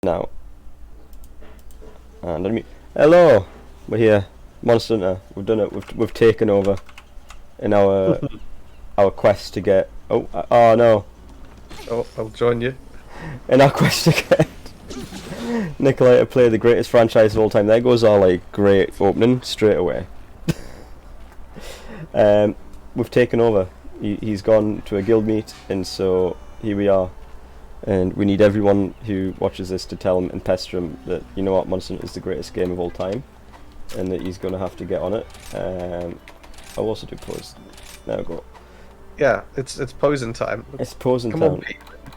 Now. And let me. Hello! We're here. Monster Hunter. We've done it. We've taken over. In our our quest to get. Oh no. Oh, I'll join you. In our quest to get Nikolai to play the greatest franchise of all time. There goes our like great opening straight away. We've taken over. He's gone to a guild meet, and so here we are. And we need everyone who watches this to tell him and pester him that, you know what, Monster Hunter is the greatest game of all time, and that he's going to have to get on it. I'll also do pose. There we go. Yeah, it's posing time. It's posing time. Come on, Pete.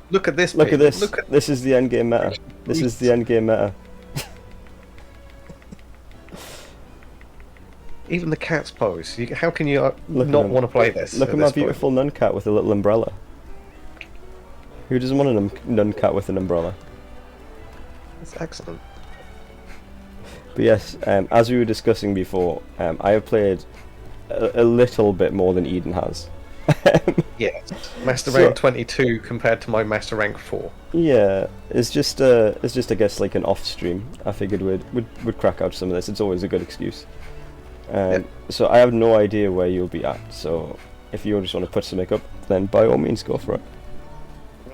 Look at this. Look Pete. at this. Look at This is the end game meta. This is the end game meta. even the cat's pose. How can you Look not want to play this? Look at my beautiful nun cat with a little umbrella. Who doesn't want a nun cat with an umbrella? That's excellent. But yes, as we were discussing before, I have played a little bit more than Eden has. Yes, Master Rank 22 compared to my Master Rank 4. Yeah, it's just I guess like an off stream. I figured we'd crack out some of this. It's always a good excuse. So I have no idea where you'll be at. So if you just want to put something up, then by all means go for it.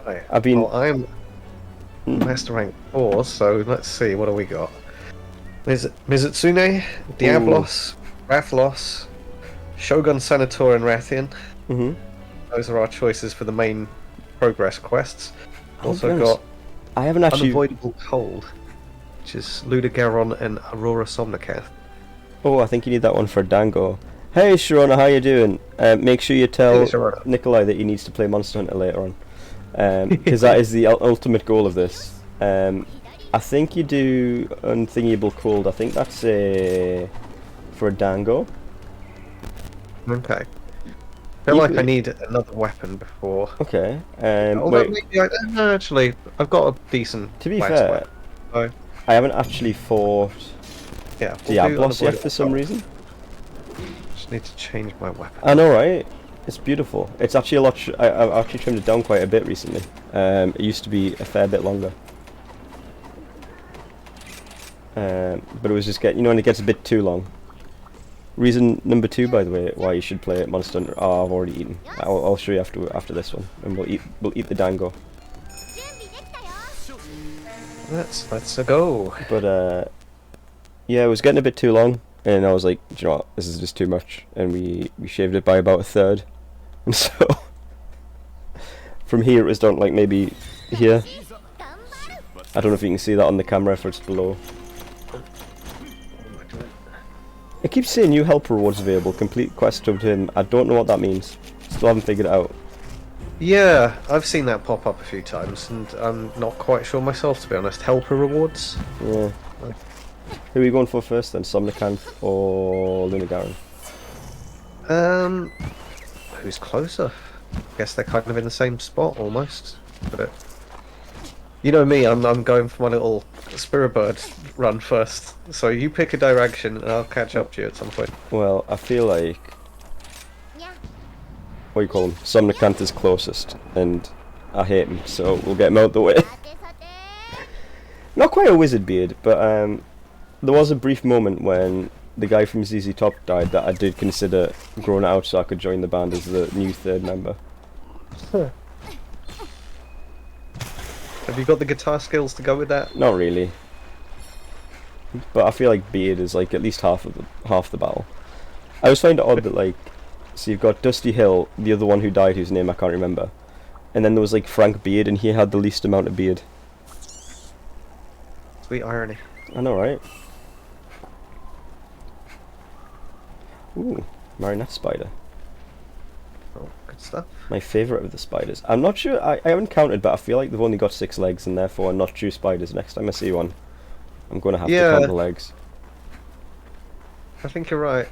Right. Well, I'm Master Rank 4, so let's see, what do we got? Mizutsune, Diablos, Rathlos, Shogun Senator, and Rathian. Those are our choices for the main progress quests. Also got I haven't actually Unavoidable Cold, which is Ludigaron and Aurora Somnicath. Oh, I think you need that one for Dango. Hey Sharona, how you doing? Make sure you tell Nikolai that he needs to play Monster Hunter later on. Because that is the ultimate goal of this. I think you do Unthingible Cold. I think that's for a Dango. Okay. I feel like I need another weapon before. Okay. Although maybe no, actually, I've got a decent. To be fair, so, I haven't actually fought Diablos yet for some reason. Just need to change my weapon. I know, right? It's beautiful. It's actually a lot. I've actually trimmed it down quite a bit recently. It used to be a fair bit longer. But it was just when it gets a bit too long. Reason number 2, by the way, why you should play Monster Hunter. Oh, I've already eaten. I'll show you after this one, and we'll eat the Dango. Let's go. But yeah, it was getting a bit too long, and I was like, do you know what, this is just too much, and we shaved it by about a third, and so from here it was down like maybe here. I don't know if you can see that on the camera if it's below. It keeps saying new help rewards available, complete quest to obtain. I don't know what that means. Still haven't figured it out. Yeah, I've seen that pop up a few times, and I'm not quite sure myself, to be honest. Helper rewards? Yeah. Who are we going for first then? Somnicanth or Lunagaron? Who's closer? I guess they're kind of in the same spot almost. But you know me, I'm going for my little Spirit Bird run first. So you pick a direction, and I'll catch up to you at some point. Well, I feel like what do you call him? Somnicanth is closest, and I hate him, so we'll get him out the way. Not quite a wizard beard, but there was a brief moment when the guy from ZZ Top died that I did consider growing out so I could join the band as the new 3rd member. Have you got the guitar skills to go with that? Not really. But I feel like beard is like at least half the battle. I always find it odd that like, so you've got Dusty Hill, the other one who died whose name I can't remember, and then there was like Frank Beard and he had the least amount of beard. Sweet irony. I know, right? Ooh, Marionette Spider. Oh, good stuff. My favourite of the spiders. I'm not sure, I haven't counted, but I feel like they've only got 6 legs and therefore are not true spiders. Next time I see one, I'm going to have to count the legs. I think you're right.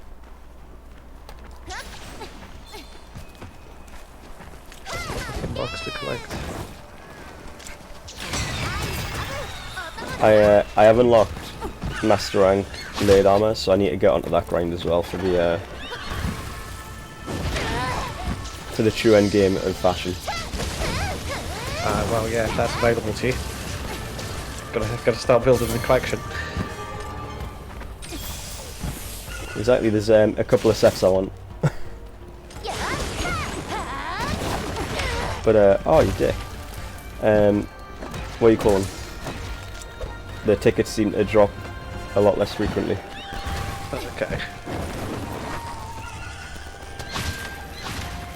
Box to collect. I have unlocked Master Rank Blade Armor, so I need to get onto that grind as well for the true end game of fashion. Well, yeah, if that's available to you. Gotta start building the collection. Exactly. There's a couple of sets I want. But oh, you dick. What do you call them? The tickets seem to drop a lot less frequently. Okay.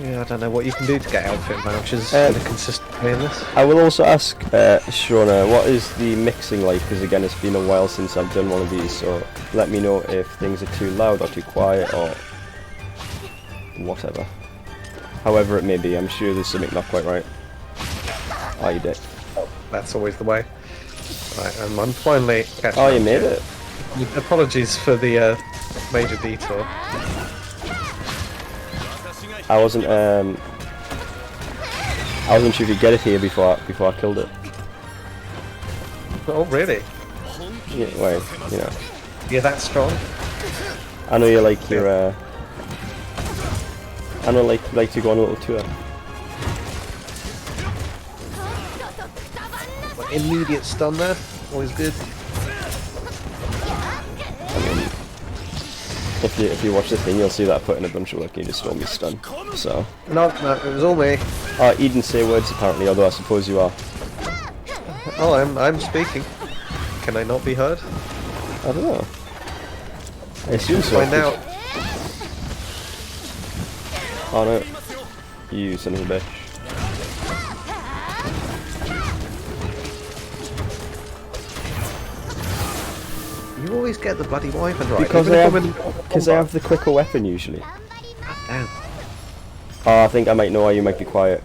Yeah, I don't know what you can do to get outfit vouchers in a consistent way in this. I will also ask Shona, what is the mixing like? Because again, it's been a while since I've done one of these, so let me know if things are too loud or too quiet or whatever. However it may be, I'm sure there's something not quite right. Oh, you did. That's always the way. Right, I'm finally catching up. You made it. Apologies for the major detour. I wasn't sure if you'd get it here before I killed it. Oh really? Yeah, well, you know. You're that strong? I know you like your I know like to go on a little tour. Immediate stun there, always good. I mean, if you watch the thing, you'll see that I put in a bunch of work and you just stole me stun. So. No, it was all me. Oh, you didn't say words apparently, although I suppose you are. Oh, I'm speaking. Can I not be heard? I don't know. I assume so. Find out. Oh no. You son of a bitch. You always get the bloody wyvern right. Because I have the quicker weapon usually. Damn. Oh, I think I might know why you might be quiet.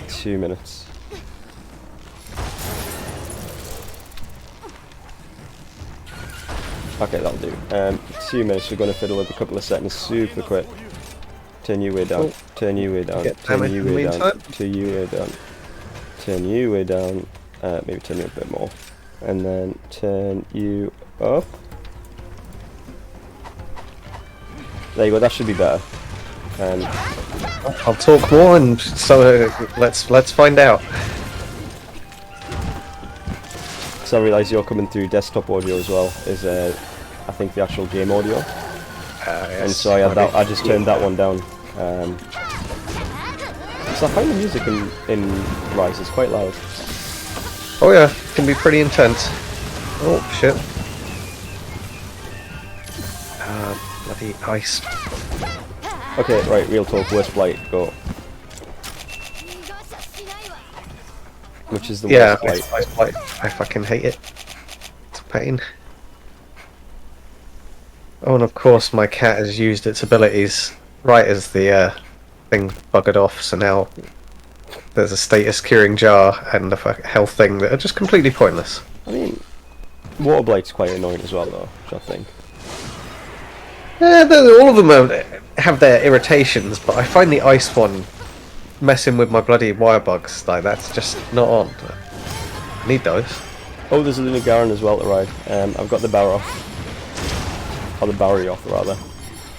2 minutes. Okay, that'll do. 2 minutes, we're going to fiddle with a couple of seconds super quick. Turn you way down, turn you way down, turn you way down, turn you way down, turn you way down, maybe turn you a bit more. And then turn you up. There you go, that should be better. I'll talk more, and so let's find out. So I realise you're coming through desktop audio as well as I think the actual game audio. Yes, and so I just turned that one down. So I find the music in Rise is quite loud. Oh yeah, it can be pretty intense. Oh shit. Bloody ice. Okay, right, real talk, worst blight, go. Which is the worst blight? Ice blight. I fucking hate it. It's a pain. Oh, and of course my cat has used its abilities right as the thing buggered off, so now there's a status curing jar and a health thing that are just completely pointless. I mean, water blight's quite annoying as well though, I think. Yeah, all of them have their irritations, but I find the ice one messing with my bloody wire bugs, like that's just not on. I need those. Oh, there's a Luna Garen as well to ride. I've got the Barra off. Or the Belry off, rather.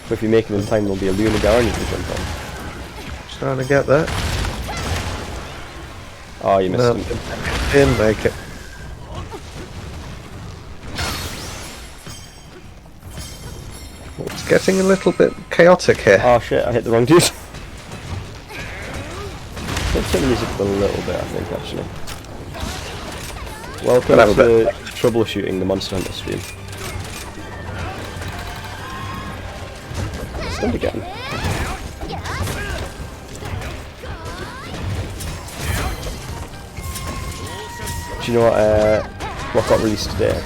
But if you make it in time, there'll be a Luna Garen you can jump on. Trying to get that. Oh, you missed him. Didn't make it. It's getting a little bit chaotic here. Oh shit, I hit the wrong dude. Let's turn the music up a little bit, I think, actually. Welcome to troubleshooting the Monster Hunter stream. Stunned again. Do you know what got released today?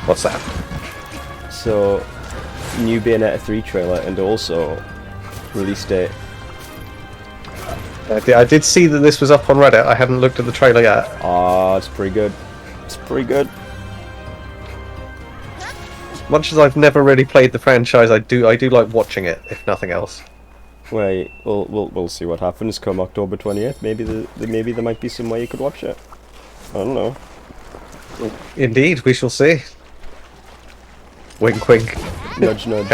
What's that? So, new Bayonetta 3 trailer and also release date. I did see that this was up on Reddit. I hadn't looked at the trailer yet. Ah, it's pretty good. It's pretty good. Much as I've never really played the franchise, I do like watching it, if nothing else. Wait, we'll see what happens come October 20th. Maybe maybe there might be some way you could watch it. I don't know. Indeed, we shall see. Wink, wink. Nudge, nudge.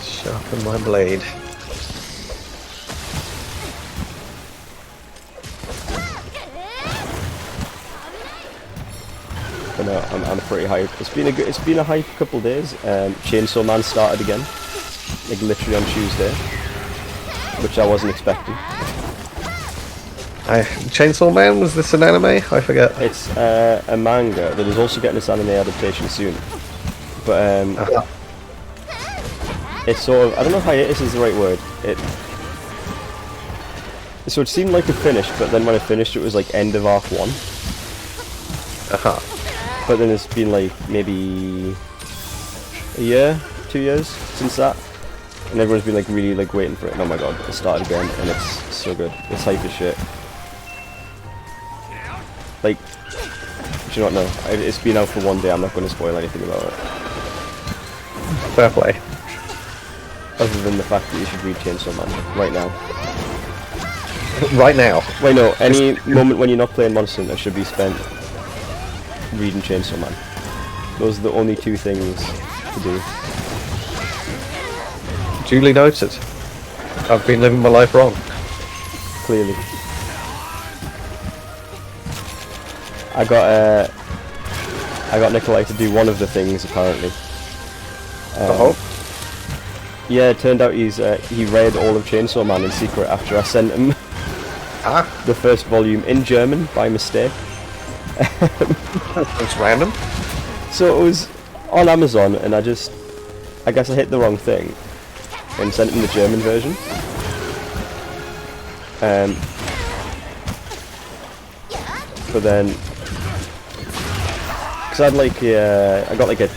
Sharpen my blade. know, I'm pretty hyped. It's been a hype couple of days. Chainsaw Man started again, like literally on Tuesday, which I wasn't expecting. Chainsaw Man, was this an anime? I forget. It's a manga that is also getting its anime adaptation soon. But it's sort of, I don't know if hiatus is the right word. So it seemed like it finished, but then when it finished it was like end of arc 1. But then it's been like maybe a year, 2 years since that. And everyone's been like really like waiting for it. And oh my god, it started again and it's so good. It's hype as shit. Like, do you not know? It's been out for 1 day, I'm not going to spoil anything about it. Fair play. Other than the fact that you should read Chainsaw Man right now. Right now? Wait, no, any moment when you're not playing Monster Hunter should be spent reading Chainsaw Man. Those are the only 2 things to do. Duly noted. I've been living my life wrong. Clearly. I got Nikolai to do one of the things apparently. Yeah, it turned out he read all of Chainsaw Man in secret after I sent him the first volume in German by mistake. That's random. So it was on Amazon, and I guess I hit the wrong thing and sent him the German version. But then, because I got like a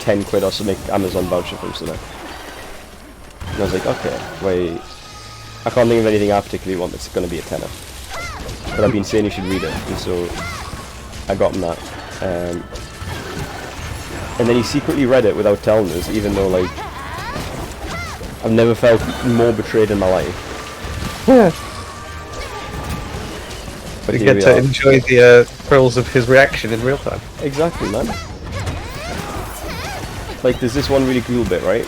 10 quid or something Amazon voucher from something. And I was like, okay, wait, I can't think of anything I particularly want that's going to be a tenner. But I've been saying you should read it, and so I got him that. And then he secretly read it without telling us, even though, like, I've never felt more betrayed in my life. Yeah. But you get to enjoy the thrills of his reaction in real time. Exactly, man. Like, there's this one really cool bit, right?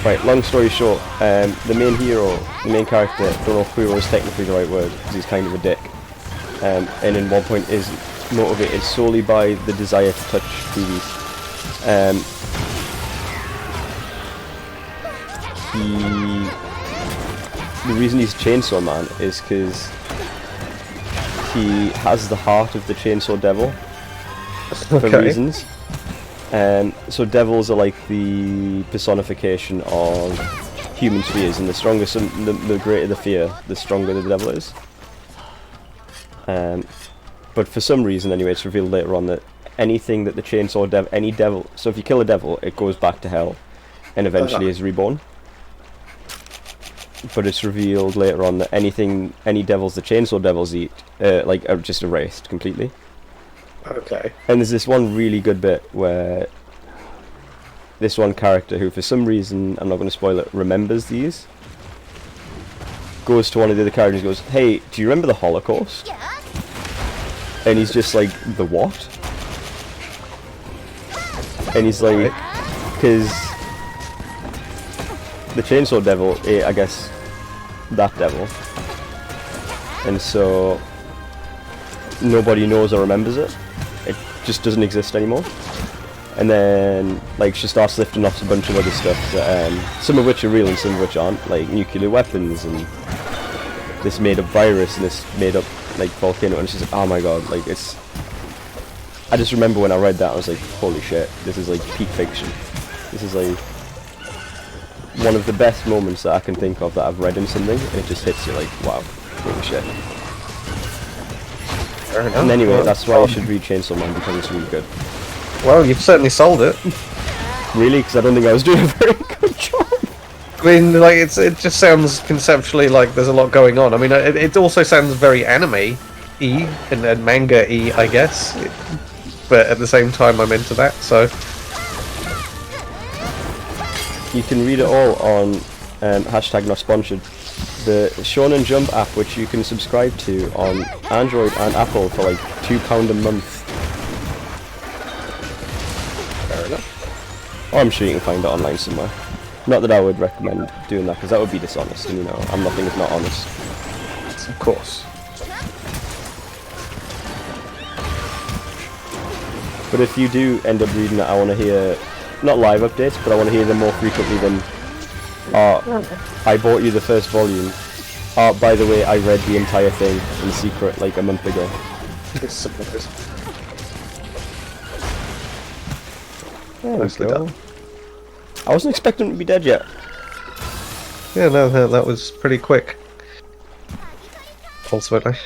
Right, long story short, the main hero, the main character, don't know if hero is technically the right word, because he's kind of a dick. And in one point is motivated solely by the desire to touch TVs. The reason he's Chainsaw Man is because he has the heart of the Chainsaw Devil for reasons. So devils are like the personification of human fears, and the greater the fear, the stronger the devil is. But for some reason, anyway, it's revealed later on that anything that the Chainsaw Devil, so if you kill a devil, it goes back to hell, and eventually is reborn. But it's revealed later on that any devils the Chainsaw Devils eat, are just erased completely. Okay. And there's this one really good bit where this one character, who for some reason, I'm not going to spoil it, remembers these, goes to one of the other characters and goes, "Hey, do you remember the Holocaust?" And he's just like, "The what?" And he's like, because the Chainsaw Devil ate, I guess, that devil. And so nobody knows or remembers it. It just doesn't exist anymore. And then, like, she starts lifting off a bunch of other stuff, that, some of which are real and some of which aren't, like nuclear weapons and this made-up virus and this made-up, like, volcano. And she's like, oh my god, like, it's... I just remember when I read that, I was like, holy shit, this is like peak fiction. This is like one of the best moments that I can think of that I've read in something, and it just hits you like, wow, holy shit. Fair enough. And anyway, that's why you should read Chainsaw Man, because it's really good. Well, you've certainly sold it. Really? Because I don't think I was doing a very good job. I mean, like, it just sounds conceptually like there's a lot going on. I mean, it also sounds very anime-y and manga-y, I guess. But at the same time, I'm into that, so... You can read it all on hashtag not sponsored. The Shonen Jump app, which you can subscribe to on Android and Apple for like £2 a month. Fair enough. Or I'm sure you can find it online somewhere. Not that I would recommend doing that, because that would be dishonest, and you know, I'm nothing if not honest. Of course. But if you do end up reading it, I want to hear, not live updates, but I want to hear them more frequently than, I bought you the first volume. By the way, I read the entire thing in secret like a month ago. There we go. I wasn't expecting him to be dead yet. Yeah, no, that was pretty quick. Ultimately.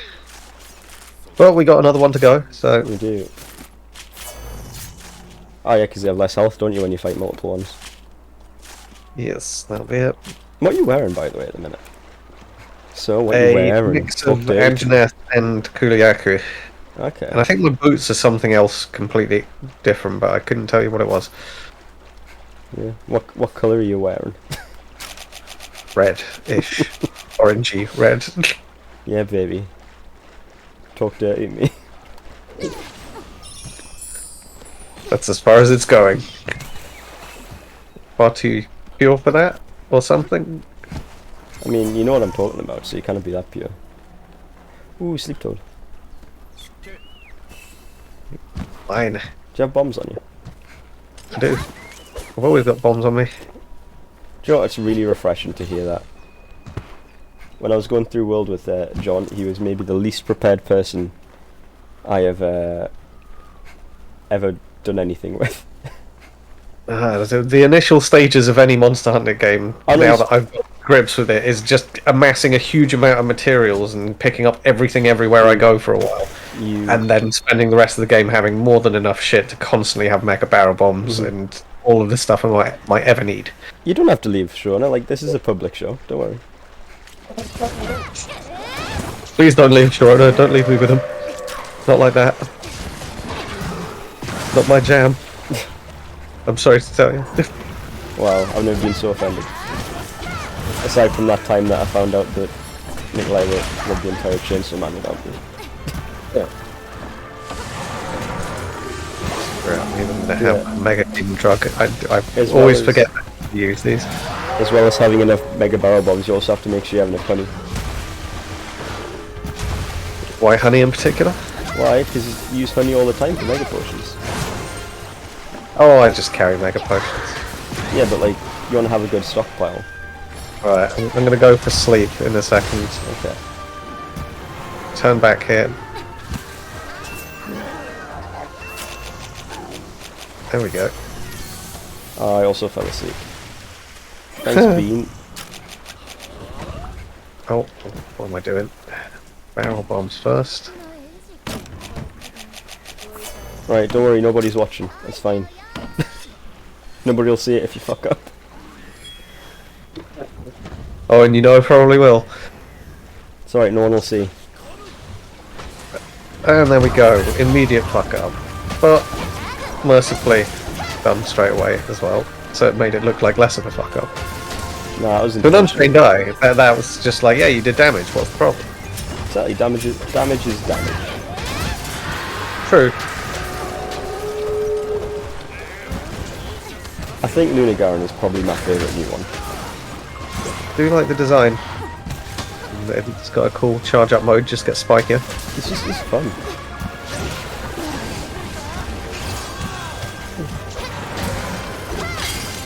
Well, we got another one to go, so... We do. Oh yeah, because you have less health, don't you, when you fight multiple ones? Yes, that'll be it. What are you wearing, by the way, at the minute? So, what are you wearing? A mix of Anjaneth and Kuliaku. Okay. And I think my boots are something else completely different, but I couldn't tell you what it was. Yeah. What colour are you wearing? Red-ish. Orangey red. Yeah, baby. Talk dirty to me. That's as far as it's going. Far too pure for that? Or something? I mean, you know what I'm talking about, so you can't be that pure. Ooh, sleep toad. Fine. Do you have bombs on you? I do. I've always got bombs on me. Do you know what? It's really refreshing to hear that. When I was going through World with John, he was maybe the least prepared person I have ever done anything with. The initial stages of any Monster Hunter game, now that I've got grips with it, is just amassing a huge amount of materials and picking up everything everywhere I go for a while. And then spending the rest of the game having more than enough shit to constantly have mega barrel bombs and all of the stuff I might ever need. You don't have to leave, Shona. Like, this is a public show. Don't worry. Please don't leave, Shirona. Don't leave me with him. Not like that. Not my jam. I'm sorry to tell you. Wow, I've never been so offended. Aside from that time that I found out that Nikolai wrote the entire Chainsaw Man without me. Yeah. Even to have a mega demon drug, I always forget to use these. As well as having enough mega barrel bombs, you also have to make sure you have enough honey. Why honey in particular? Why? Because you use honey all the time for mega potions. Oh, I just carry mega potions. Yeah, but like, you want to have a good stockpile. Right, I'm going to go for sleep in a second. Okay. Turn back here. There we go. I also fell asleep. Thanks, Bean. Oh, what am I doing? Barrel bombs first. Right, don't worry, nobody's watching. It's fine. Nobody will see it if you fuck up. Oh, and you know I probably will. It's alright, no one will see. And there we go. Immediate fuck up. But mercifully done straight away as well. So it made it look like less of a fuck up. Nah, it was To an untrained eye, that was just like, yeah, you did damage, what's the problem? Exactly, damage is damage. True. I think Lunagaron is probably my favourite new one. Do you like the design? It's got a cool charge up mode, just gets spikier. It's fun.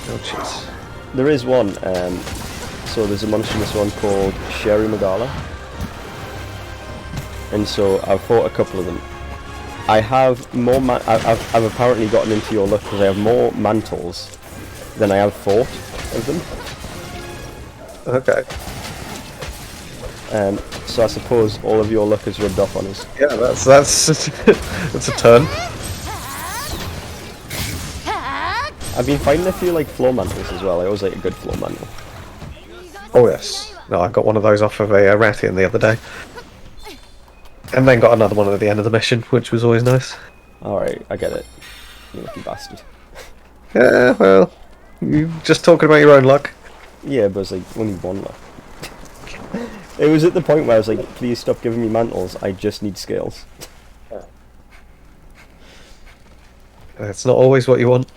Oh jeez. There is one, so there's a monster in this one called Sherry Magala. And so I've fought a couple of them. I have more I've apparently gotten into your luck because I have more mantles than I have fought of them. Okay. So I suppose all of your luck has rubbed off on us. Yeah, that's that's a turn. I've been finding a few like floor mantles as well. I always like a good floor mantle. Oh yes. No, I got one of those off of a Rathian the other day. And then got another one at the end of the mission, which was always nice. Alright, I get it. You lucky bastard. Yeah, well, you just talking about your own luck. Yeah, but it's like only one luck. It was at the point where I was like, please stop giving me mantles, I just need scales. It's not always what you want.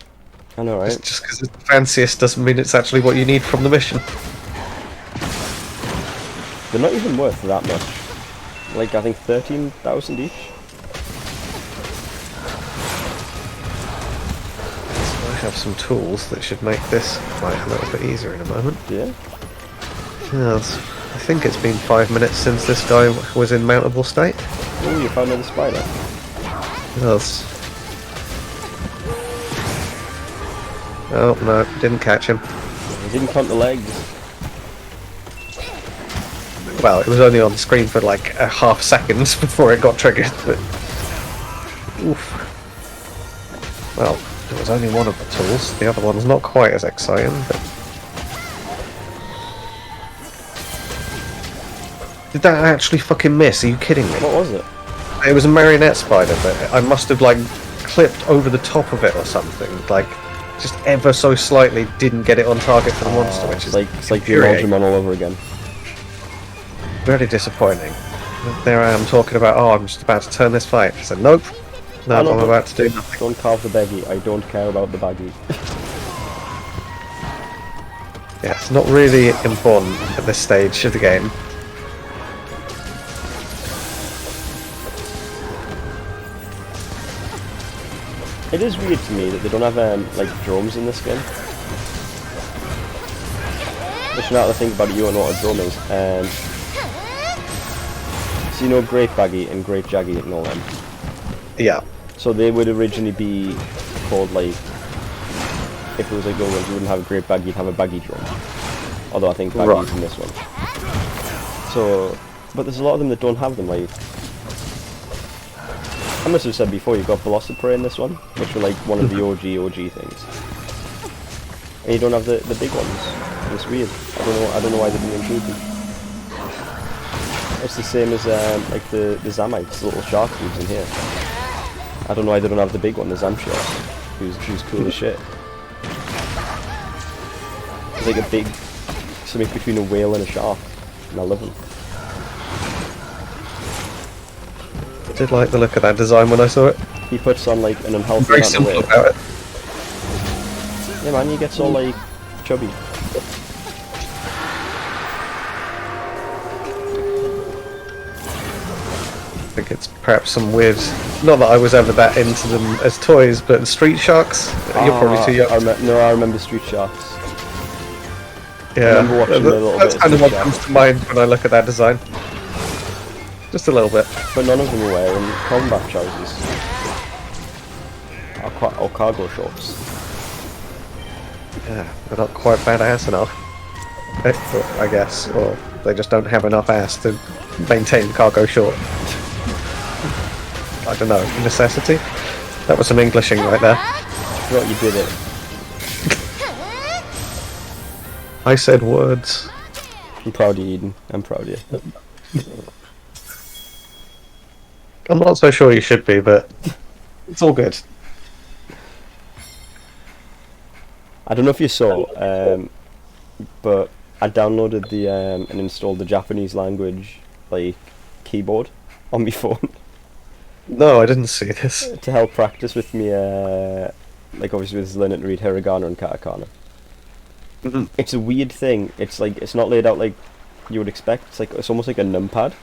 I know, right? Just because it's the fanciest doesn't mean it's actually what you need from the mission. They're not even worth that much. Like, I think 13,000 each. have some tools that should make this like a little bit easier in a moment. Yeah. Yes. I think it's been 5 minutes since this guy was in mountable state. Oh, you found another spider. Yes. Oh no, didn't catch him. You didn't count the legs. Well, it was only on screen for like a half second before it got triggered, but... Oof. Well, it was only one of the tools. The other one's not quite as exciting, but... Did that actually fucking miss? Are you kidding me? What was it? It was a marionette spider, but I must have, like, clipped over the top of it or something. Like, just ever so slightly didn't get it on target for the monster, which is it's like the Ultraman all over again. Very disappointing. There I am talking about, oh, I'm just about to turn this fight. I said, nope. No, I'm about to do nothing. Don't carve the baggy. I don't care about the baggy. Yeah, it's not really important at this stage of the game. It is weird to me that they don't have like drums in this game. Which now that I think about it, you don't know what a drum is. So you know Great Baggy and Great Jaggy and all them. Yeah. So they would originally be called like, if it was like Lowlands, you wouldn't have a Great Baggy, you'd have a Baggy drum. Although I think Baggy's in this one. So, but there's a lot of them that don't have them. Like, I must have said before, you've got Velociprey in this one, which were like one of the OG things. And you don't have the big ones. It's weird. I don't know why they didn't include them. It's the same as like the Zamites, the little shark dudes in here. I don't know why they don't have the big one, the Zamshios, who's cool as shit. It's like a big, something between a whale and a shark, and I love them. I did like the look of that design when I saw it. He puts on like an unhealthy Very simple weight. about it. Yeah man, he gets all like chubby. I think it's perhaps some weird... Not that I was ever that into them as toys, but Street Sharks? You're probably too young. I remember Street Sharks. Yeah, I remember watching a little that's bit kind of Street what Sharks. comes to mind when I look at that design. Just a little bit. But none of them are wearing combat trousers. Or cargo shorts. Yeah, they're not quite badass enough. I guess. Or they just don't have enough ass to maintain cargo short. I don't know, necessity? That was some Englishing right there. Right, you did it. I said words. I'm proud of you, Eden. I'm proud of you. I'm not so sure you should be, but it's all good. I don't know if you saw, but I downloaded the and installed the Japanese language like keyboard on my phone. No, I didn't see this. To help practice with me, like obviously with learning to read hiragana and katakana. Mm-hmm. It's a weird thing. It's like it's not laid out like you would expect. It's almost like a numpad.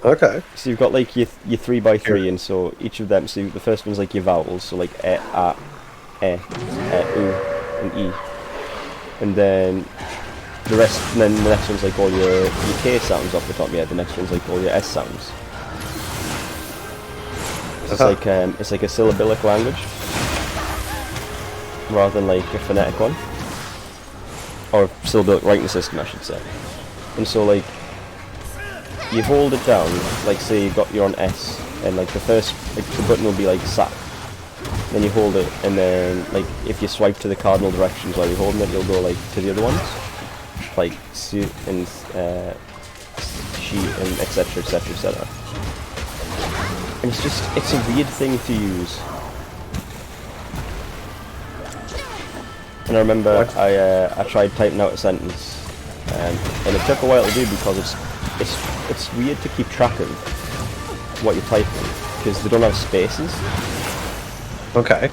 Okay. So you've got like your 3x3, and so each of them. So the first one's like your vowels, so like e, a, u, and e, and then the rest. And then the next one's like all your k sounds off the top of your head. The next one's like all your s sounds. So it's like a syllabic language rather than like a phonetic one, or syllabic writing system, I should say. And so like you hold it down, like say you're on S, and like the first the button will be like sat. Then you hold it, and then like if you swipe to the cardinal directions while you're holding it, you'll go like to the other ones, like su and she and etc etc etc. And it's a weird thing to use. And I remember I tried typing out a sentence, and it took a while to do because it's weird to keep track of what you're typing because they don't have spaces. Okay.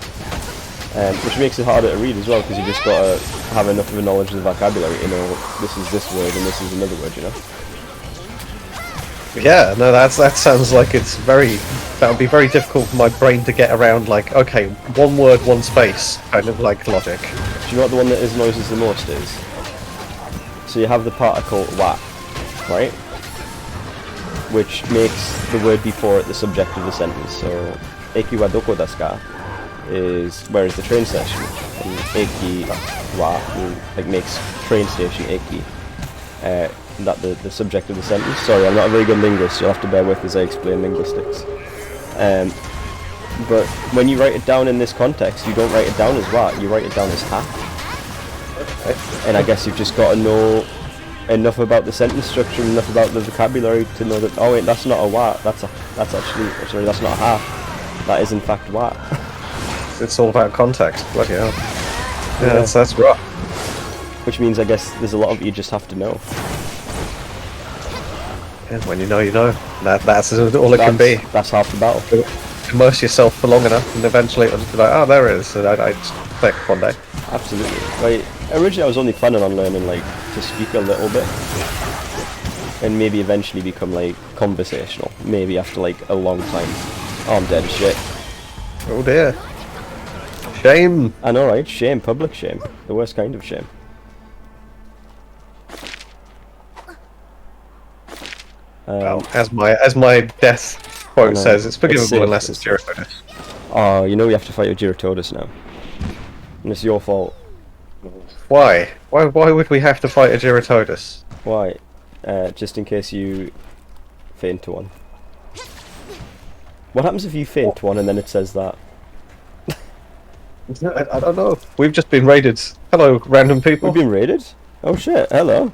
Which makes it harder to read as well because you just gotta have enough of a knowledge of the vocabulary to know this is this word and this is another word, you know. Yeah, no, that sounds like that would be very difficult for my brain to get around. Like, okay, one word, one space, kind of like logic. Do you know what the one that is noises the most is? So you have the particle wa, right? Which makes the word before it the subject of the sentence. So, eki wa doko desu ka is where is the train station, and eki wa like makes train station eki. That the subject of the sentence. Sorry, I'm not a very good linguist. You'll have to bear with as I explain linguistics. But when you write it down in this context, you don't write it down as wa. You write it down as ha. And I guess you've just got to know enough about the sentence structure, enough about the vocabulary to know that, oh wait, that's not a wa, that's actually, sorry, that's not a ha, that is in fact wa. It's all about context, bloody hell. Yeah, that's rough. Which means, I guess, there's a lot of it you just have to know. And when you know, you know. That's all it can be. That's half the battle. Immerse yourself for long enough, and eventually it'll just be like, oh, there it is, and I just click one day. Absolutely. Like, originally I was only planning on learning, like, to speak a little bit, and maybe eventually become, like, conversational. Maybe after, like, a long time. Oh, I'm dead as shit. Oh dear. Shame. I know, right? Shame. Public shame. The worst kind of shame. Well, as my death quote says, it's forgivable unless it's Gyarados. Oh, you know we have to fight a Gyarados now. And it's your fault. Why? Why would we have to fight a Gyarados? Why? Just in case you faint to one. What happens if you faint to one and then it says that? I don't know. We've just been raided. Hello, random people. We've been raided? Oh shit, hello.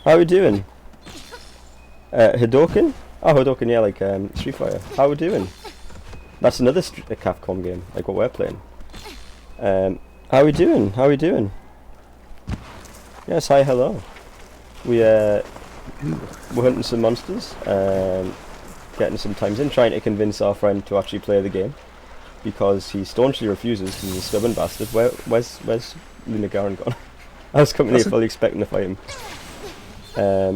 How are we doing? Hadoken? Oh, Hadoken, yeah, like Street Fighter. How are we doing? That's another Capcom game, like what we're playing. How are we doing? How are we doing? Yes, hi, hello. We're hunting some monsters, getting some times in, trying to convince our friend to actually play the game. Because he staunchly refuses, because he's a stubborn bastard. Where's Luna Garen gone? I was coming here fully expecting to fight him.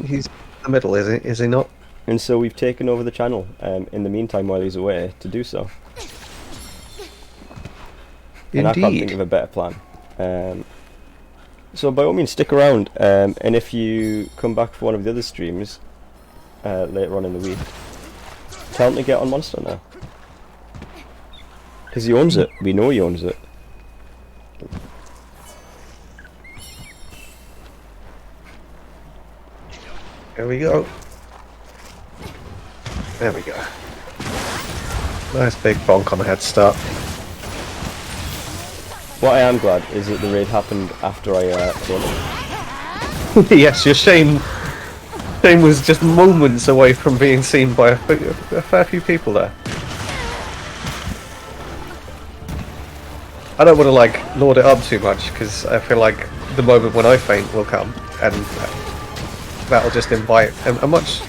He's in the middle, is he not? And so we've taken over the channel in the meantime while he's away to do so. And I can't think of a better plan. So by all means stick around, and if you come back for one of the other streams later on in the week, tell him to get on Monster now. Because he owns it. We know he owns it. Here we go. There we go. Nice big bonk on the head start. What I am glad is that the raid happened after I killed him. Yes, your Shane was just moments away from being seen by a fair few people there. I don't want to like lord it up too much because I feel like the moment when I faint will come and that'll just invite a much,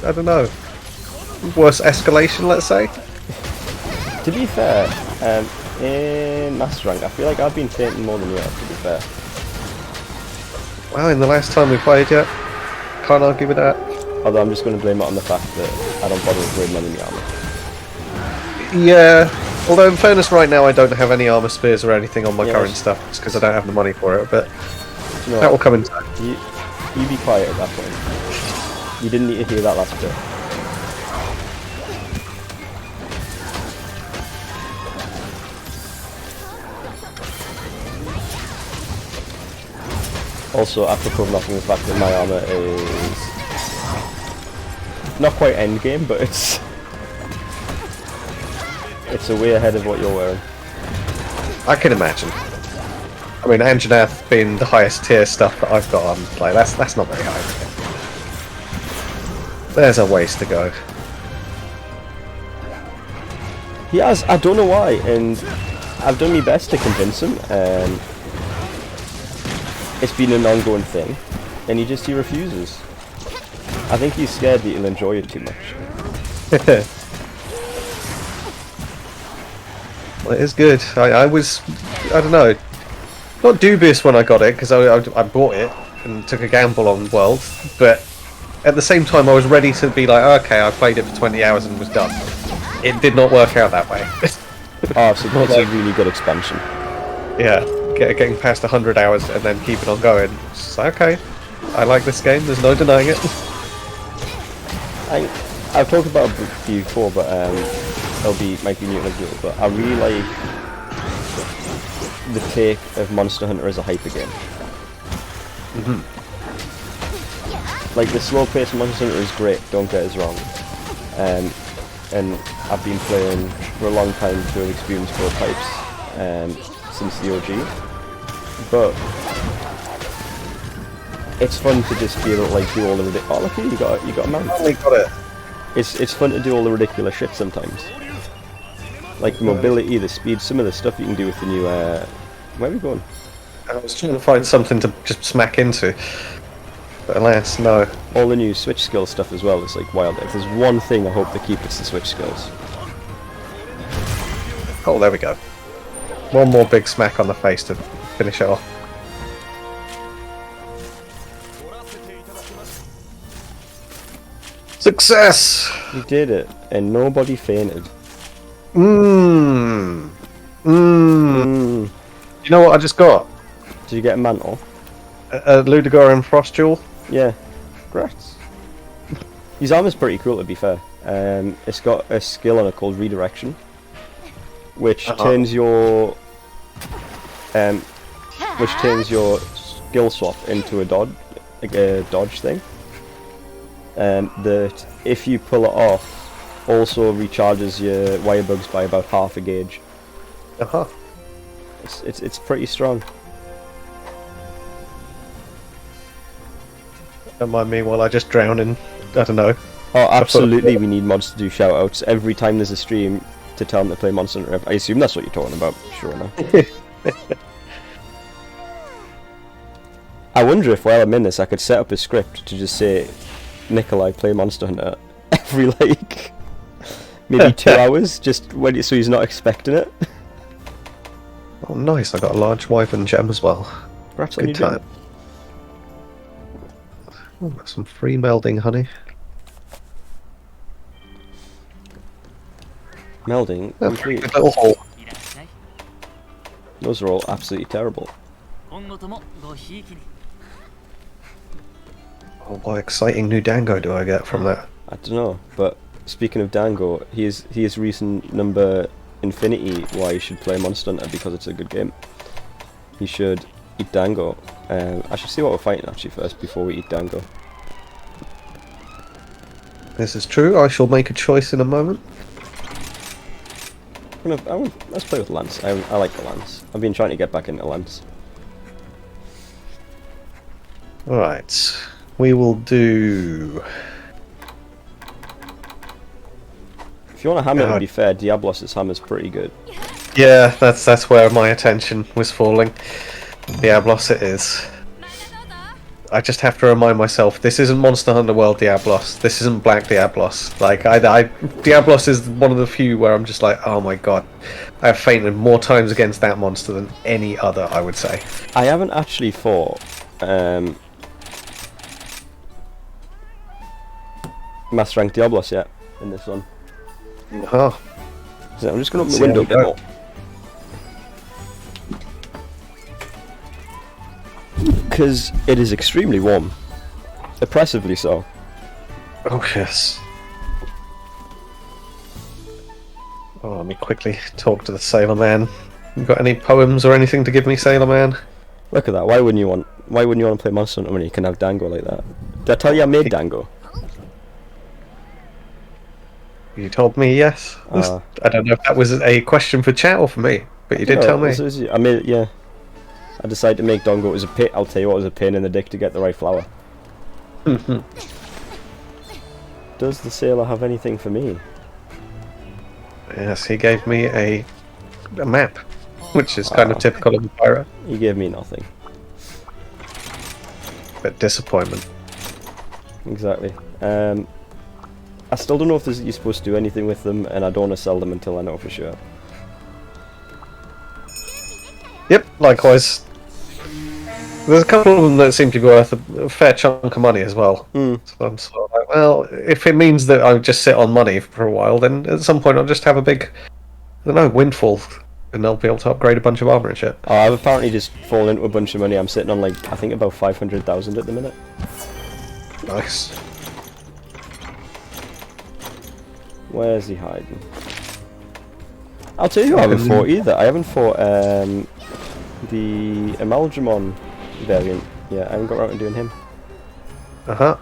I don't know, worse escalation, let's say. To be fair, in Master Rank, I feel like I've been fainting more than you have, to be fair. Well, in the last time we played yet, can't argue with that. Although I'm just going to blame it on the fact that I don't bother with great enemy armor. Yeah. Although in fairness, right now I don't have any armor spears or anything on my current stuff, just because I don't have the money for it. But you know, that will come in time. You be quiet at that point. You didn't need to hear that last bit. Also, apropos of nothing, the fact that my armor is not quite endgame, but it's a way ahead of what you're wearing. I can imagine. I mean, Anjanath being the highest tier stuff that I've got on, like that's not very high. There's a ways to go. He has, I don't know why, and I've done my best to convince him. It's been an ongoing thing, and he refuses. I think he's scared that he'll enjoy it too much. Well, it is good. I was, I don't know, not dubious when I got it, because I bought it and took a gamble on World, but at the same time, I was ready to be like, okay, I played it for 20 hours and was done. It did not work out that way. Oh, so it's a really good expansion. Yeah, getting past 100 hours and then keeping on going. It's just like, okay, I like this game, there's no denying it. I've talked about it before, but might be new to you, but I really like the take of Monster Hunter as a hyper game. Like, the slow-paced Monster Hunter is great, don't get us wrong. And I've been playing for a long time to have experienced both types since the OG. But it's fun to just be able to like do all the ridiculous. Oh, look here, you got a mount. Oh, we got it. It's fun to do all the ridiculous shit sometimes. Like the mobility, the speed, some of the stuff you can do with the new. Where are we going? I was trying to find something to just smack into, but alas, no. All the new switch skill stuff as well is like wild. If there's one thing I hope they keep, it's the switch skills. Oh, there we go. One more big smack on the face to finish it off. Success! You did it, and nobody fainted. You know what I just got? Did you get a mantle? A Ludogorem Frost Jewel? Yeah. Congrats. His armor's pretty cool, to be fair. It's got a skill on it called Redirection, which turns your skill swap into a dodge thing. That if you pull it off, also recharges your wirebugs by about half a gauge. It's pretty strong. Don't mind me while I just drown in, I don't know. Oh, absolutely, we need mods to do shoutouts every time there's a stream to tell them to play Monster Hunter. I assume that's what you're talking about, sure enough. I wonder if while I'm in this I could set up a script to just say, Nikolai, play Monster Hunter every, like, maybe 2 hours, just when so he's not expecting it. Oh, nice, I got a large wyvern gem as well. Perhaps on good time. Oh, got some free melding honey. Melding? Complete. Little hole. Those are all absolutely terrible. Oh, what exciting new Dango do I get from that? I don't know, but speaking of Dango, he is reason number infinity why you should play Monster Hunter, because it's a good game. You should eat Dango. I should see what we're fighting actually first before we eat Dango. This is true, I shall make a choice in a moment. Let's play with Lance. I like the Lance. I've been trying to get back into Lance. Alright, we will do... If you want a hammer, to be fair, Diablos' hammer's pretty good. Yeah, that's where my attention was falling. Diablos it is. I just have to remind myself, this isn't Monster Hunter World Diablos. This isn't Black Diablos. Like, Diablos is one of the few where I'm just like, oh my god. I have fainted more times against that monster than any other, I would say. I haven't actually fought Master Rank Diablos yet in this one. Oh. So I'm just going to open the window a bit more. Because it is extremely warm. Oppressively so. Oh, yes. Oh, let me quickly talk to the Sailor Man. You got any poems or anything to give me, Sailor Man? Look at that. Why wouldn't you want to play Monster Hunter when you can have Dango like that? Did I tell you I made Dango? You told me yes. I don't know if that was a question for chat or for me, but you did tell me. I made it, yeah. I decided to make Dango. It was a pain. I'll tell you what, it was a pain in the dick to get the right flower. Does the sailor have anything for me? Yes, he gave me a map, which is kind of typical of a pirate. He gave me nothing. But disappointment. Exactly. I still don't know if you're supposed to do anything with them, and I don't want to sell them until I know for sure. Yep, likewise. There's a couple of them that seem to be worth a fair chunk of money as well. Mm. So I'm sort of like, well, if it means that I just sit on money for a while, then at some point I'll just have a big, I don't know, windfall, and I'll be able to upgrade a bunch of armor and shit. Oh, I've apparently just fallen into a bunch of money. I'm sitting on, like, I think about 500,000 at the minute. Nice. Where's he hiding? I'll tell you who I haven't fought either. I haven't fought the Amalgamon variant. Yeah, I haven't got around to doing him. Uh-huh.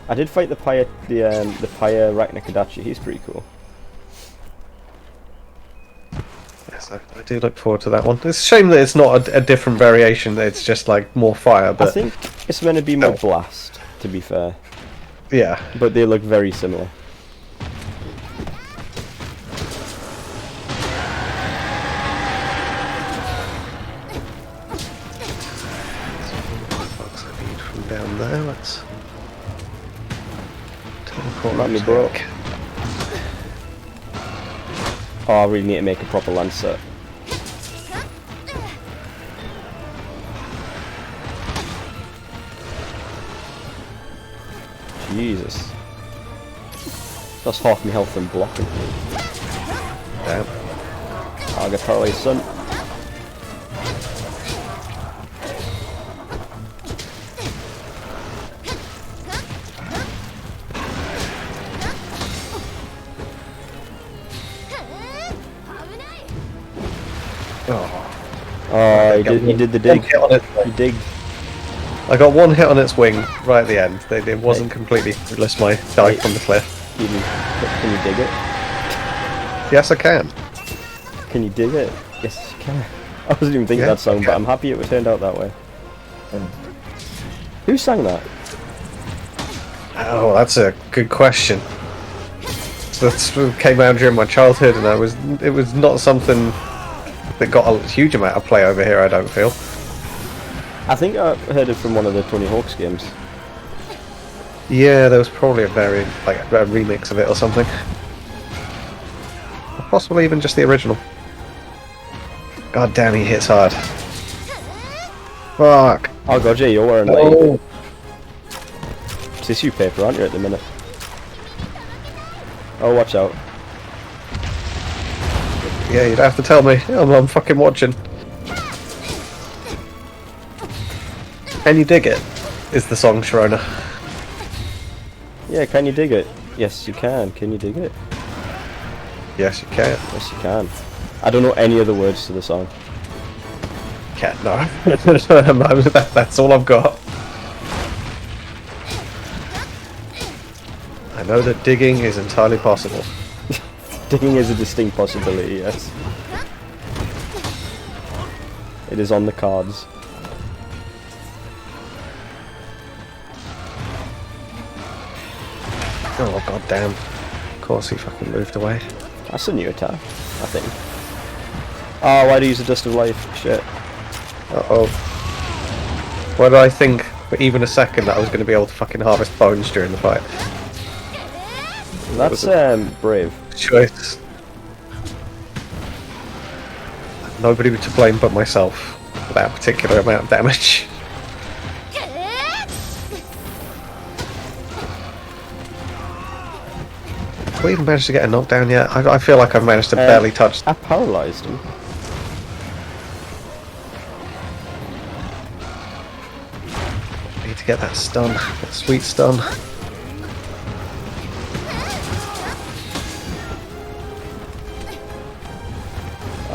I did fight the Pyre Raknakadachi. He's pretty cool. Yes, I do look forward to that one. It's a shame that it's not a different variation. It's just like more fire. But I think it's meant to be more blast, to be fair. Yeah. But they look very similar. Down there, let's teleport. Let me broke. Oh, I really need to make a proper Lancer. Jesus. That's half my health from blocking. Damn. I'll get paralyzed, son. Oh, he did the dig. He digged. I got one hit on its wing right at the end. It wasn't completely unless my dive from the cliff. Can you dig it? Yes, I can. Can you dig it? Yes, you can. I wasn't even thinking that song, but I'm happy it turned out that way. Who sang that? Oh, that's a good question. That came out during my childhood, and it was not something that got a huge amount of play over here, I don't feel. I think I heard it from one of the Tony Hawk's games. Yeah, there was probably a remix of it or something. Or possibly even just the original. God damn, he hits hard. Fuck. Oh god, yeah, you're wearing like tissue paper, aren't you, at the minute? Oh, watch out. Yeah, you'd have to tell me. I'm fucking watching. Can you dig it? Is the song, Sharona. Yeah, can you dig it? Yes, you can. Can you dig it? Yes, you can. Yes, you can. I don't know any other words to the song. Can't, no. That's all I've got. I know that digging is entirely possible. Digging is a distinct possibility, yes. It is on the cards. Oh god damn. Of course he fucking moved away. That's a new attack, I think. Oh, why do you use the Dust of Life? Shit. Uh-oh. Why did I think for even a second that I was going to be able to fucking harvest bones during the fight? That's brave. Choice. Nobody to blame but myself for that particular amount of damage. Have we even managed to get a knockdown yet? I feel like I've managed to barely touch. I paralysed him. I need to get that stun, that sweet stun.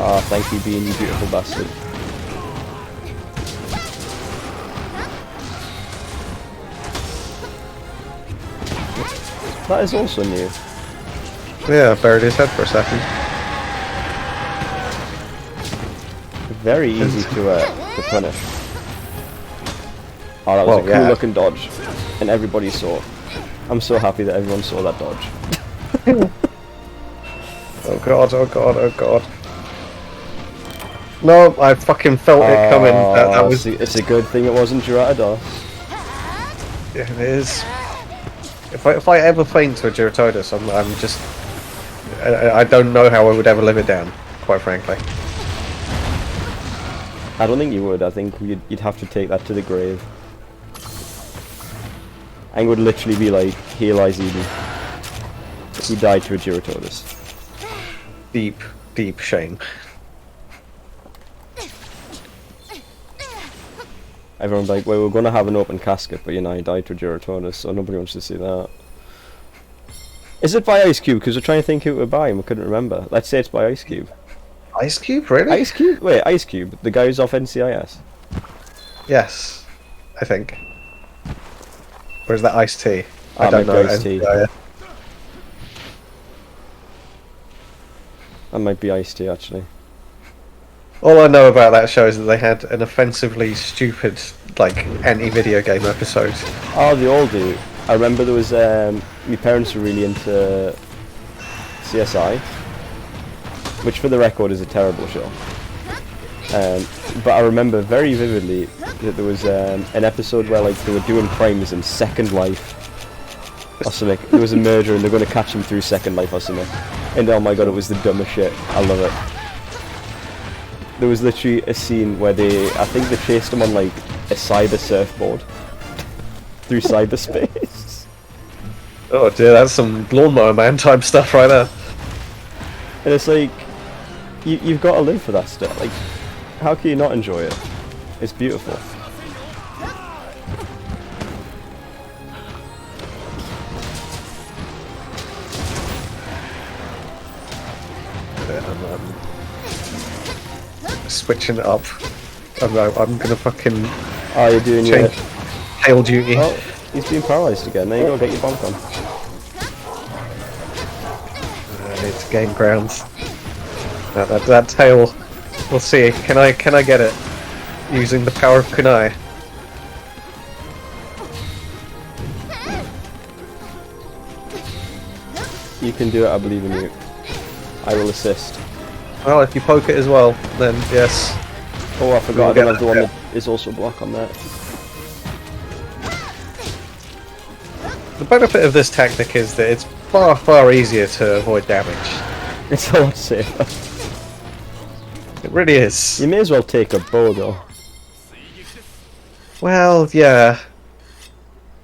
Ah, thank you, Bean, you beautiful bastard. That is also new. Yeah, I buried his head for a second. Very easy to punish. Oh, that was a cool looking dodge. And everybody saw. I'm so happy that everyone saw that dodge. Oh god, oh god, oh god. No, I fucking felt it coming. That was... It's a good thing it wasn't Giratodos. Yeah, it is. If I ever faint to a Giratodos, I'm just... I don't know how I would ever live it down, quite frankly. I don't think you would. I think you'd have to take that to the grave. And it would literally be like, here lies Eden. He died to a Gyrotortoise. Deep, deep shame. Everyone's like, well, we're going to have an open casket, but you know, he died to a Gyrotortoise, so nobody wants to see that. Is it by Ice Cube? Because we're trying to think who it would buy and we couldn't remember. Let's say it's by Ice Cube. Ice Cube, really? Ice Cube? Wait, Ice Cube, the guy who's off NCIS. Yes, I think. Or is that Ice-T? I don't know. Ice-T. That might be Ice-T, actually. All I know about that show is that they had an offensively stupid, like, anti-video game episode. Oh, they all do. I remember there was, my parents were really into CSI, which for the record is a terrible show. But I remember very vividly that there was an episode where like they were doing crimes in Second Life or something. There was a murder and they're going to catch him through Second Life or something. And oh my god, it was the dumbest shit. I love it. There was literally a scene where I think they chased him on like a cyber surfboard through cyberspace. Oh dear, that's some Lawnmower Man type stuff right there. And it's like, you've got to live for that stuff. Like, how can you not enjoy it? It's beautiful. I'm switching it up. I'm gonna fucking. Oh, you're doing change Hail Duty. Oh, he's being paralysed again. There you go, get your bonk on. It's game grounds. That tail. We'll see. Can I get it using the power of kunai? You can do it. I believe in you. I will assist. Well, if you poke it as well, then yes. Oh, I forgot. I don't have the one that is also block on that. The benefit of this tactic is that it's far easier to avoid damage. It's a lot safer. It really is. You may as well take a bow though. Well, yeah.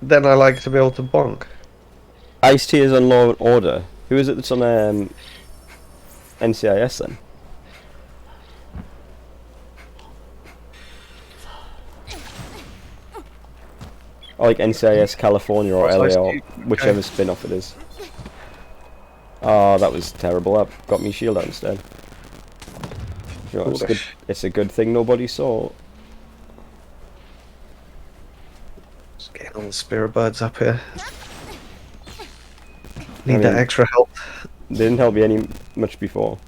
Then I like to be able to bonk. Ice-T is on Law and Order. Who is it that's on NCIS then? Or like NCIS California or LA or whichever spin-off it is. Oh, that was terrible. That got me shield out instead. You know, it's a good thing nobody saw. Just getting all the spirit birds up here. Need that extra help. They didn't help you any much before.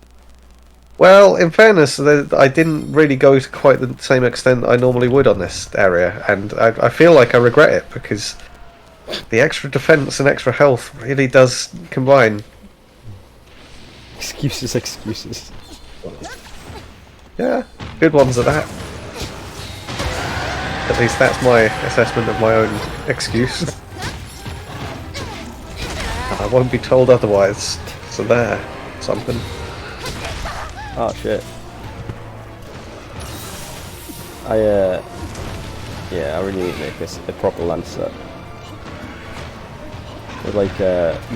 Well, in fairness, I didn't really go to quite the same extent I normally would on this area, and I feel like I regret it because the extra defense and extra health really does combine. Excuses, excuses. Yeah, good ones at that. At least that's my assessment of my own excuse. And I won't be told otherwise. So there, something. Oh shit. Yeah, I really need to make this a proper lance set. With like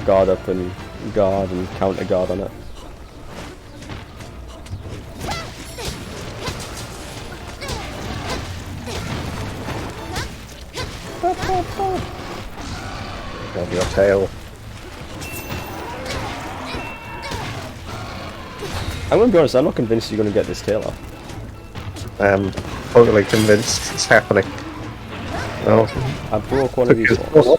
guard up and guard and counter guard on it. Grab your tail. I'm gonna be honest, I'm not convinced you're gonna get this tail off. I'm totally convinced it's happening. Oh, I broke one of these walls.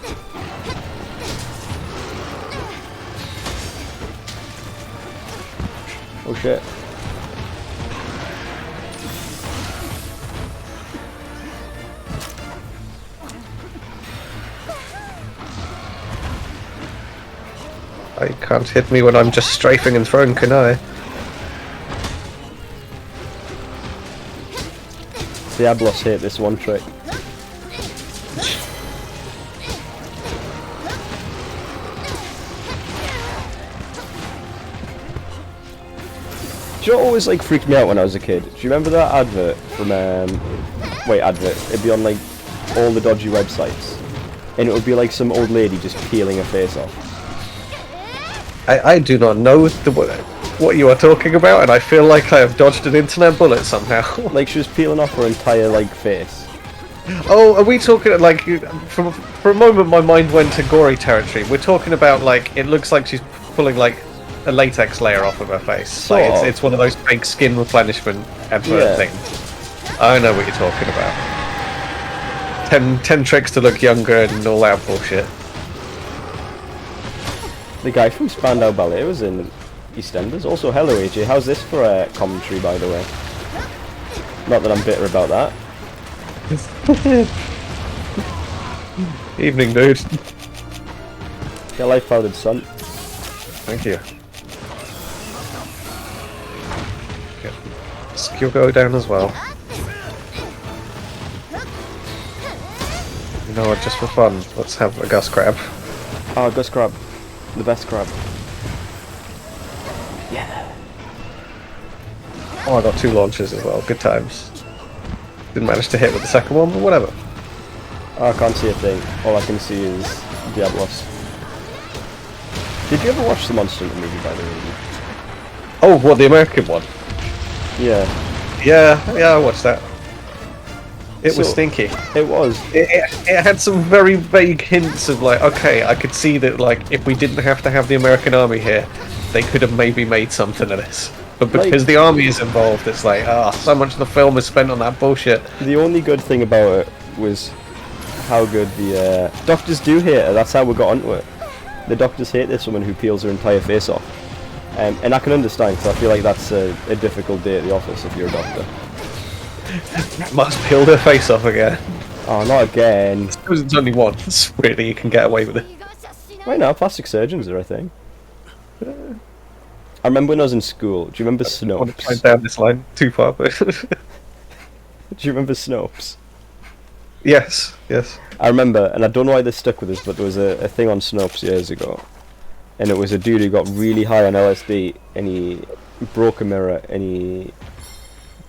Oh shit. You can't hit me when I'm just strafing and throwing kunai. Diablos hate this one trick. Do you know what always like freaked me out when I was a kid? Do you remember that advert from it'd be on like all the dodgy websites, and it would be like some old lady just peeling her face off. I do not know what you are talking about, and I feel like I have dodged an internet bullet somehow. Like she was peeling off her entire like face. Oh, are we talking like for a moment my mind went to gory territory. We're talking about like it looks like she's pulling like a latex layer off of her face. Like it's one of those fake skin replenishment advert things. I know what you're talking about. 10 tricks to look younger and all that bullshit. The guy from Spandau Ballet was in EastEnders. Also, hello AJ, how's this for a commentary, by the way? Not that I'm bitter about that. Evening, dude. Your life powdered son. Thank you. Skill go down as well. You know what, just for fun, let's have a Gus Crab. Oh, Gus Crab. The best crab. Yeah. Oh, I got 2 launches as well, good times. Didn't manage to hit with the second one, but whatever. Oh, I can't see a thing. All I can see is Diablos. Did you ever watch the Monster Hunter movie, by the way? Oh, what, the American one? Yeah. Yeah, I watched that. It was stinky. It was. It had some very vague hints of like, okay, I could see that like if we didn't have to have the American army here, they could have maybe made something of this. But because the army is involved, it's like, so much of the film is spent on that bullshit. The only good thing about it was how good the doctors do hate her. That's how we got onto it. The doctors hate this woman who peels her entire face off. And I can understand, because I feel like that's a difficult day at the office if you're a doctor. Must peel their face off again. Oh, not again. I suppose it's only once, really, you can get away with it. Right now, plastic surgeons are a thing. I remember when I was in school. Do you remember Snopes? I want to climb down this line too far, but... Do you remember Snopes? Yes. I remember, and I don't know why this stuck with us, but there was a thing on Snopes years ago, and it was a dude who got really high on LSD, and he broke a mirror, and he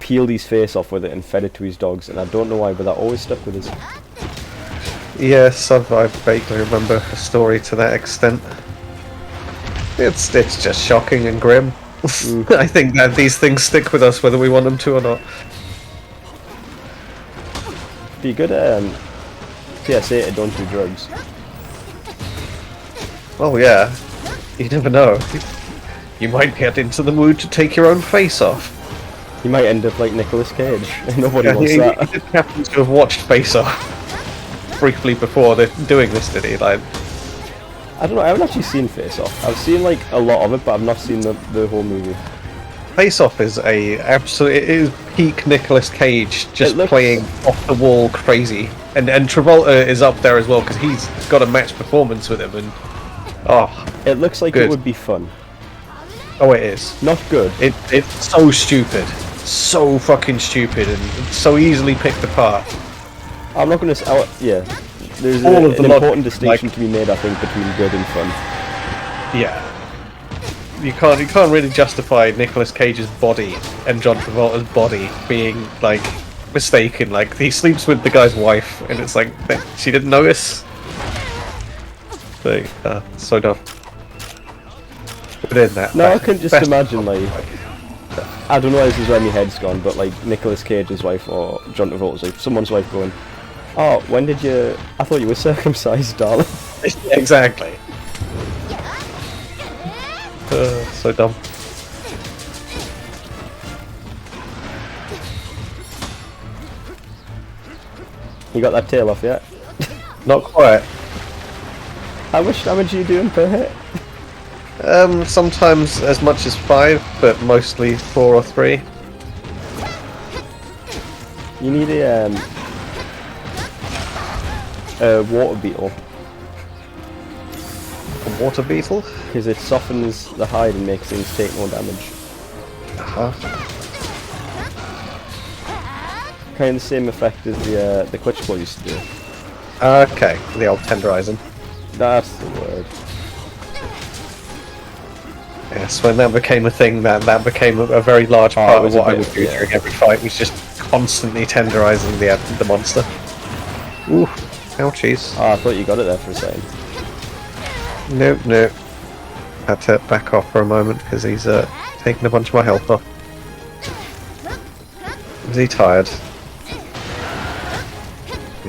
peeled his face off with it and fed it to his dogs, and I don't know why, but that always stuck with us. Yes, I vaguely remember a story to that extent. It's just shocking and grim. I think that these things stick with us whether we want them to or not. Be good PSA to don't do drugs. Oh yeah, you never know. You might get into the mood to take your own face off. You might end up like Nicolas Cage. Nobody wants that. He didn't happen to have watched Face Off briefly before doing this, did he? Like, I don't know, I haven't actually seen Face Off. I've seen like a lot of it, but I've not seen the whole movie. Face Off is it is peak Nicolas Cage, just playing off the wall crazy. And Travolta is up there as well, because he's got a match performance with him, and it looks like it would be fun. Oh, it is. Not good. It's so stupid. So fucking stupid, and so easily picked apart. I'm not going to... yeah. There's an important distinction to be made, I think, between good and fun. Yeah. You can't really justify Nicolas Cage's body and John Travolta's body being, like, mistaken. Like, he sleeps with the guy's wife, and it's like, she didn't notice. Like, so dumb. Within that. No, I can just imagine, like... I don't know if this is where my head's gone, but like Nicolas Cage's wife or John Travolta's wife, someone's wife going, "Oh, when did you... I thought you were circumcised, darling." Exactly. So dumb. You got that tail off yet? Not quite. How much damage are you doing per hit? Sometimes as much as 5, but mostly 4 or 3. You need a water beetle. A water beetle? Because it softens the hide and makes things take more damage. Kind of the same effect as the Quitchball used to do. Okay, the old tenderizing. That's the word. Yes, when that became a thing, that became a very large part of what I would do during every fight, was just constantly tenderizing the monster. Ooh, ouchies. Oh, I thought you got it there for a second. Nope. Had to back off for a moment because he's taking a bunch of my health off. Is he tired?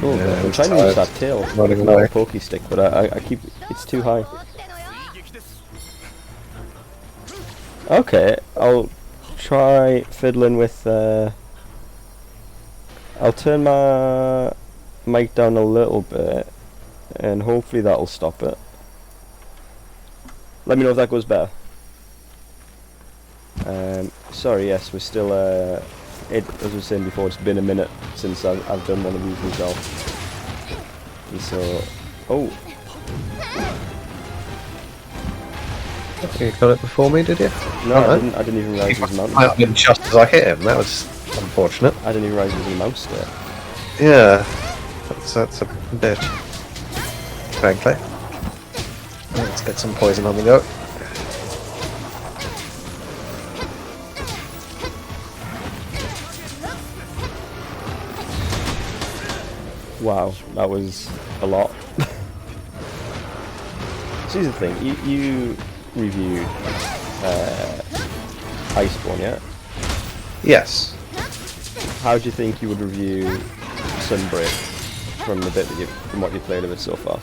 Oh, yeah, I'm trying to use that tail. Running away. Pokey stick, but I keep it's too high. Okay, I'll try fiddling with. I'll turn my mic down a little bit, and hopefully that'll stop it. Let me know if that goes better. Sorry, yes, we're still. As I was saying before, it's been a minute since I've done one of these myself. And so, oh. You got it before me, did you? No, I didn't even realise he was mounted. I didn't just as I hit him. That was unfortunate. I didn't even realise he was a mouse there. Yeah, that's a bitch. Frankly. Let's get some poison on the go. Wow, that was a lot. So here's the thing, you reviewed Iceborne, yeah? Yes. How do you think you would review Sunbreak from the bit that from what you've played of it so far?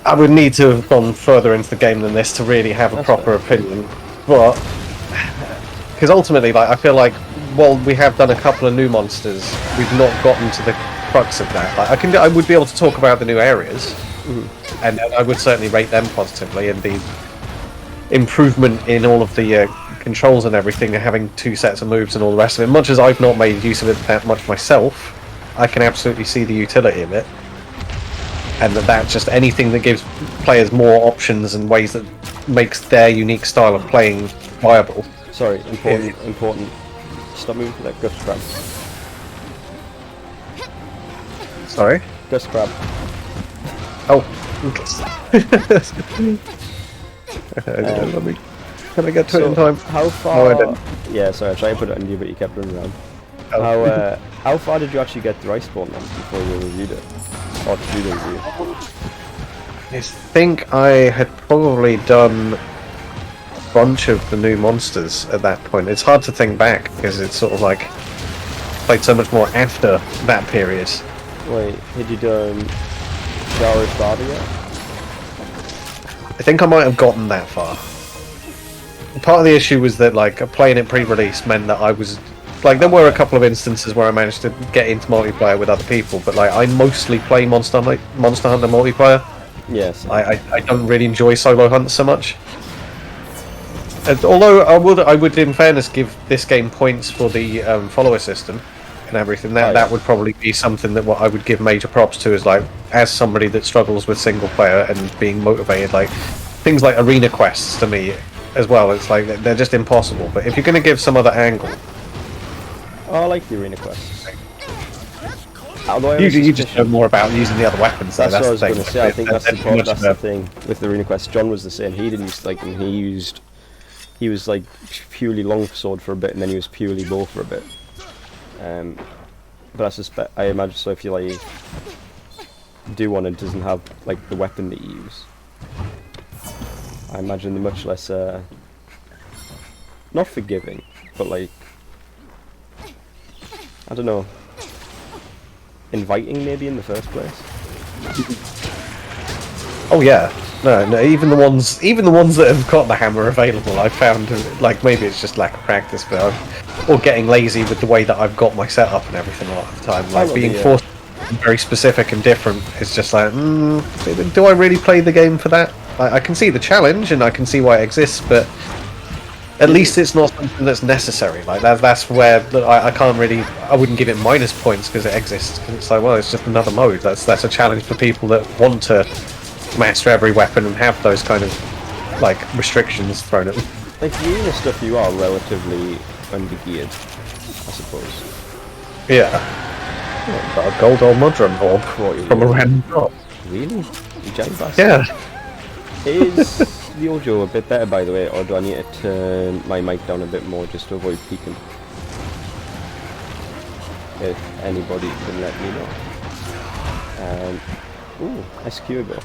I would need to have gone further into the game than this to really have a proper opinion, but because ultimately, like, I feel like while we have done a couple of new monsters, we've not gotten to the crux of that. Like, I would be able to talk about the new areas, and I would certainly rate them positively, and the improvement in all of the controls and everything, having two sets of moves and all the rest of it. Much as I've not made use of it that much myself, I can absolutely see the utility of it. And that's just anything that gives players more options and ways that makes their unique style of playing viable. Sorry, important. Stop moving for that gust crab. Sorry? Gust crab. Oh. Can I get to it in time? How far? No, I didn't. Yeah, sorry, I tried to put it on you, but you kept running around. Oh. How far did you actually get through Iceborne then before you reviewed it? Or did you review? I think I had probably done a bunch of the new monsters at that point. It's hard to think back because it's sort of like played so much more after that period. Wait, had you done Jarvis Father yet? I think I might have gotten that far. Part of the issue was that, like, playing it pre-release meant that I was like, there were a couple of instances where I managed to get into multiplayer with other people, but like I mostly play Monster Hunter multiplayer. Yes. I don't really enjoy solo hunts so much. Although I would in fairness give this game points for the follower system and everything. That would probably be something that what I would give major props to, is like, as somebody that struggles with single player and being motivated, like things like arena quests to me as well. It's like they're just impossible. But if you're going to give some other angle. Oh, I like the arena quests. You just know more about using the other weapons. That's what I was going to say. I think that's the thing with the arena quests. John was the same. He didn't use like them. He was like purely longsword for a bit, and then he was purely bow for a bit. But I imagine so. If you like do one and doesn't have like the weapon that you use, I imagine they're much less not forgiving, but like, I don't know, inviting maybe in the first place. Oh yeah, no. Even the ones that have got the hammer available, I've found, like, maybe it's just lack of practice, but or getting lazy with the way that I've got my setup and everything a lot of the time. Like being forced to be very specific and different. It's just like, do I really play the game for that? I can see the challenge and I can see why it exists, but at least it's not something that's necessary. Like that's where I can't really. I wouldn't give it minus points because it exists. Cause it's like, well, it's just another mode. That's a challenge for people that want to master every weapon and have those kind of like restrictions thrown at them. Like the arena stuff, you are relatively undergeared, I suppose. Yeah. Oh, got a gold or mudron orb from a random drop. Really? You giant bastard. Yeah. Is the audio a bit better, by the way, or do I need to turn my mic down a bit more just to avoid peaking? If anybody can let me know. Ooh, SQable.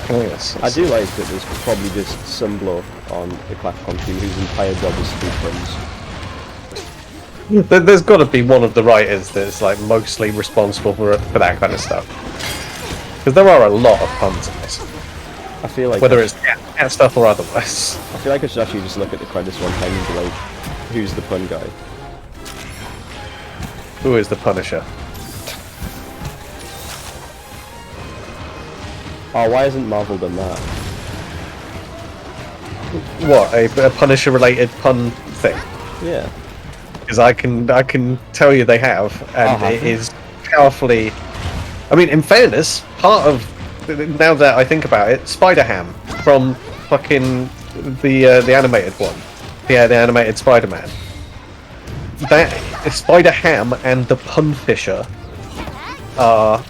Oh yes. I do like that there's probably just some bloke on the Clapcom team whose entire job is to do puns. There's got to be one of the writers that's like mostly responsible for that kind of stuff. Because there are a lot of puns in this. I feel like whether it's cat stuff or otherwise. I feel like I should actually just look at the credits one time and be like, who's the pun guy? Who is the Punisher? Oh, why hasn't Marvel done that? What, a Punisher-related pun thing? Yeah. Because I can tell you they have, and it is powerfully. I mean, in fairness, part of now that I think about it, Spider-Ham from fucking the animated one, the animated Spider-Man. That Spider-Ham and the Pun Fisher are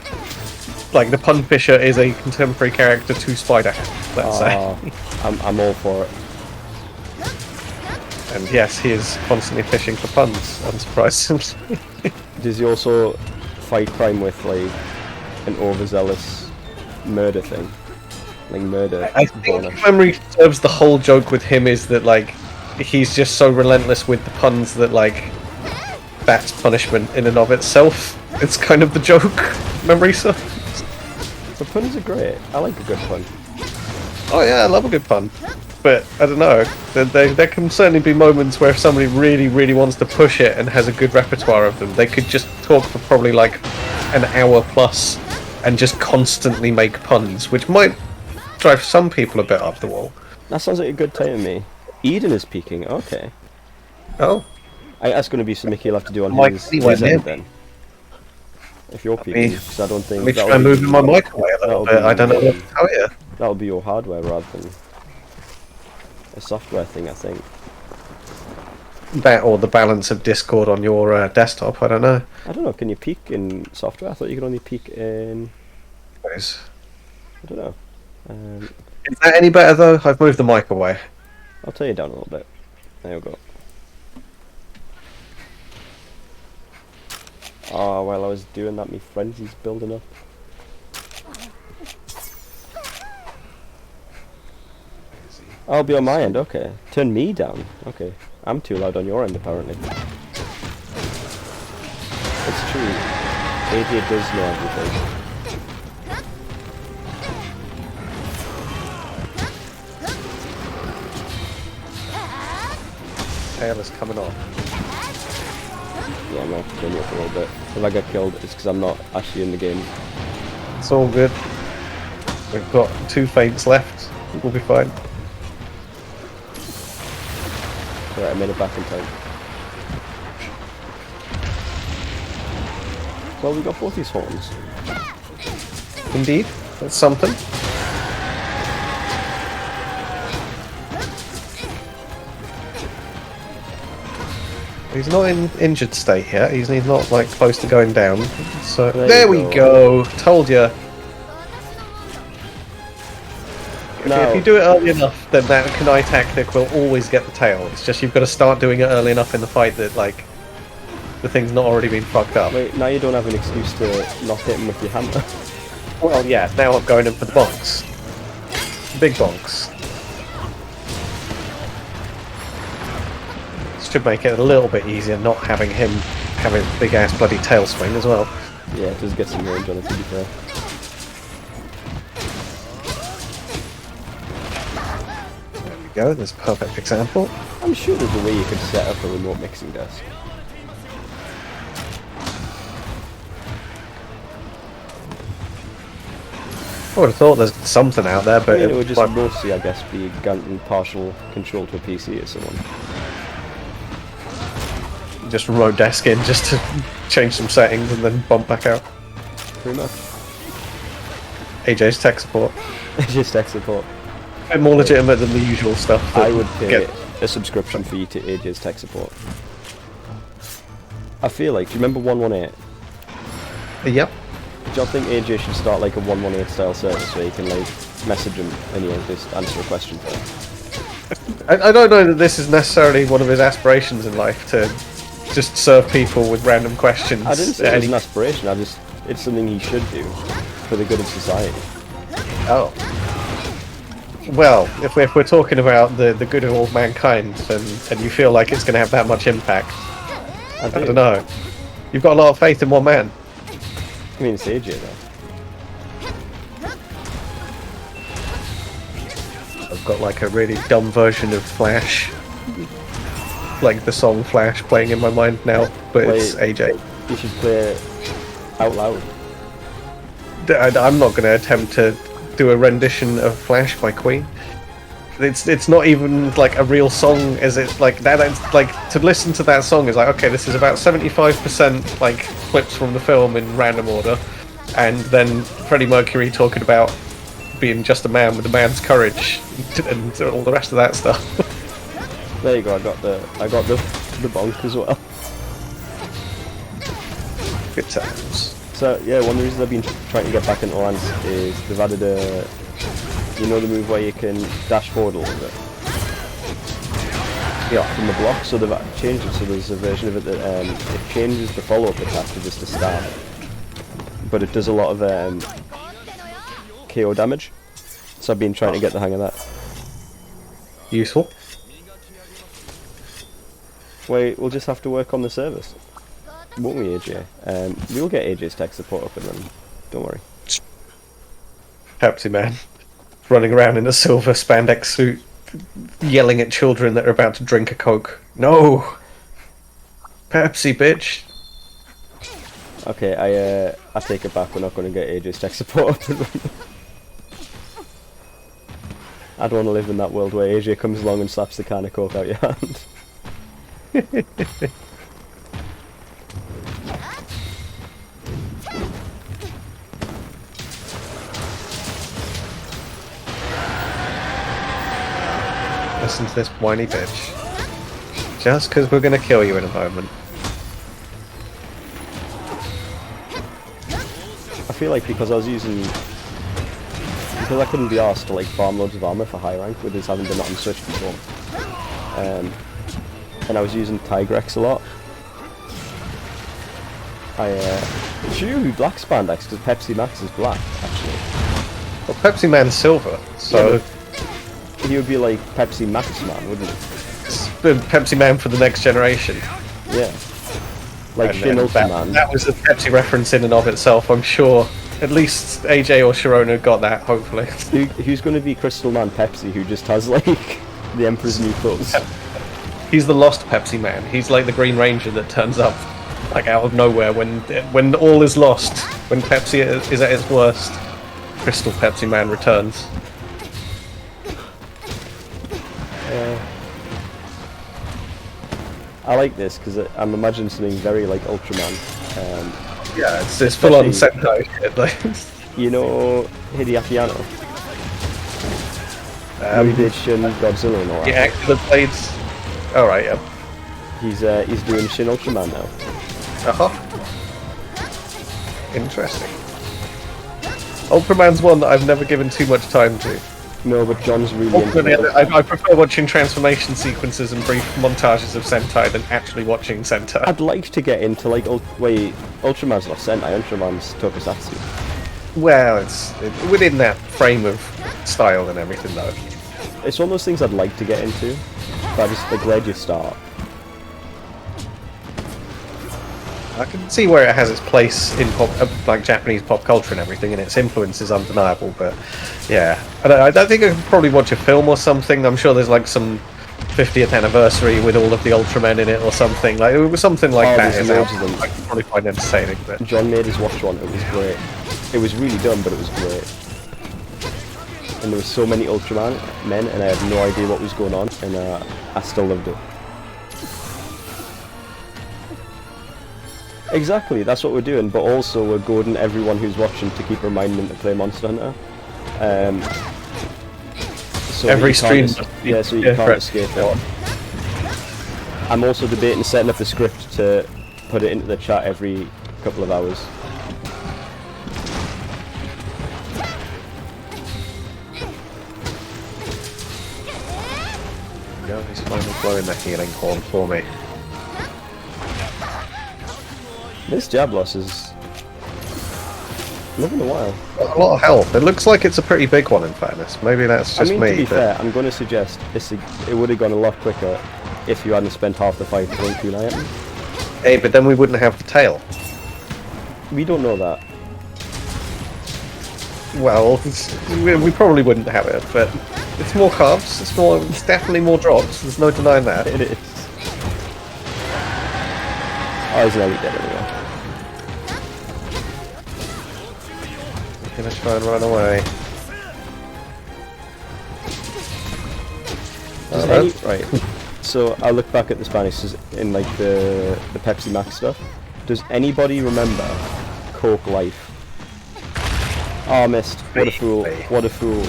like the Pun Fisher is a contemporary character to Spider-Ham. Let's say. I'm all for it. And yes, he is constantly fishing for puns, unsurprisingly. Does he also fight crime with like an overzealous murder thing? Like murder. I think if memory serves, the whole joke with him is that like he's just so relentless with the puns that like that's punishment in and of itself. It's kind of the joke. Memory serves. The puns are great. I like a good pun. Oh yeah, I love a good pun. But I don't know. There can certainly be moments where if somebody really, really wants to push it and has a good repertoire of them, they could just talk for probably like an hour plus and just constantly make puns, which might drive some people a bit up the wall. That sounds like a good time to me. Eden is peaking. Okay. Oh. That's going to be something you'll have to do on his end then. If you're peaking, because I don't think. Let me try moving my mic away a little bit. I don't know what to tell you. That'll be your hardware rather than a software thing, I think. That or the balance of Discord on your desktop, I don't know. I don't know, can you peak in software? I thought you could only peak in... I don't know. Is that any better though? I've moved the mic away. I'll turn you down a little bit. There we go. Oh, while I was doing that, my frenzy's building up. I'll be on my end, okay. Turn me down, okay. I'm too loud on your end, apparently. It's true. AJ does know everything. Tail is coming off. Yeah, I'm gonna have to turn you up a little bit. If I get killed, it's because I'm not actually in the game. It's all good. We've got 2 faints left. We'll be fine. Alright, I made it back in time. Well, we got both these horns. Indeed, that's something. He's not in injured state yet. He's not like close to going down. So there we go. Told you. If you do it early enough, then that Kunai tactic will always get the tail. It's just you've got to start doing it early enough in the fight that like the thing's not already been fucked up. Wait, now you don't have an excuse to not hit him with your hammer. Well, yeah. Now I'm going in for the bonks. Big bonks. Should make it a little bit easier not having him have a big ass bloody tail swing as well. Yeah, it does get some range on it, to be fair. There we go, there's a perfect example. I'm sure there's a way you could set up a remote mixing desk. I would have thought there's something out there, but I mean, it would just mostly, I guess, be granting partial control to a PC or someone. Just remote desk in just to change some settings and then bump back out. Pretty much. AJ's tech support. AJ's tech support. A bit more legitimate than the usual stuff. I would pay a subscription fee to AJ's tech support. I feel like, do you remember 118? Yep. Do you think AJ should start like a 118 style service where you can like message him and he'll just answer a question for him. I don't know that this is necessarily one of his aspirations in life, to just serve people with random questions. I didn't say it was an aspiration, it's something he should do for the good of society. Oh. Well, if we're talking about the good of all mankind, and you feel like it's going to have that much impact, I don't know. You've got a lot of faith in one man. I mean, it's AJ though. I've got like a really dumb version of Flash, like the song Flash, playing in my mind now, but it's AJ. You should play it out loud. I'm not going to attempt to do a rendition of Flash by Queen. It's not even like a real song, is it? Like that's like, to listen to that song is like, okay, this is about 75% like clips from the film in random order, and then Freddie Mercury talking about being just a man with a man's courage, and all the rest of that stuff. There you go. I got the bonk as well. Good times. So yeah, one of the reasons I've been trying to get back into Lance is they've added a, you know, the move where you can dash forward a little bit. Yeah, from the block. So they've changed it. So there's a version of it that it changes the follow-up attack to just a stab, but it does a lot of KO damage. So I've been trying to get the hang of that. Useful. Wait, we'll just have to work on the service, won't we, AJ? We'll get AJ's tech support up and then, don't worry. Pepsi Man, running around in a silver spandex suit, yelling at children that are about to drink a Coke. No! Pepsi, bitch! Okay, I take it back, we're not going to get AJ's tech support up and running. I don't want to live in that world where AJ comes along and slaps the can of Coke out your hand. Listen to this whiny bitch. Just because we're going to kill you in a moment. I feel like because I couldn't be asked to like farm loads of armor for high rank with this having been on Switch before, and I was using Tigrex a lot. Should you be black spandex because Pepsi Max is black actually. Well, Pepsi Man's silver, so yeah, he would be like Pepsi Max Man, wouldn't he? Pepsi Man for the next generation. Yeah, like Shin Ultraman. That was a Pepsi reference in and of itself, I'm sure. At least AJ or Sharona got that, hopefully. Who's going to be Crystal Man Pepsi, who just has like the Emperor's New Clothes? He's the lost Pepsi Man. He's like the Green Ranger that turns up like out of nowhere when all is lost. When Pepsi is at its worst, Crystal Pepsi Man returns. I like this because I'm imagining something very like Ultraman. Yeah, it's full on Sentai shit. Like, you know Hideaki Anno? Who did Shin Godzilla and all that? The actor that played... Alright, yeah. He's doing Shin Ultraman now. Uh-huh. Interesting. Ultraman's one that I've never given too much time to. No, but John's really into I prefer watching transformation sequences and brief montages of Sentai than actually watching Sentai. I'd like to get into like Ultraman's not Sentai, Ultraman's Tokusatsu. Well, it's within that frame of style and everything though. It's one of those things I'd like to get into, but I just like, where do you start? I can see where it has its place in like Japanese pop culture and everything, and its influence is undeniable. But yeah, I think I could probably watch a film or something. I'm sure there's like some 50th anniversary with all of the Ultramen in it or something. Like it was something like that. There's loads of them. I could probably find entertaining. But John made us watch one. It was great. It was really dumb, but it was great. And there were so many Ultraman men, and I had no idea what was going on, and I still loved it. Exactly, that's what we're doing, but also we're goading everyone who's watching to keep reminding them to play Monster Hunter. So every stream, so you can't escape it. I'm also debating setting up the script to put it into the chat every couple of hours. go. He's finally blowing the healing horn for me. This Jablos is living a while. Got a lot of health. It looks like it's a pretty big one in fairness. Maybe that's just me. To be fair, I'm going to suggest it would have gone a lot quicker if you hadn't spent half the fight going through an item. Hey, but then we wouldn't have the tail. We don't know that. Well, we probably wouldn't have it, but it's more carbs. It's definitely more drops. There's no denying that. It is. Oh, he's nearly dead anyway. I'm gonna try and run away. Right. So I look back at the Spanish in like the Pepsi Max stuff. Does anybody remember Coke Life? Oh, I missed. What a fool. What a fool.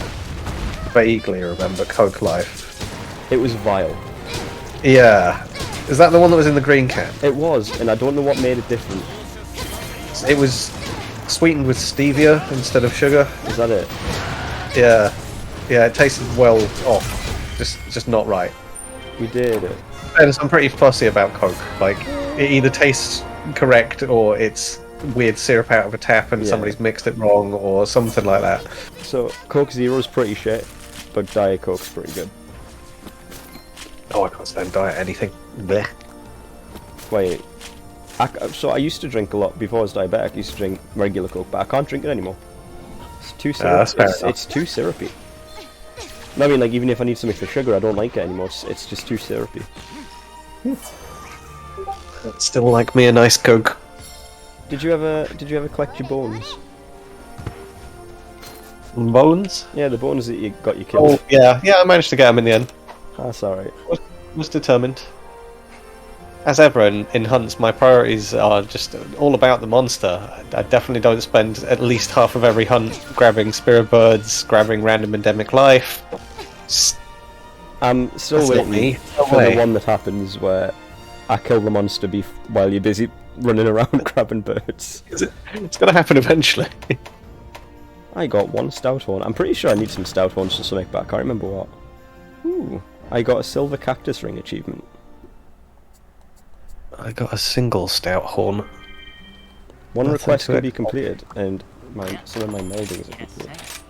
Vaguely remember Coke Life. It was vile. Yeah. Is that the one that was in the green can? It was, and I don't know what made it different. It was sweetened with stevia instead of sugar. Is that it? Yeah. Yeah, it tasted well off. Just not right. We did it. And I'm pretty fussy about Coke. Like, it either tastes correct or it's weird syrup out of a tap and somebody's mixed it wrong or something like that. So, Coke Zero's pretty shit, but Diet Coke's pretty good. Oh, I can't stand diet anything. Blech. Wait. So I used to drink a lot before I was diabetic. I used to drink regular Coke, but I can't drink it anymore. It's too syrupy. It's too syrupy. No, I mean, like, even if I need something for sugar, I don't like it anymore. It's just too syrupy. It's still like me a nice Coke. Did you ever collect your bones? Bones? Yeah, the bones that you got you killed. Oh, yeah, I managed to get them in the end. That's alright. Was determined. As ever in hunts, my priorities are just all about the monster. I definitely don't spend at least half of every hunt grabbing spirit birds, grabbing random endemic life. I'm still waiting for the one that happens where I kill the monster while you're busy running around grabbing birds. It's gonna happen eventually. I got one stout horn. I'm pretty sure I need some stout horns for something, but I can't remember what. Ooh, I got a silver cactus ring achievement. I got a single stout horn. One request could be completed, and some of my meldings are complete.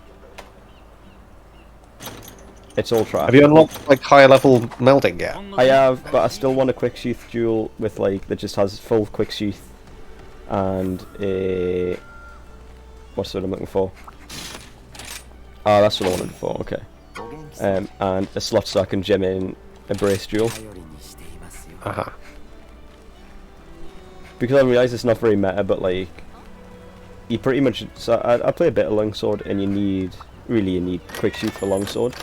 It's all trash. Have you unlocked like higher level melding yet? I have, but I still want a quick sheath jewel with like that just has full quick sheath and a what's the word I'm looking for? Ah, that's what I wanted for. Okay. And a slot so I can gem in a brace jewel. Because I realise it's not very meta, but like you pretty much. So I play a bit of longsword, and you need quick sheath for longsword.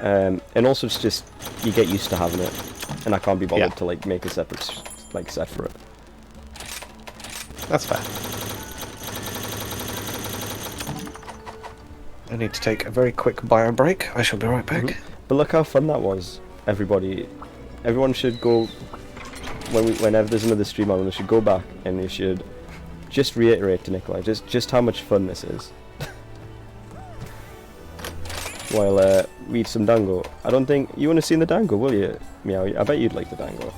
And also it's just you get used to having it, and I can't be bothered to like make a separate set for it. That's fair. I need to take a very quick bio break. I shall be right back. But look how fun that was, everybody. Everyone should go whenever there's another stream on. We should go back and we should just reiterate to Nikolai just how much fun this is. While we eat some dango. I don't think you want to see the dango, will you, Meow? I bet you'd like the dango.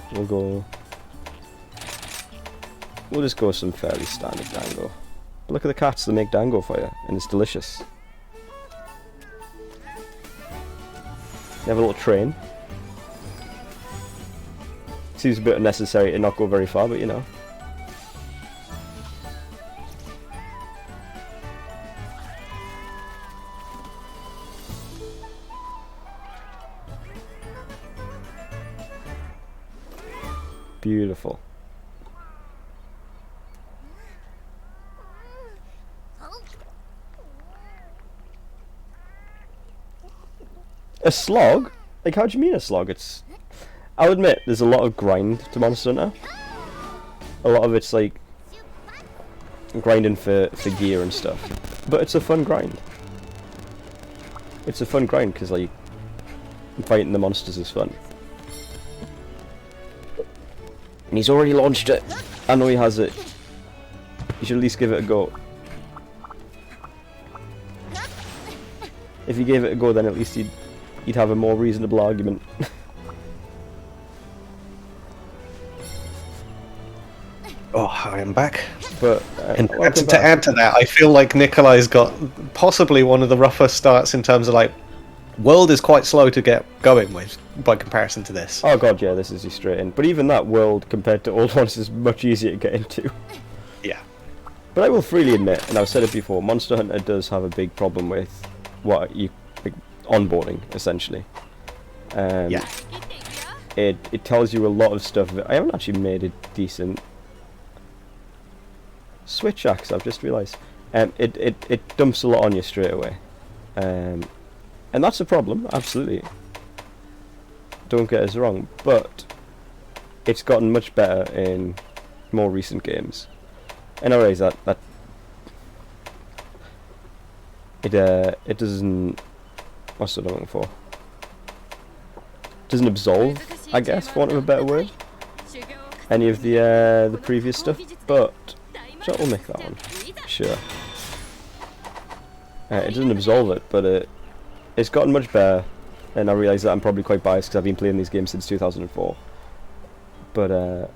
We'll just go some fairly standard dango. But look at the cats that make dango for you, and it's delicious. You have a little train. Seems a bit unnecessary to not go very far, but you know. Beautiful. A slog? Like, how do you mean a slog? I'll admit, there's a lot of grind to Monster Hunter. A lot of it's like grinding for gear and stuff. But it's a fun grind. It's a fun grind because like fighting the monsters is fun. And he's already launched it. I know he has it. You should at least give it a go. If you gave it a go, then at least you'd have a more reasonable argument. I'm back. But and to add to that, I feel like Nikolai's got possibly one of the rougher starts in terms of like world is quite slow to get going with by comparison to this. Oh god, yeah, this is you straight in. But even that world compared to old ones is much easier to get into. Yeah. But I will freely admit, and I've said it before, Monster Hunter does have a big problem with what you like, onboarding essentially. Yeah. It tells you a lot of stuff. I haven't actually made a decent switch axe. I've just realised. It dumps a lot on you straight away, and that's a problem. Absolutely. Don't get us wrong, but it's gotten much better in more recent games. And I realise that it doesn't. What's what I'm looking for? Doesn't absolve, I guess, for want of a better word, any of the previous stuff, but so we'll make that one. Sure. It doesn't absolve it, but it's gotten much better, and I realise that I'm probably quite biased because I've been playing these games since 2004. But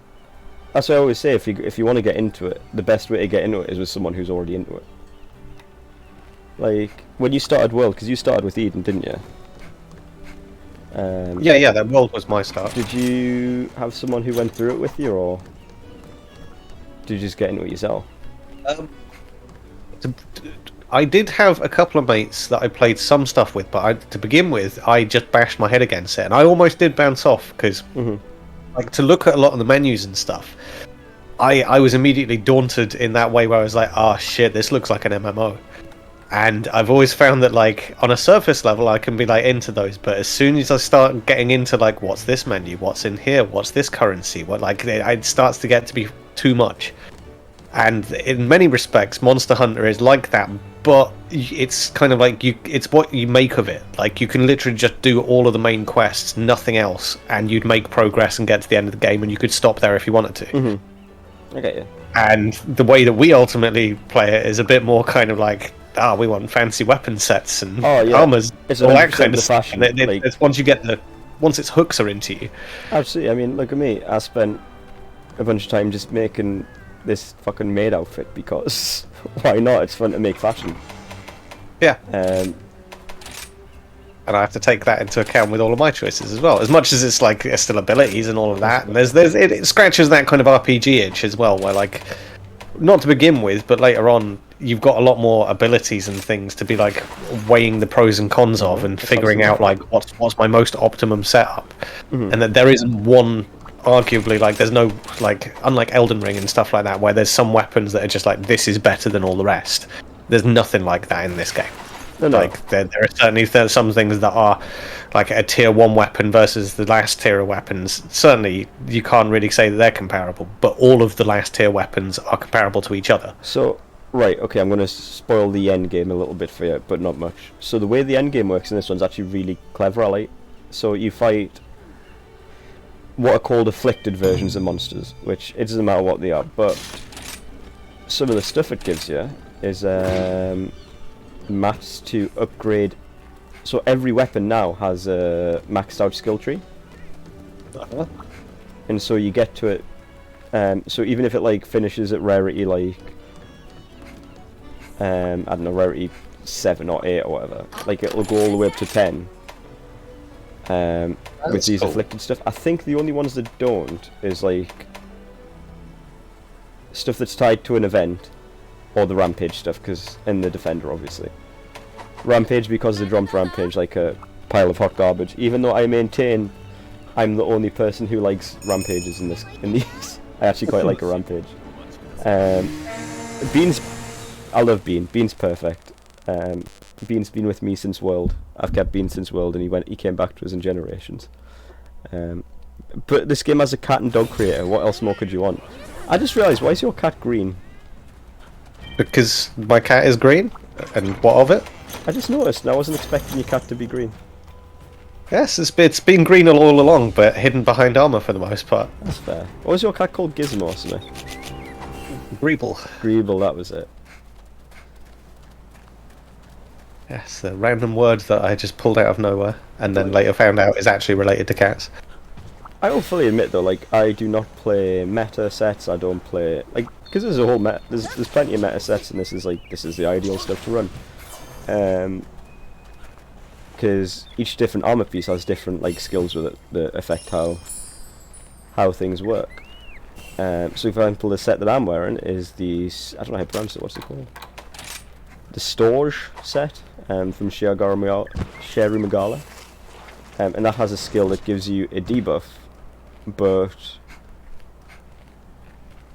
that's what I always say: if you want to get into it, the best way to get into it is with someone who's already into it. Like when you started World, because you started with Eden, didn't you? Yeah, that World was my start. Did you have someone who went through it with you, or did you just get into it yourself? I did have a couple of mates that I played some stuff with, but to begin with, I just bashed my head against it, and I almost did bounce off, because like, to look at a lot of the menus and stuff, I was immediately daunted in that way where I was like, oh shit, this looks like an MMO. And I've always found that, like, on a surface level, I can be, like, into those. But as soon as I start getting into, like, what's this menu? What's in here? What's this currency? What, like, it starts to get to be too much. And in many respects, Monster Hunter is like that. But it's kind of like, it's what you make of it. Like, you can literally just do all of the main quests, nothing else. And you'd make progress and get to the end of the game. And you could stop there if you wanted to. I get you. And the way that we ultimately play it is a bit more kind of like, we want fancy weapon sets and armors, it's all that kind of stuff. Fashion, it's once its hooks are into you. Absolutely. I mean, look at me. I spent a bunch of time just making this fucking maid outfit because why not? It's fun to make fashion. Yeah. And I have to take that into account with all of my choices as well. As much as it's like still abilities and all of that, and it scratches that kind of RPG itch as well, where like, not to begin with, but later on, you've got a lot more abilities and things to be like weighing the pros and cons of and figuring out like what's my most optimum setup, and that there isn't one. Arguably, like there's no like, unlike Elden Ring and stuff like that, where there's some weapons that are just like this is better than all the rest. There's nothing like that in this game. No. Like there are certainly some things that are like a tier 1 weapon versus the last tier of weapons. Certainly you can't really say that they're comparable, but all of the last tier weapons are comparable to each other. So right, okay, I'm going to spoil the end game a little bit for you, but not much. So the way the end game works in this one's actually really clever, I like. So you fight what are called afflicted versions of monsters, which it doesn't matter what they are, but some of the stuff it gives you is mats to upgrade. So every weapon now has a maxed out skill tree, and so you get to it. So even if it like finishes at rarity like I don't know, rarity 7 or 8 or whatever, like it'll go all the way up to 10. With these afflicted stuff, I think the only ones that don't is like stuff that's tied to an event, or the rampage stuff, and the defender obviously. Rampage because they drop rampage like a pile of hot garbage. Even though I maintain I'm the only person who likes rampages in these. I actually quite like a rampage. Bean's, I love Bean. Bean's perfect. Bean's been with me since World. I've kept Bean since World, and he came back to us in Generations. But this game has a cat and dog creator. What else more could you want? I just realised, why is your cat green? Because my cat is green, and what of it? I just noticed, and I wasn't expecting your cat to be green. Yes, it's been green all along, but hidden behind armour for the most part. That's fair. What was your cat called? Gizmo or something? Greeble. Greeble, that was it. Yes, the random word that I just pulled out of nowhere, and then later found out is actually related to cats. I will fully admit though, like, I do not play meta sets, I don't play, like, because there's a whole there's plenty of meta sets, and this is the ideal stuff to run. Because each different armor piece has different skills with it that affect how things work. So for example, the set that I'm wearing is I don't know how to pronounce it. What's it called? The Storge set from Sherry Magala, and that has a skill that gives you a debuff. But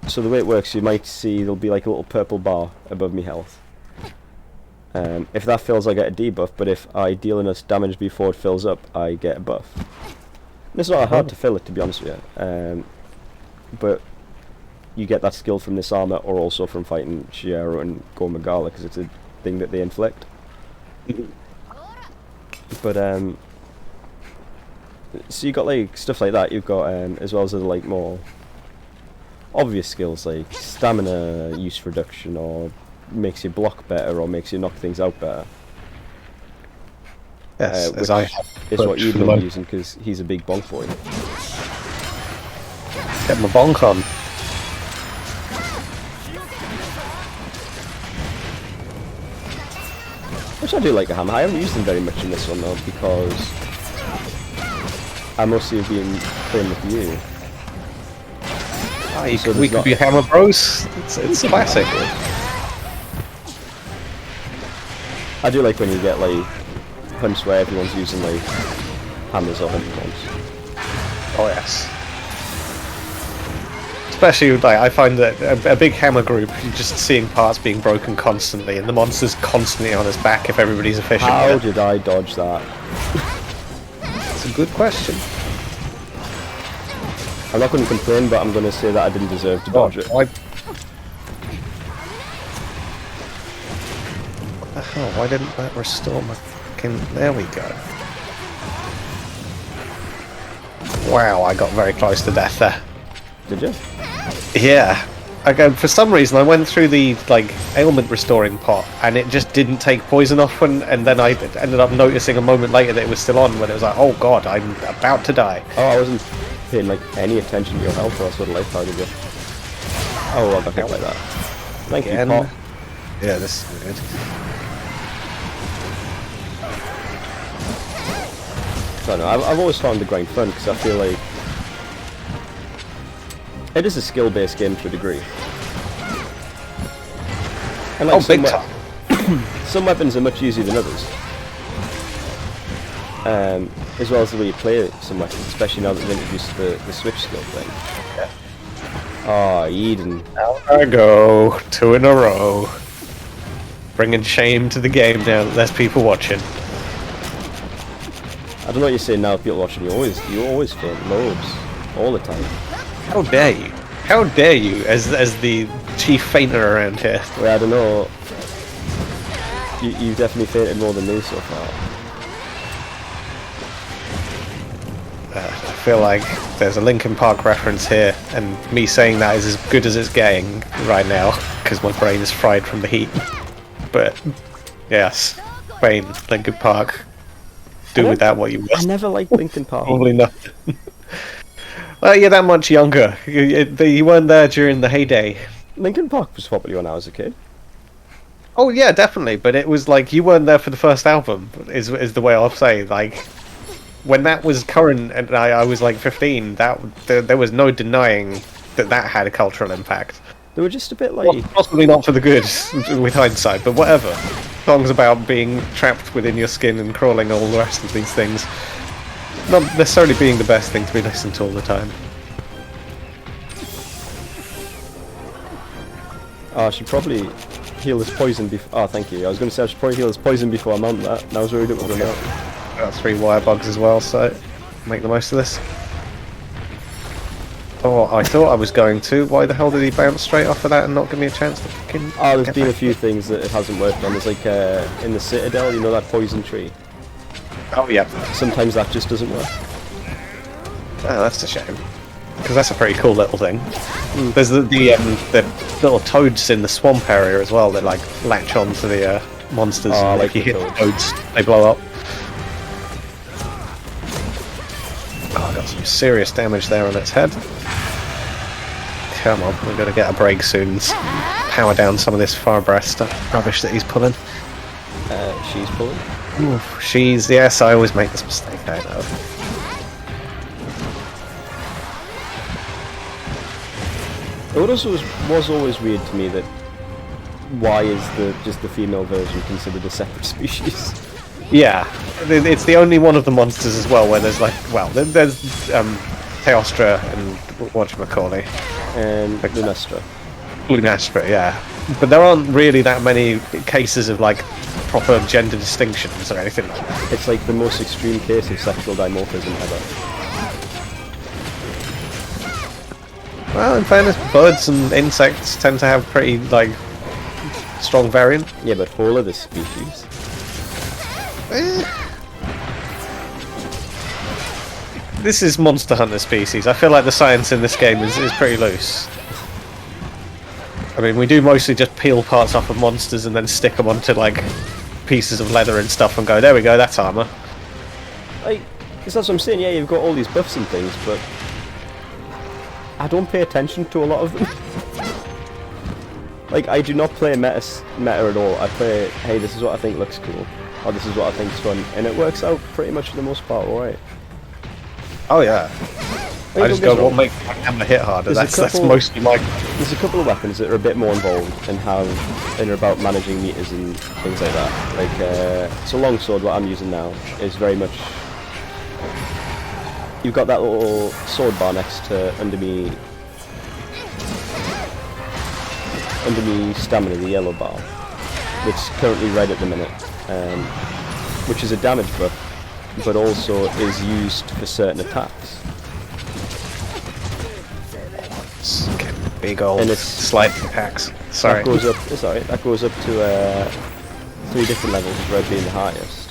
so the way it works, you might see there'll be like a little purple bar above me health. If that fills, I get a debuff, but if I deal enough damage before it fills up, I get a buff. And it's not hard to fill it, to be honest with you. But you get that skill from this armor, or also from fighting Shiero and Gormagala, because it's a thing that they inflict. But so you got stuff like that. You've got as well as the more obvious skills like stamina use reduction, or makes you block better, or makes you knock things out better. Yes, which is what you've been using, because he's a big bonk boy. Get my bonk on. Which I do like a hammer. I haven't used them very much in this one though, because I mostly have been playing with you. So we could be hammer bros. It's classic. I do like when you get hunts where everyone's using hammers or hunting ones. Oh yes. Especially I find that a big hammer group, you're just seeing parts being broken constantly, and the monster's constantly on his back if everybody's efficient. How did I dodge that? That's a good question. I'm not going to complain, but I'm going to say that I didn't deserve to dodge it. What the hell? Why didn't that restore my fucking... There we go. Wow, I got very close to death there. Did you? Yeah. For some reason I went through the ailment restoring pot, and it just didn't take poison off, and then I ended up noticing a moment later that it was still on, when it was like, oh god, I'm about to die. Oh, I wasn't paying any attention to your health, or I sort of life out of you. Oh, I got hit like that. Thank you, Pot. Yeah, this is good. I don't know, I've always found the grind fun, because I feel like it is a skill-based game to a degree. And big time. Some weapons are much easier than others. As well as the way you play some weapons, especially now that they've introduced the switch skill thing. Yeah. Oh, Eden. There I go, 2 in a row. Bringing shame to the game now that there's people watching. I don't know what you're saying now, people watching. You always faint loads, all the time. How dare you? How dare you, as the chief fainter around here? Well, I don't know. You've definitely fainted more than me so far. I feel like there's a Linkin Park reference here, and me saying that is as good as it's getting right now, because my brain is fried from the heat. But, yes, Wayne, Linkin Park, do with that what you will. I never liked Linkin Park. Probably nothing. Well, you're that much younger. You weren't there during the heyday. Linkin Park was popular when I was a kid. Oh yeah, definitely. But it was you weren't there for the first album. Is the way I'll say. When that was current, and I was 15. There was no denying that had a cultural impact. They were just a bit possibly not for the good, with hindsight, but whatever. Songs about being trapped within your skin and crawling, all the rest of these things. Not necessarily being the best thing to be listened to all the time. I should probably heal this poison before... Oh, thank you. I was going to say I should probably heal this poison before I mount that. And I was worried it was going to mount. Got 3 wire bugs as well, so make the most of this. Oh, I thought I was going to. Why the hell did he bounce straight off of that and not give me a chance to fucking... Oh, there's been a few things that it hasn't worked on. There's in the Citadel, you know that poison tree? Oh, yeah. Sometimes that just doesn't work. Oh, that's a shame. Because that's a pretty cool little thing. There's the little toads in the swamp area as well that latch on to the monsters, and if you hit the toads, they blow up. Oh, I got some serious damage there on its head. Come on, we're gonna get a break soon and power down some of this Firebright stuff, rubbish that he's pulling. She's pulling? Oof, she's... Yes, I always make this mistake, I know. It was always weird to me that why is just the female version considered a separate species? Yeah, it's the only one of the monsters as well where there's like, well, there's Teostra and whatchamacallit. And Lunastra. Lunastra, yeah. But there aren't really that many cases of like proper gender distinctions or anything like that. It's like the most extreme case of sexual dimorphism ever. Well, in fairness, birds and insects tend to have pretty, like, strong variant. Yeah, but all of the species. This is Monster Hunter species. I feel like the science in this game is pretty loose. I mean, we do mostly just peel parts off of monsters and then stick them onto, like, pieces of leather and stuff and go, there we go, that's armour. Like, because that's what I'm saying, yeah, you've got all these buffs and things, but I don't pay attention to a lot of them. Like, I do not play meta at all. I play, hey, this is what I think looks cool, or this is what I think's fun, and it works out pretty much for the most part alright. Oh yeah. I just go, what makes my hammer hit harder? That's mostly my... There's a couple of weapons that are a bit more involved and are about managing meters and things like that. Like, so longsword, what I'm using now, is very much... You've got that little sword bar next to under me stamina, the yellow bar, which is currently red at the minute, which is a damage buff, but also is used for certain attacks. Big old slide attacks. Sorry. That goes up to 3 different levels, with red being the highest.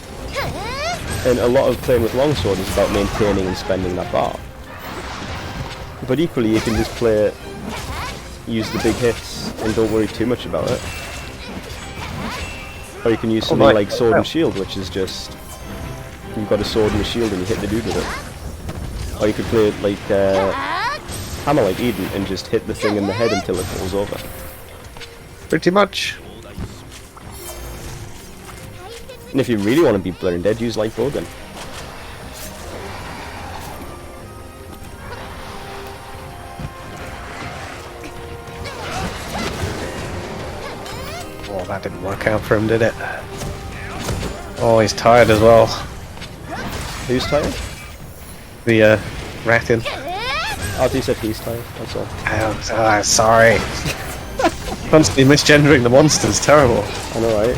And a lot of playing with longsword is about maintaining and spending that bar. But equally, you can just use the big hits and don't worry too much about it. Or you can use something like sword and shield, which is just you've got a sword and a shield and you hit the dude with it. Or you could play it like hammer like Eden and just hit the thing in the head until it falls over. Pretty much. And if you really want to be blurring dead, use light bowgun. Oh, that didn't work out for him, did it? Oh, he's tired as well. Who's tired? The Ratin. Oh, he said he's tired, that's all. Oh, sorry. Constantly misgendering the monsters, terrible. I know, right?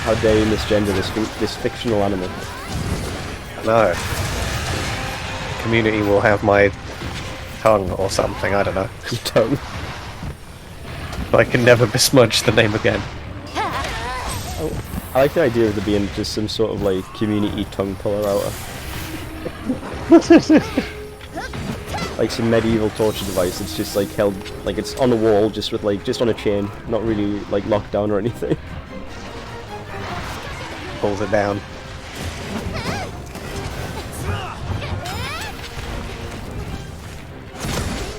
How dare you misgender this fictional animal? No. Community will have my tongue or something, I don't know. Your tongue? I can never besmudge the name again. Oh, I like the idea of there being just some sort of like community tongue puller outer. Like some medieval torture device. It's just like held, like it's on a wall, just with like just on a chain, not really like locked down or anything. Pulls it down.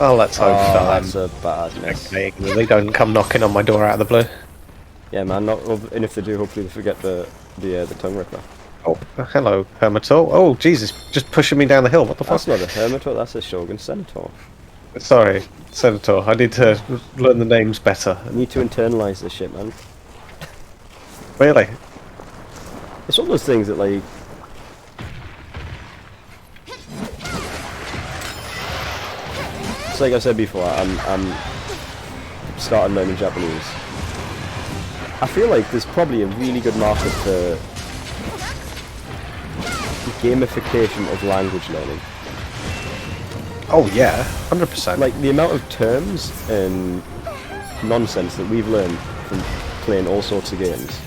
Oh, let's hope that's a bad miss. They don't come knocking on my door out of the blue. Yeah, man. And if they do, hopefully they forget the tongue ripper. Oh, hello, Hermitaur. Oh, Jesus, just pushing me down the hill. What the fuck? That's not a Hermitaur. That's a Shogun Centaur. Sorry, Senator. I need to learn the names better. You need to internalize this shit, man. Really? It's one of those things that like. It's like I said before, I'm starting learning Japanese. I feel like there's probably a really good market for gamification of language learning. Oh yeah, 100%. Like the amount of terms and nonsense that we've learned from playing all sorts of games.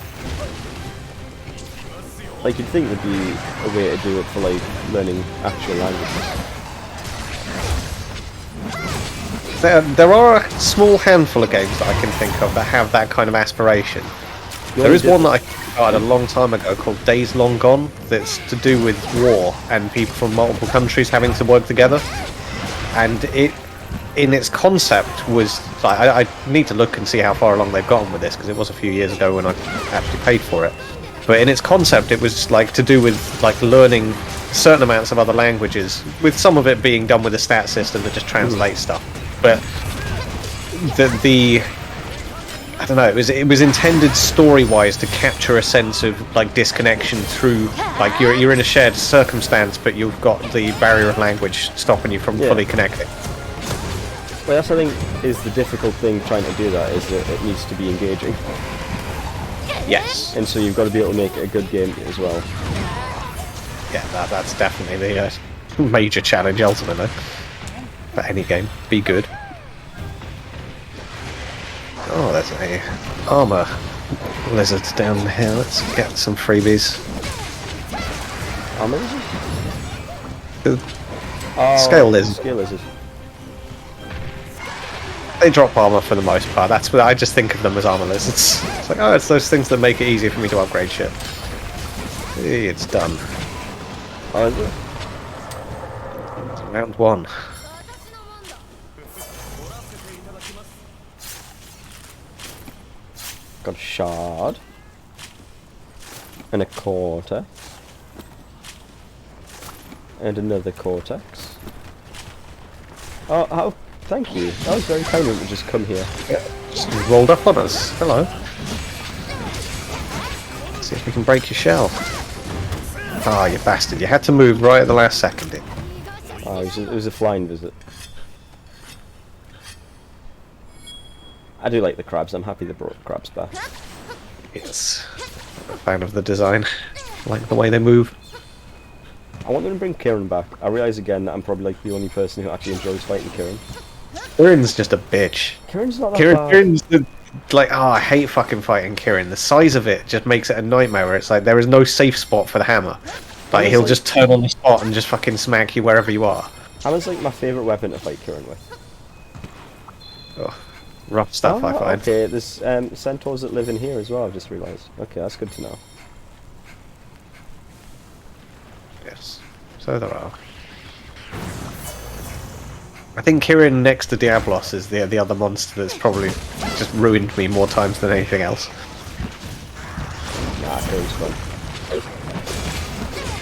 Like you'd think there'd be a way to do it for like learning actual languages. There are a small handful of games that I can think of that have that kind of aspiration. There is one that I started a long time ago called Days Long Gone that's to do with war and people from multiple countries having to work together. And it, in its concept, was like I need to look and see how far along they've gotten with this because it was a few years ago when I actually paid for it. But in its concept, it was like to do with like learning certain amounts of other languages, with some of it being done with a stat system that just translates stuff. But the I don't know. It was intended story-wise to capture a sense of like disconnection through like you're in a shared circumstance, but you've got the barrier of language stopping you from fully connecting. Well, that's I think is the difficult thing trying to do that is that it needs to be engaging. Yes. And so you've got to be able to make it a good game as well. Yeah, that's definitely the major challenge ultimately. For any game, be good. Oh, there's a armor lizard down here. Let's get some freebies. Armor lizard? Scale lizard. Scale lizard. They drop armor for the most part. That's what I just think of them as armor lizards. It's like, oh, it's those things that make it easier for me to upgrade shit. Hey, it's done. Oh, is it? It's round one. Got a shard. And a cortex. And another cortex. Oh, how? Thank you. That was very kind of him to just come here. Yeah, just rolled up on us. Hello. Let's see if we can break your shell. Ah, you bastard. You had to move right at the last second. Oh, it was a flying visit. I do like the crabs. I'm happy they brought crabs back. Yes. I'm a fan of the design. I like the way they move. I want them to bring Kieran back. I realise again that I'm probably like the only person who actually enjoys fighting Kieran. Kieran's just a bitch. Kieran's not that bad. Kieran's like, oh, I hate fucking fighting Kieran. The size of it just makes it a nightmare where it's like there is no safe spot for the hammer. Like he'll just turn on the spot and just fucking smack you wherever you are. Hammer's like my favourite weapon to fight Kieran with. Oh, rough stuff, I find. Okay, there's centaurs that live in here as well, I've just realised. Okay, that's good to know. Yes, so there are. I think Kieran next to Diablos is the other monster that's probably just ruined me more times than anything else. Nah, Kieran's fun.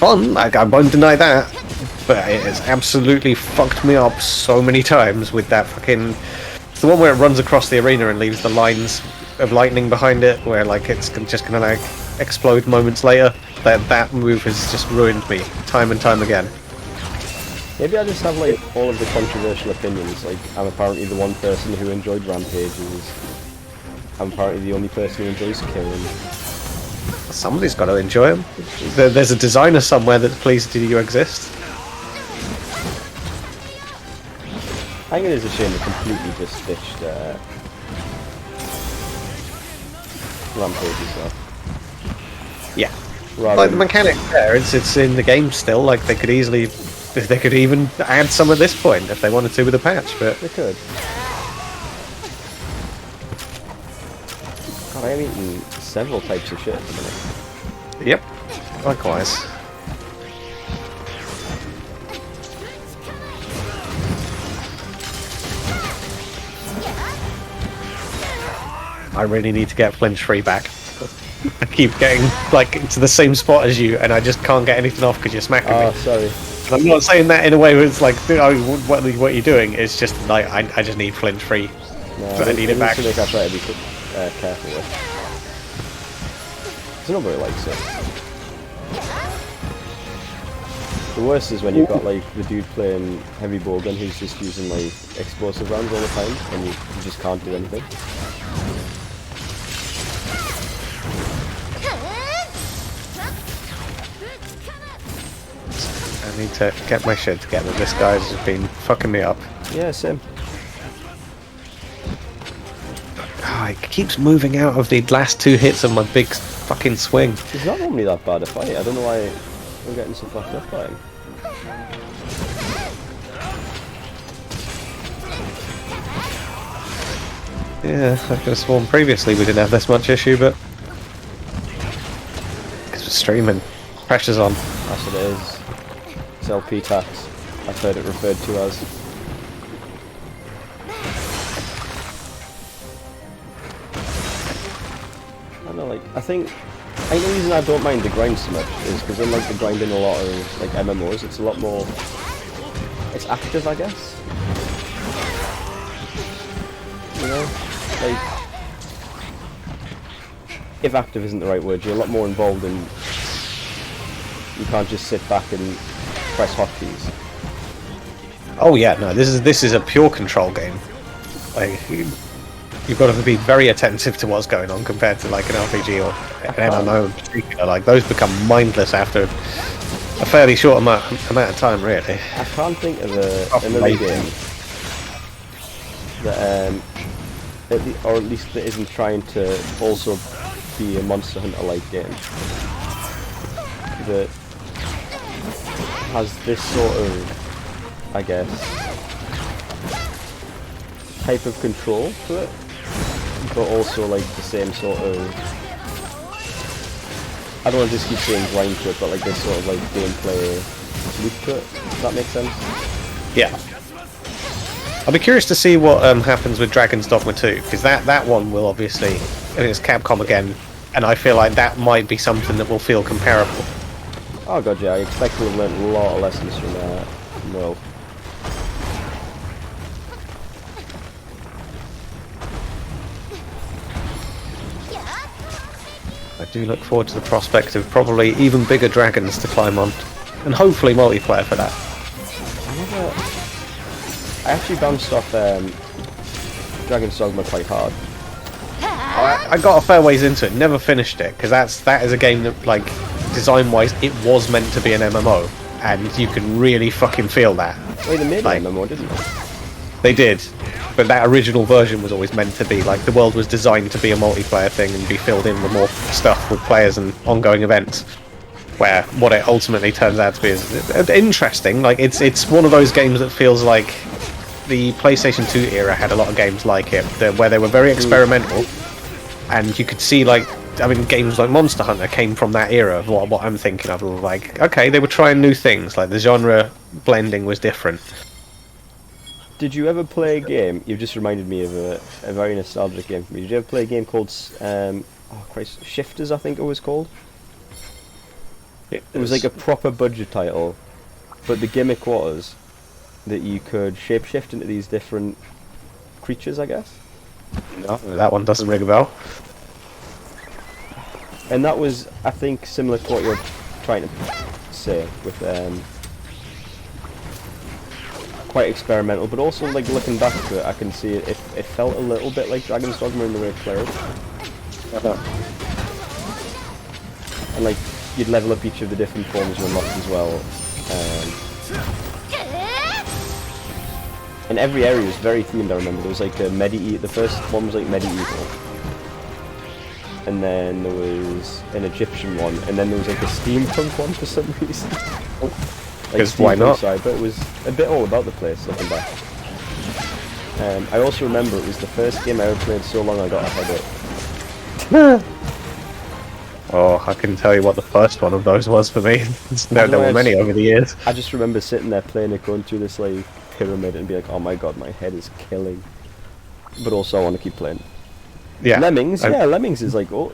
Fun, I won't deny that, but it has absolutely fucked me up so many times with that fucking... It's the one where it runs across the arena and leaves the lines of lightning behind it, where like it's just gonna like explode moments later. That move has just ruined me time and time again. Maybe I just have like all of the controversial opinions, like I'm apparently the one person who enjoyed rampages, I'm apparently the only person who enjoys killing. Somebody's got to enjoy them. There's a designer somewhere that's pleased you exist. I think it is a shame they completely just ditched rampages though. Yeah. Like the mechanic there, it's in the game still, like they could even add some at this point if they wanted to with a patch, but... They could. God, I am eating several types of shit at the minute. Yep, likewise. I really need to get flinch free back. I keep getting like into the same spot as you, and I just can't get anything off because you're smacking me. Oh, sorry. I'm not saying that in a way where it's like, oh, what you're doing. It's just like I just need flinch free, but I need it back. I try to be careful with. Because nobody likes it. The worst is when you've got like the dude playing heavy bowgun who's just using like explosive rounds all the time, and you just can't do anything. I need to get my shit together. This guy's just been fucking me up. Yeah, same. Oh, he keeps moving out of the last two hits of my big fucking swing. He's not normally that bad a fight. I don't know why I'm getting so fucked up by him. Yeah, I could have sworn previously we didn't have this much issue, but streaming. Pressure's on. That's what it is. It's LP tax. I've heard it referred to as. I don't know, like, I think the reason I don't mind the grind so much is because unlike the grind in a lot of like MMOs, it's a lot more, it's active, I guess. You know, like, if active isn't the right word, you're a lot more involved in. You can't just sit back and press hotkeys. Oh yeah, no, this is a pure control game. Like, you've got to be very attentive to what's going on compared to like an RPG or an MMO in particular. Like, those become mindless after a fairly short amount of time, really. I can't think of another game that, or at least that isn't trying to also be a Monster Hunter-like game that has this sort of, I guess, type of control to it, but also like the same sort of, I don't want to just keep saying grind to it, but like this sort of like gameplay loop to it. Does that make sense? Yeah. I'll be curious to see what happens with Dragon's Dogma 2, because that one will obviously, I mean, it's Capcom again, and I feel like that might be something that will feel comparable. Oh god, yeah, I expect to have learned a lot of lessons from World. I do look forward to the prospect of probably even bigger dragons to climb on, and hopefully multiplayer for that. I actually bounced off Dragon's Dogma quite hard. I got a fair ways into it, never finished it, because that is a game that, like, design-wise, it was meant to be an MMO, and you can really fucking feel that. Well, they made an MMO, didn't they? They did, but that original version was always meant to be, like, the world was designed to be a multiplayer thing and be filled in with more stuff with players and ongoing events, where what it ultimately turns out to be is interesting. Like, it's one of those games that feels like the PlayStation 2 era had a lot of games like it, where they were very experimental, and you could see, like, I mean, games like Monster Hunter came from that era of what I'm thinking of. Like, okay, they were trying new things, like the genre blending was different. Did you ever play a game? You've just reminded me of a very nostalgic game for me. Did you ever play a game called oh Christ, Shifters? I think it was called. It was like a proper budget title, but the gimmick was that you could shapeshift into these different creatures, I guess. No, that one doesn't ring a bell. And that was, I think, similar to what you're trying to say with quite experimental, but also, like, looking back to it, I can see it felt a little bit like Dragon's Dogma in the way it played. And like, you'd level up each of the different forms you unlocked as well. And every area was very themed, I remember. There was like the first one was like medieval. And then there was an Egyptian one, and then there was like a steampunk one for some reason. Because why not? Side, but it was a bit all about the place, looking back. I also remember it was the first game I ever played so long I got a headache. Oh, I can tell you what the first one of those was for me. There were many over the years. I just remember sitting there playing it, going through this like pyramid, and be like, "Oh my god, my head is killing." But also, I want to keep playing. Yeah, Lemmings. Yeah, Lemmings is like oh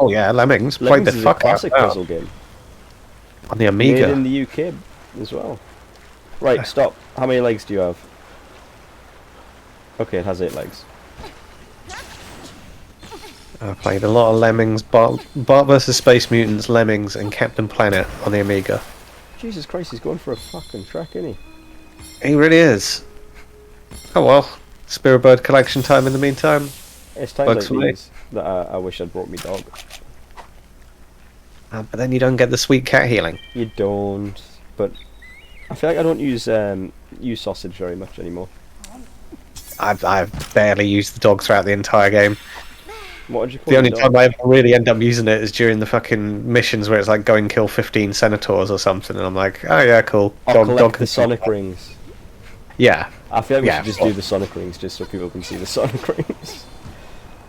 yeah, Lemmings played the fuck out. Classic puzzle game on the Amiga. Made in the UK as well. Right, stop. How many legs do you have? Okay, it has 8 legs. I played a lot of Lemmings, Bart vs Space Mutants, Lemmings, and Captain Planet on the Amiga. Jesus Christ, he's going for a fucking track, isn't he? He really is. Oh well, Spirit Bird collection time in the meantime. It's times like these that I wish I'd brought me dog. But then you don't get the sweet cat healing. You don't, but I feel like I don't use sausage very much anymore. I've barely used the dog throughout the entire game. What would you call the only time I ever really end up using it is during the fucking missions where it's like go and kill 15 senators or something, and I'm like, oh yeah, cool. Collect the Sonic rings. Yeah. I feel like we should just do the Sonic rings just so people can see the Sonic rings.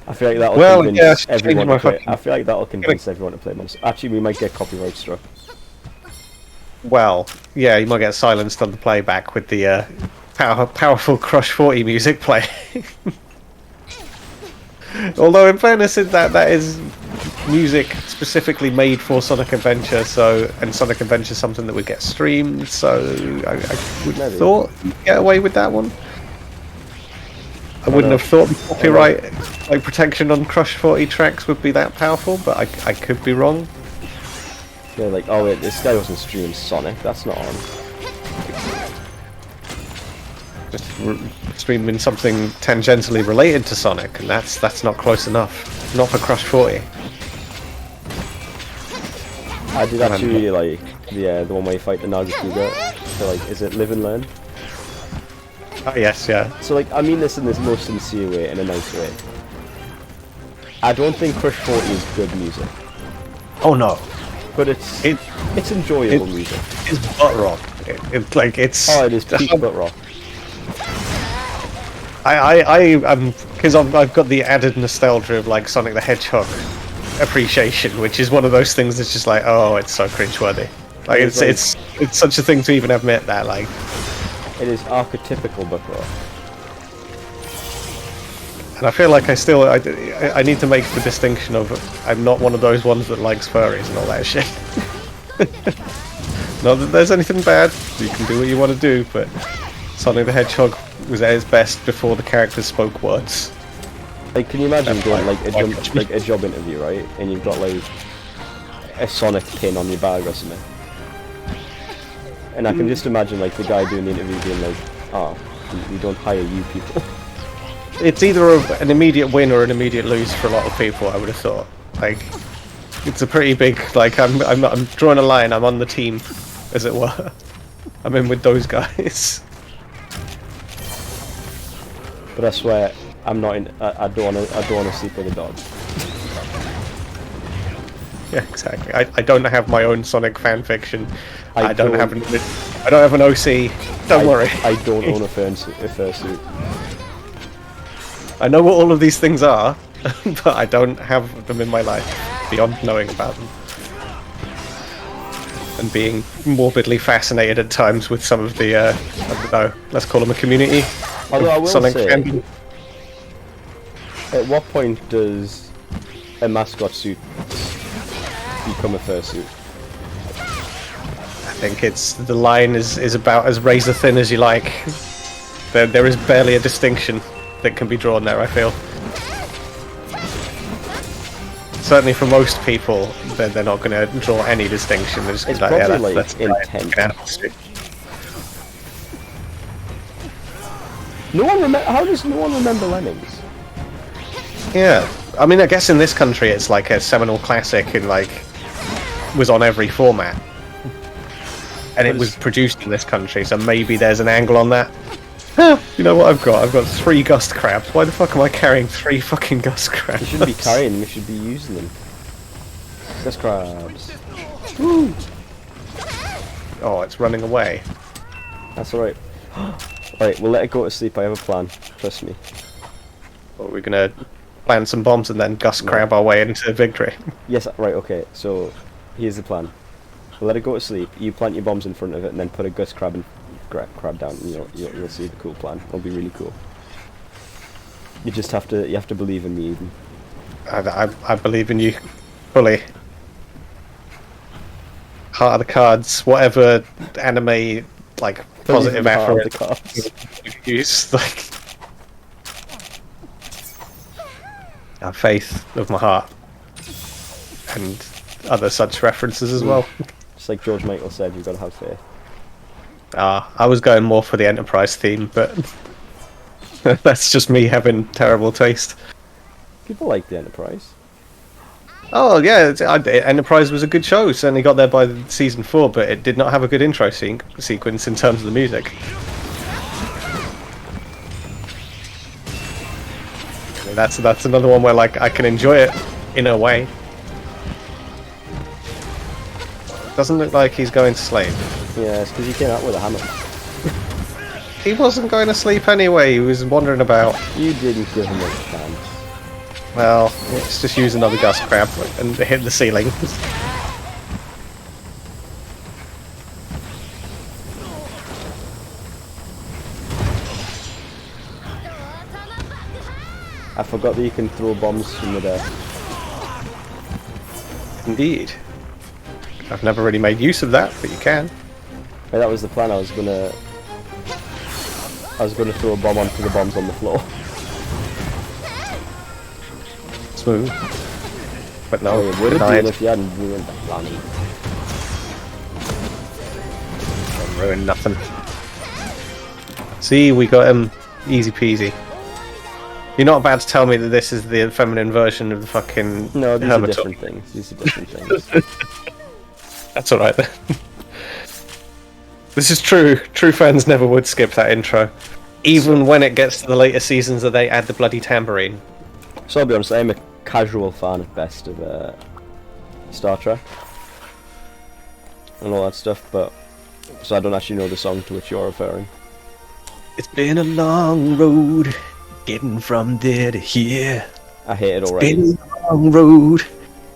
I feel like that'll convince everyone to play. I feel like that'll convince everyone to play Monster. Actually, we might get copyright struck. Well, yeah, you might get silenced on the playback with the powerful Crush 40 music playing. Although, in fairness, that is music specifically made for Sonic Adventure, and Sonic Adventure is something that would get streamed, so I would have thought you'd get away with that one. I wouldn't have thought the copyright protection on Crush 40 tracks would be that powerful, but I could be wrong. Yeah, like, oh wait, this guy wasn't streaming Sonic, that's not on. Just streaming something tangentially related to Sonic, and that's not close enough. Not for Crush 40. I did actually really like the one where you fight the Nagakuga. So like, is it Live and Learn? Oh yes, yeah. So like, I mean this in this most sincere way, in a nice way. I don't think Crush 40 is good music. Oh no. But it's enjoyable music. It's butt rock. It's oh, it is peak butt rock. Because I've got the added nostalgia of like Sonic the Hedgehog appreciation, which is one of those things that's just like, oh, it's so cringeworthy. Like it's such a thing to even admit that, like. It is archetypical butt rock. And I feel like I need to make the distinction of I'm not one of those ones that likes furries and all that shit. Not that there's anything bad, you can do what you want to do, but Sonic the Hedgehog was at his best before the characters spoke words. Like, can you imagine going like a job interview, right? And you've got like a Sonic pin on your bag or something. And I can just imagine like the guy doing the interview being like, "Oh, we don't hire you people." It's either an immediate win or an immediate lose for a lot of people, I would have thought. Like, it's a pretty big, like, I'm drawing a line, I'm on the team, as it were. I'm in with those guys. But I swear, I'm not in, I don't wanna sleep with a dog. Yeah, exactly. I don't have my own Sonic fanfiction. I don't have an OC. Don't worry. I don't own a fursuit. I know what all of these things are, but I don't have them in my life beyond knowing about them. And being morbidly fascinated at times with some of the, I don't know, let's call them a community. Although I will Sonic say, fandom. At what point does a mascot suit become a fursuit? I think the line is about as razor thin as you like. There is barely a distinction that can be drawn there, I feel. Certainly for most people, they're not going to draw any distinction. They're just going to like, yeah, that's intent. How does no one remember Lemmings? Yeah, I mean, I guess in this country it's like a seminal classic and like was on every format. And it was produced in this country, so maybe there's an angle on that. You know what I've got? I've got 3 gust crabs. Why the fuck am I carrying 3 fucking gust crabs? You shouldn't be carrying them, you should be using them. Gust crabs. Woo! Oh, it's running away. That's alright. Alright, we'll let it go to sleep, I have a plan. Trust me. Well, we're gonna plant some bombs and then gust crab our way into victory. Yes, right, okay, so here's the plan. We'll let it go to sleep, you plant your bombs in front of it and then put a gust crab and crab down, and you'll see the cool plan. It'll be really cool. You just have to believe in me, Eden. I believe in you fully. Heart of the cards, whatever anime like positive effort you use, like I have faith of my heart, and other such references as well. Just like George Michael said, you've got to have faith. I was going more for the Enterprise theme, but that's just me having terrible taste. People like the Enterprise. Oh yeah, Enterprise was a good show. Certainly got there by season 4, but it did not have a good intro sequence in terms of the music. That's another one where like I can enjoy it in a way. Doesn't look like he's going to sleep. Yeah, it's because he came out with a hammer. He wasn't going to sleep anyway, he was wandering about. You didn't give him a chance. Well, let's just use another gust crab and hit the ceiling. I forgot that you can throw bombs from midair. Indeed. I've never really made use of that, but you can. Hey, that was the plan. I was gonna throw a bomb onto the bombs on the floor. Smooth. But no, it would have been if you hadn't ruined the plan. Don't ruin nothing. See, we got him easy peasy. You're not about to tell me that this is the feminine version of the fucking No, these Hermitoid. are different things. These are different things. That's alright then. This is true. True fans never would skip that intro. Even when it gets to the later seasons that they add the bloody tambourine. So I'll be honest, I'm a casual fan at best of Star Trek and all that stuff, but so I don't actually know the song to which you're referring. It's been a long road getting from there to here. I hate it already. It's been a long road,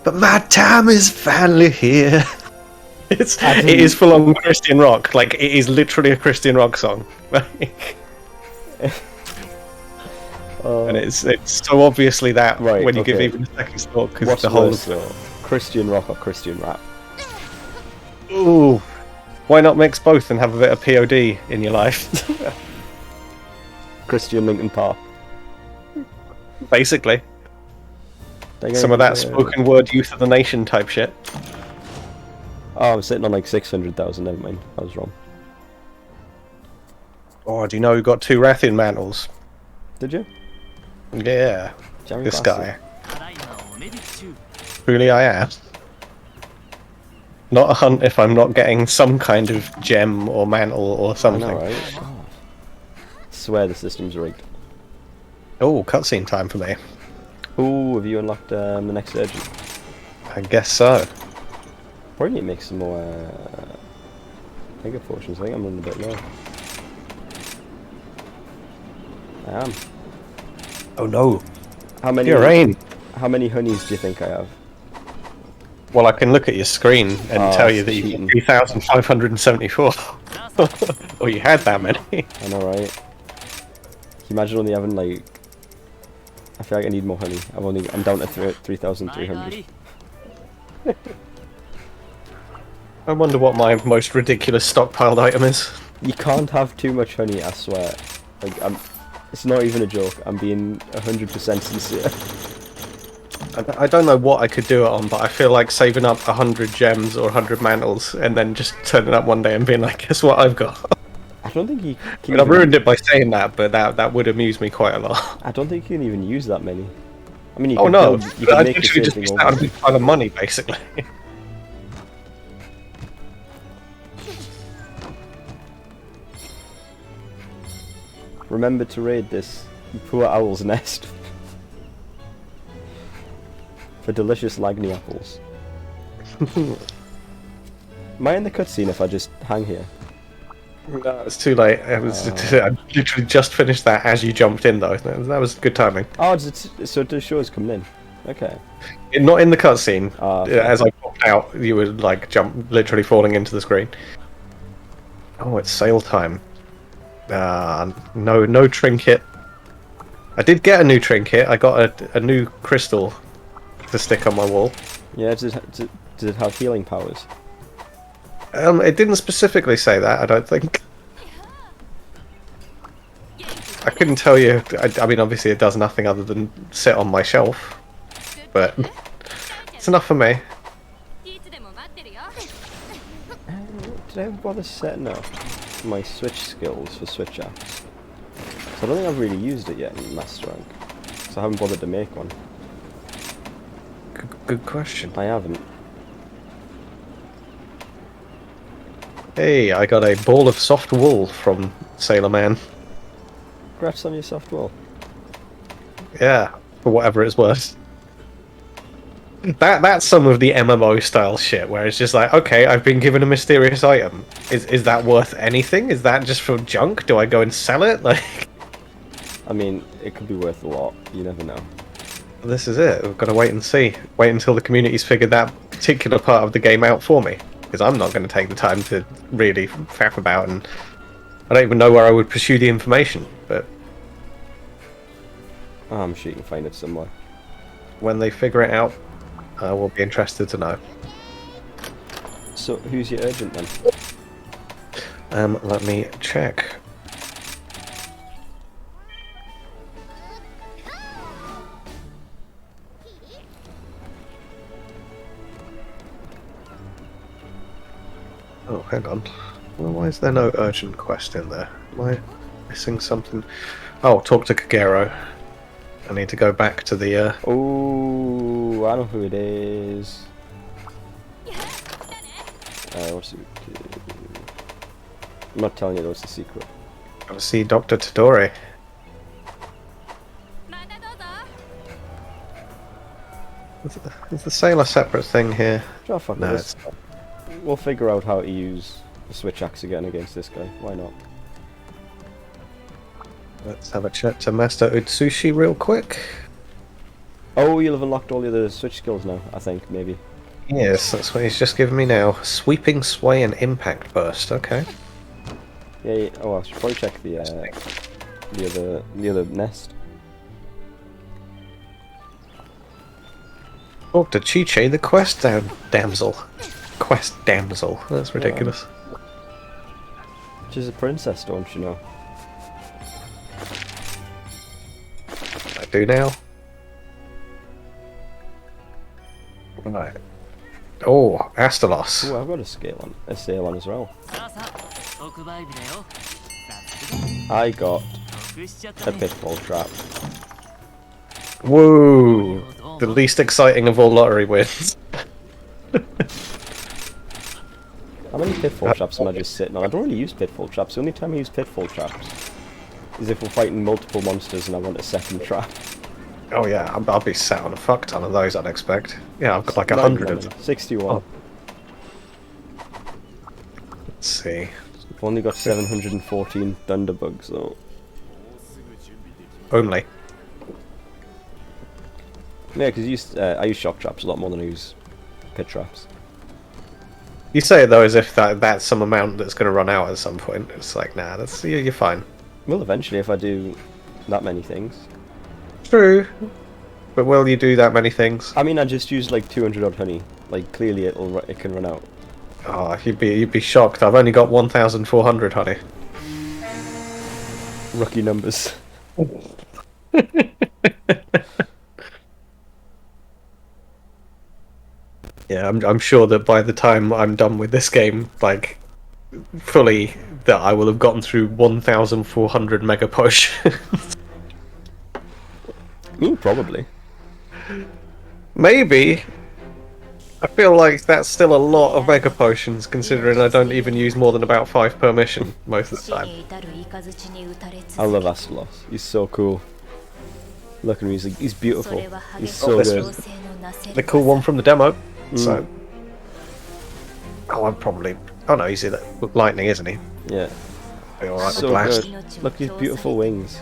but my time is finally here. It is full on Christian rock. Like, it is literally a Christian rock song. And it's so obviously that right, when you give even a second thought, because what's the whole worse, though? Christian rock or Christian rap? Ooh, why not mix both and have a bit of POD in your life? Christian Linkin Park. Basically. Some of that spoken word youth of the nation type shit. Oh, I'm sitting on like 600,000, never mind. I was wrong. Oh, do you know who got 2 Rathian mantles? Did you? Yeah. Jerry this Bastard. guy. Truly I am. Not a hunt if I'm not getting some kind of gem or mantle or something. I know, right? God. I swear the system's rigged. Oh, cutscene time for me. Ooh, have you unlocked the next urgent? I guess so. Probably need to make some more mega potions. I think I'm running a bit low. I am. Oh no. How many? Rain. How many honeys do you think I have? Well, I can look at your screen and tell you that cheating. you've got 3,574. Oh, you had that many. I know, right? Can you imagine only having like? I feel like I need more honey. I'm down to 3,300. I wonder what my most ridiculous stockpiled item is. You can't have too much honey, I swear. Like, it's not even a joke. I'm being 100% sincere. I don't know what I could do it on, but I feel like saving up 100 gems or 100 mantles and then just turning up one day and being like, guess what I've got? I don't think you can. I mean, I've ruined it by saying that, but that would amuse me quite a lot. I don't think you can even use that many. I mean, you oh can no, you can I'd make the literally same just thing be out over. a big pile of money, basically. Remember to raid this poor owl's nest for delicious Lagny apples. Am I in the cutscene if I just hang here? No, it's too late. I literally just finished that as you jumped in, though. That was good timing. Oh, so the show's coming in. Okay. Not in the cutscene. Okay. As I popped out, you would like literally falling into the screen. Oh, it's sale time. No trinket. I did get a new trinket. I got a new crystal to stick on my wall. Yeah, does it have healing powers? It didn't specifically say that, I don't think. I couldn't tell you. I mean, obviously it does nothing other than sit on my shelf. But it's enough for me. Did I ever bother setting up my Switch skills for Switch apps? So I don't think I've really used it yet in Master Rank. So I haven't bothered to make one. Good question. I haven't. Hey, I got a ball of soft wool from Sailor Man. Congrats on your soft wool. Yeah, for whatever it's worth. That's some of the MMO style shit where it's just like, okay, I've been given a mysterious item. Is that worth anything? Is that just for junk? Do I go and sell it? Like, I mean, it could be worth a lot. You never know. This is it. We've got to wait and see. Wait until the community's figured that particular part of the game out for me. Because I'm not going to take the time to really faff about, and I don't even know where I would pursue the information. But I'm sure you can find it somewhere. When they figure it out, I will be interested to know. So, who's your urgent then? Let me check. Oh, hang on. Well, why is there no urgent quest in there? Am I missing something? Oh, talk to Kagero. I need to go back to the, Oh, I know who it is. What's it? I'm not telling you, that's a secret. Go see Dr. Tadori. Is the sale a separate thing here? Oh, fuck No, it's not. We'll figure out how to use the switch axe again against this guy. Why not? Let's have a chat to Master Utsushi real quick. Oh, you'll have unlocked all the other switch skills now, I think, maybe. Yes, that's what he's just given me now. Sweeping Sway and Impact Burst, okay. Yeah, oh, I should probably check the other nest. Talk to Chi-Chi, the quest damsel. Quest damsel, that's ridiculous. She's a princess, don't you know? I do now. Right. Oh, Astalos. Oh, I've got a sail on as well. I got a pitfall trap. Whoa! The least exciting of all lottery wins. How many pitfall traps am I just sitting on? I don't really use pitfall traps. The only time I use pitfall traps is if we're fighting multiple monsters and I want a second trap. Oh yeah, I'll be sat on a fuck ton of those, I'd expect. Yeah, I've got like 100 of them. 61. Oh. Let's see. I've only got 714 thunderbugs though. Only. Yeah, because I use shock traps a lot more than I use pit traps. You say it though as if that's some amount that's going to run out at some point. It's like, nah, that's you're fine. Well, eventually, if I do that many things. True. But will you do that many things? I mean, I just used like 200 odd honey. Like, clearly it can run out. Oh, you'd be shocked. I've only got 1,400 honey. Rookie numbers. Yeah, I'm sure that by the time I'm done with this game, like, fully, that I will have gotten through 1,400 mega push. Probably. Maybe. I feel like that's still a lot of mega potions, considering I don't even use more than about 5 per mission most of the time. I love Astalos. He's so cool. Look at him, he's beautiful. He's so good. The cool one from the demo. So. Oh, I'm probably. Oh no, he's lightning, isn't he? Yeah. Be alright So with blast. good. Look at his beautiful wings.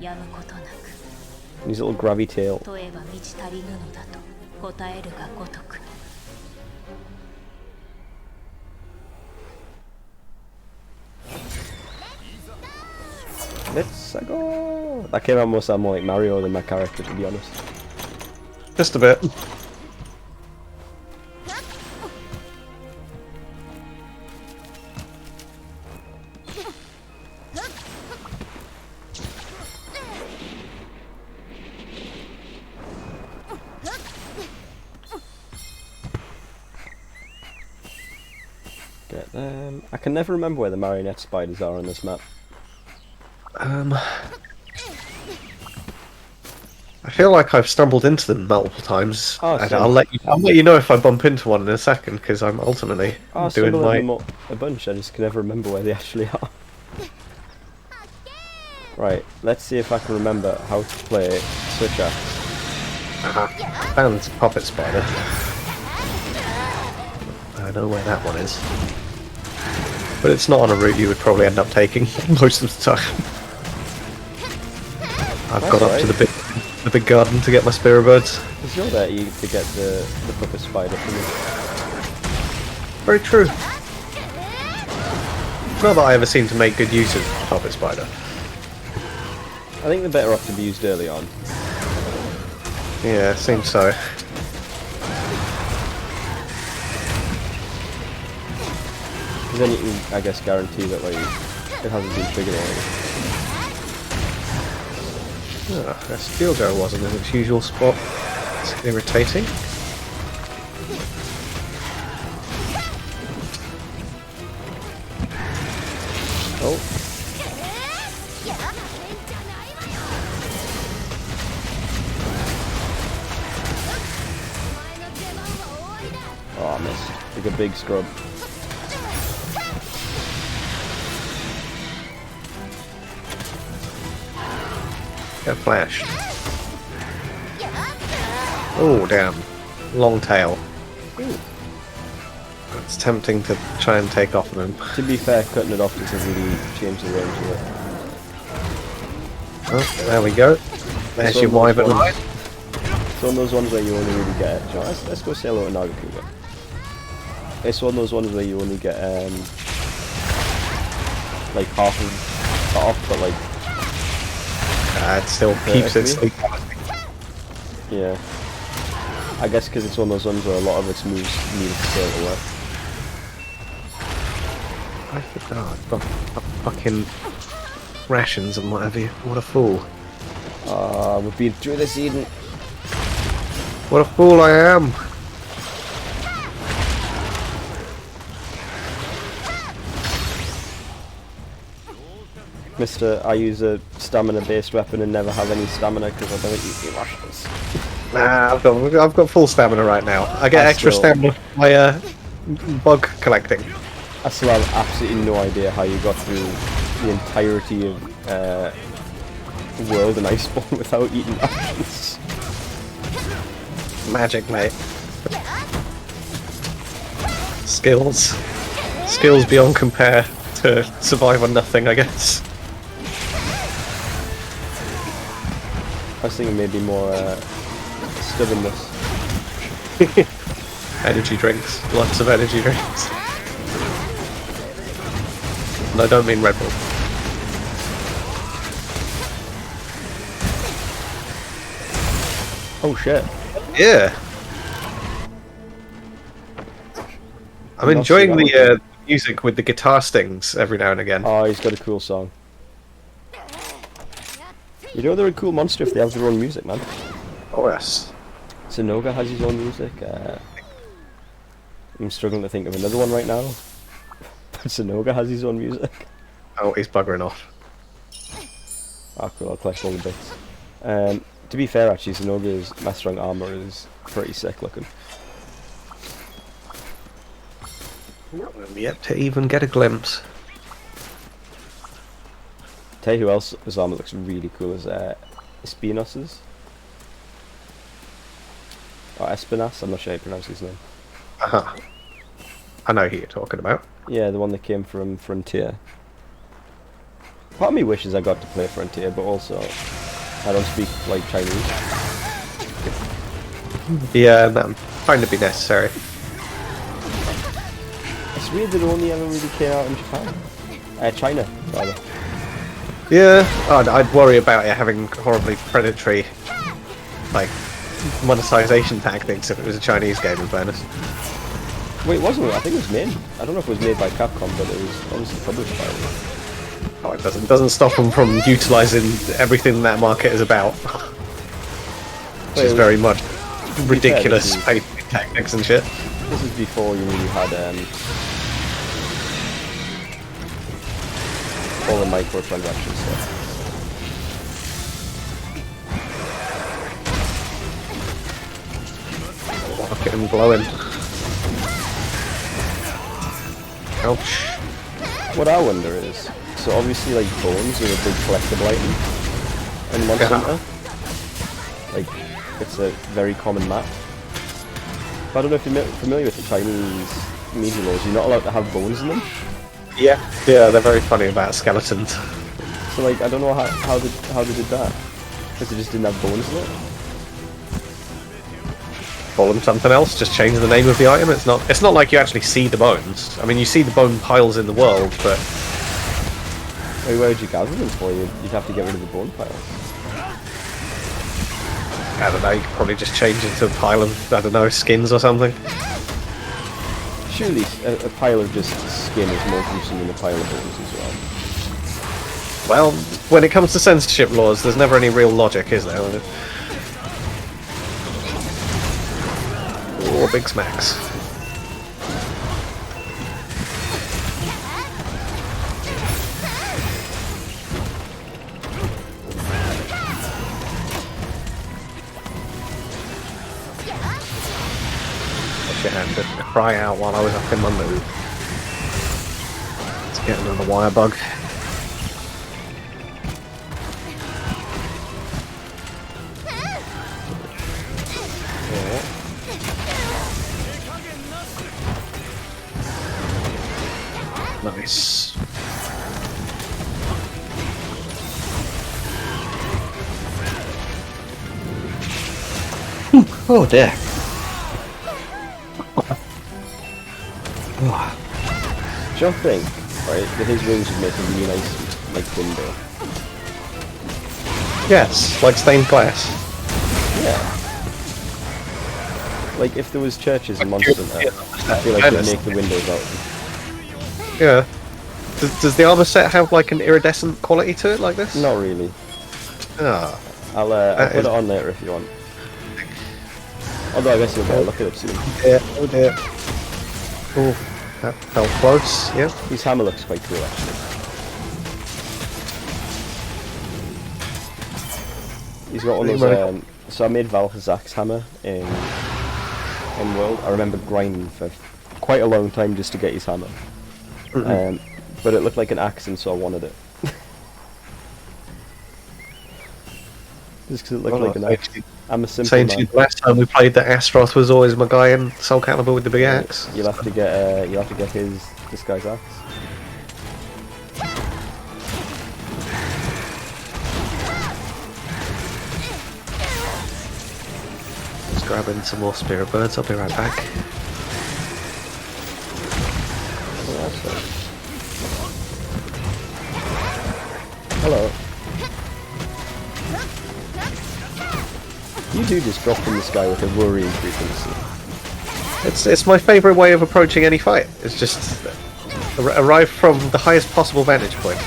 And his little grabby tail. Let's go! That came out more sound more like Mario than my character, to be honest. Just a bit. Get them. I can never remember where the marionette spiders are on this map. I feel like I've stumbled into them multiple times. Oh, and I'll let you know if I bump into one in a second, because I'm ultimately doing my. A bunch. I just can never remember where they actually are. Right. Let's see if I can remember how to play Switch Axe. Found Puppet Spider. I know where that one is. But it's not on a route you would probably end up taking most of the time. I've got up to the bit. the big garden to get my spirit birds. Because you're there to get the puppet spider for me. Very true. Not that I ever seem to make good use of puppet spider. I think they're better off to be used early on. Yeah, seems so. Because then you can, I guess, guarantee that like it hasn't been triggered already. That steel go wasn't in its usual spot. It's irritating. Oh. Oh, I missed. Like a big scrub. Get flashed. Oh, damn. Long tail. Ooh. It's tempting to try and take off of him. To be fair, cutting it off doesn't really change the range of it. Oh, there we go. There's your wyvern line. It's one of those ones where you only really get... let's go say hello to Nagakuga. It's one of those ones where you only get like half of cut off, but like it still keeps its sleep. Yeah. I guess because it's one of those ones where a lot of its moves need to scale to work. I forgot. I've got fucking rations and whatever. What a fool. We've been through this, Eden. What a fool I am. Mr. I use a stamina-based weapon and never have any stamina because I don't eat the rations. Nah, I've got full stamina right now. I get extra stamina by bug collecting. I still have absolutely no idea how you got through the entirety of World and Iceborne without eating rations. Magic, mate. Skills. Skills beyond compare to survive on nothing, I guess. I was thinking maybe more stubbornness. Energy drinks. Lots of energy drinks. And I don't mean Red Bull. Oh shit. Yeah. I'm enjoying the music with the guitar stings every now and again. Oh, he's got a cool song. You know they're a cool monster if they have their own music, man. Oh yes. Sonoga has his own music. I'm struggling to think of another one right now. But Sonoga has his own music. Oh, he's buggering off. Ah, cool, I'll collect all the bits. To be fair, actually, Sonoga's Master Rank armor is pretty sick looking. I'm yet to even get a glimpse. Tell you who else his armor looks really cool is Espinos's. Or Espinas, I'm not sure how you pronounce his name. Uh-huh. I know who you're talking about. Yeah, the one that came from Frontier. Part of me wishes I got to play Frontier, but also I don't speak like Chinese. Yeah, that might find to be necessary. It's weird that it only ever really came out in Japan. China, rather. Yeah, I'd worry about it having horribly predatory, like, monetization tactics if it was a Chinese game, in fairness. Wait, wasn't it? I think it was made. I don't know if it was made by Capcom, but it was obviously published by them. Oh, it doesn't stop them from utilising everything that market is about. Which is very much ridiculous tactics and shit. This is before you really had all the microtransaction stuff. Look at him glowing. Ouch. What I wonder is, so obviously like bones are a big collectible item in Monster Hunter. Like, it's a very common map. But I don't know if you're familiar with the Chinese media laws, you're not allowed to have bones in them. Yeah, they're very funny about skeletons. So like, I don't know how they did that. Because it just didn't have bones in it? Call them something else, just change the name of the item. It's not like you actually see the bones. I mean, you see the bone piles in the world, but... Wait, where would you gather them for? You'd have to get rid of the bone piles. I don't know, you could probably just change it to a pile of, I don't know, skins or something. Surely a pile of just skin is more gruesome than a pile of bones as well. Well, when it comes to censorship laws, there's never any real logic, is there? Or big smacks. I had to cry out while I was up in my mood. Let's get another wire bug. Nice. Oh dear. John think, right, that his wings would make a really nice, like, window. Yes, like stained glass. Yeah. Like, if there was churches in Monster Hunter, I feel like they'd make the windows out. Yeah. Does the armor set have, like, an iridescent quality to it like this? Not really. Ah. I'll put it on later if you want. Although I guess you'll get a look at it soon. Yeah, oh dear. Oh, that felt close, yeah. His hammer looks quite cool, actually. He's got one of those, so I made Valhazak's hammer in World. I remember grinding for quite a long time just to get his hammer. But it looked like an axe, and so I wanted it. Just because it looked like an axe. I'm a simple man. Saying to you, last time we played that Astaroth was always my guy in Soul Calibur with the big axe. You'll have to get his disguise axe. Just grabbing some more spirit birds. I'll be right back. Hello. You do just drop from the sky with a worrying frequency. It's my favourite way of approaching any fight. It's just arrive from the highest possible vantage point.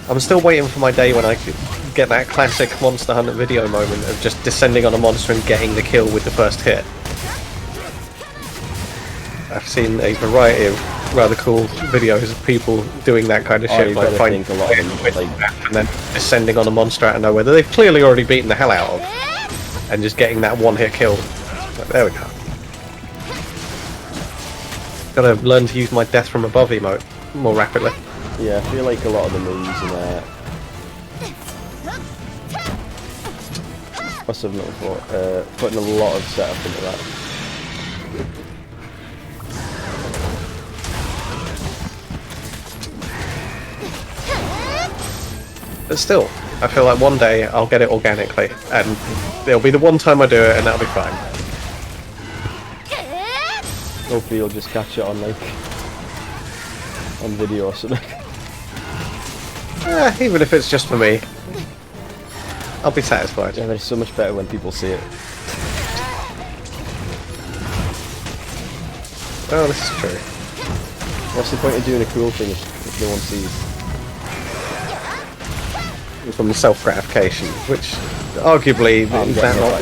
I'm still waiting for my day when I could get that classic Monster Hunter video moment of just descending on a monster and getting the kill with the first hit. I've seen a variety of rather cool videos of people doing that kind of shit, like finding a lot of them, and then descending on a monster out of nowhere that they've clearly already beaten the hell out of, and just getting that one-hit kill. But there we go. Gotta learn to use my death from above emote more rapidly. Yeah, I feel like a lot of them are using what's the name for? Putting a lot of setup into that. But still, I feel like one day I'll get it organically, and it'll be the one time I do it, and that'll be fine. Hopefully you'll just catch it on video or something. Even if it's just for me, I'll be satisfied. Yeah, but it's so much better when people see it. Oh, this is true. What's the point of doing a cool thing if no one sees? From self-gratification, which arguably is that not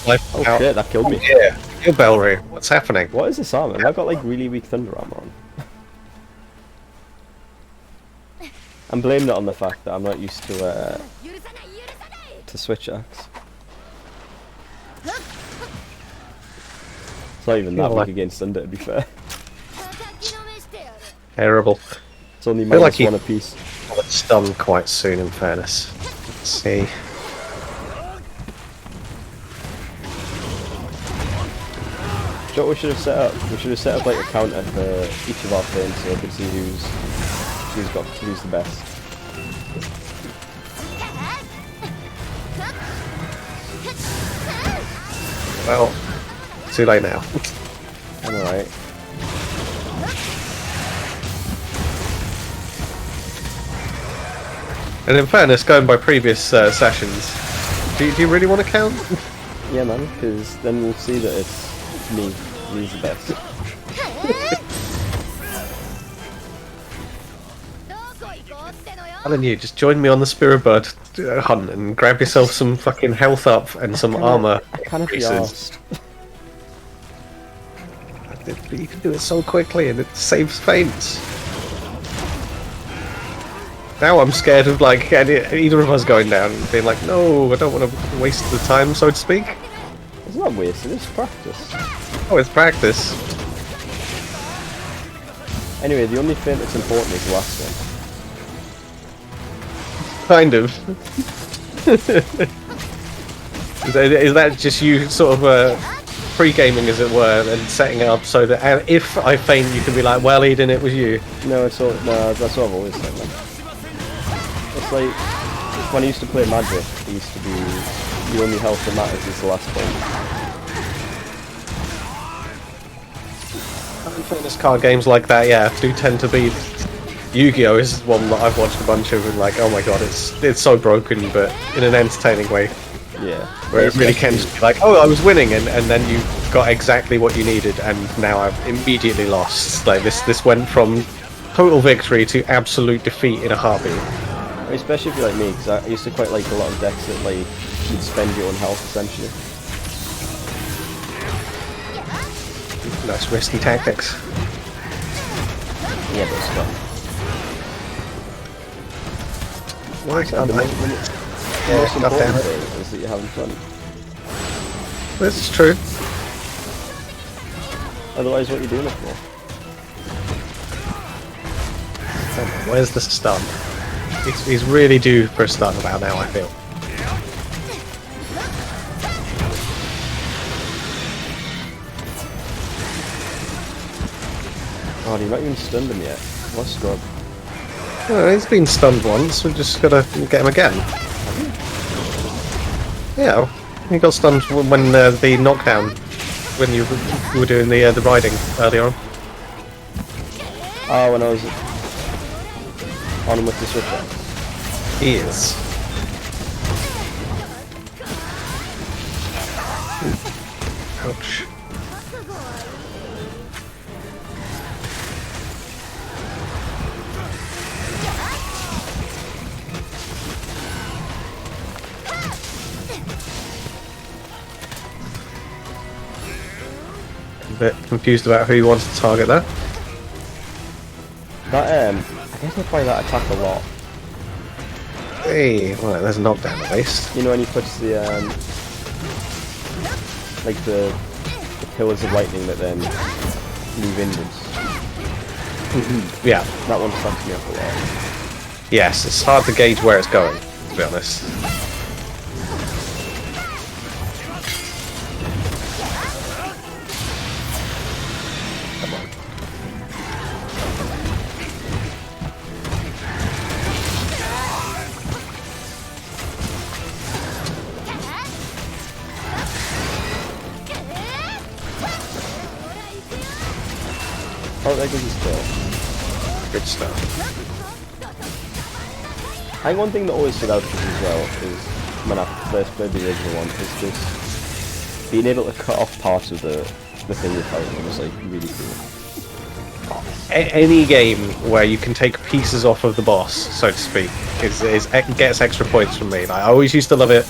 like oh shit, that killed me. Yeah, you're Belry. What's happening? What is this armor? Have I got like really weak thunder armor on? I'm blaming it on the fact that I'm not used to switch axe. It's not even that weak against thunder, to be fair. Terrible. It's only minus one apiece. It's done quite soon, in fairness. Let's see. Do you know what we should have set up? We should have set up like a counter for each of our turns so we could see who's the best. Well, too late now. I'm alright. And in fairness, going by previous sessions, do you really want to count? Yeah, man, because then we'll see that it's me. He's the best. Alan, you just join me on the Spirit Bird hunt and grab yourself some fucking health up and some armor. I cannot be asked. You can do it so quickly and it saves feints. Now I'm scared of like either of us going down and being like, no, I don't want to waste the time, so to speak. It's not wasted, it's practice. Oh, it's practice. Anyway, the only feint that's important is the last one. Kind of. Is that just you sort of pre-gaming, as it were, and setting it up so that if I feint, you can be like, well, Eden, it was you. No, that's what I've always said, man. It's like, when I used to play Magic, it used to be the only health that matters is the last point. Fitness card games like that, yeah, do tend to be... Yu-Gi-Oh! Is one that I've watched a bunch of and like, oh my god, it's so broken, but in an entertaining way. Yeah. Where it really can just be like, oh, I was winning, and then you got exactly what you needed, and now I've immediately lost. Like, this went from total victory to absolute defeat in a heartbeat. Especially if you're like me, because I used to quite like a lot of decks that like you'd spend your own health essentially. That's risky tactics. Yeah, but it's fun. Why can't The most important thing is that you're having fun. This is true. Otherwise, what are you doing it for? Where's the stun? He's really due for a stun about now, I feel. Oh, you've not even stunned him yet. What a scrub. Oh, he's been stunned once, we've just gotta get him again. Yeah, he got stunned when the knockdown, when you were doing the riding earlier on. Oh, when I was on him with the switcher. He is. Ouch. A bit confused about who you wanted to target there. That I guess I play that attack a lot. Hey, well, there's a knockdown at least. You know when he puts the like the pillars of lightning that then move inwards. Yeah. That one fucks me up a lot. Yes, it's hard to gauge where it's going, to be honest. Come on. Oh, that gives you still. Good stuff. I think one thing that always stood out to me as well is when I first played the original one is just being able to cut off parts of the thing you're fighting was like really cool. Any game where you can take pieces off of the boss, so to speak, gets extra points from me. Like, I always used to love it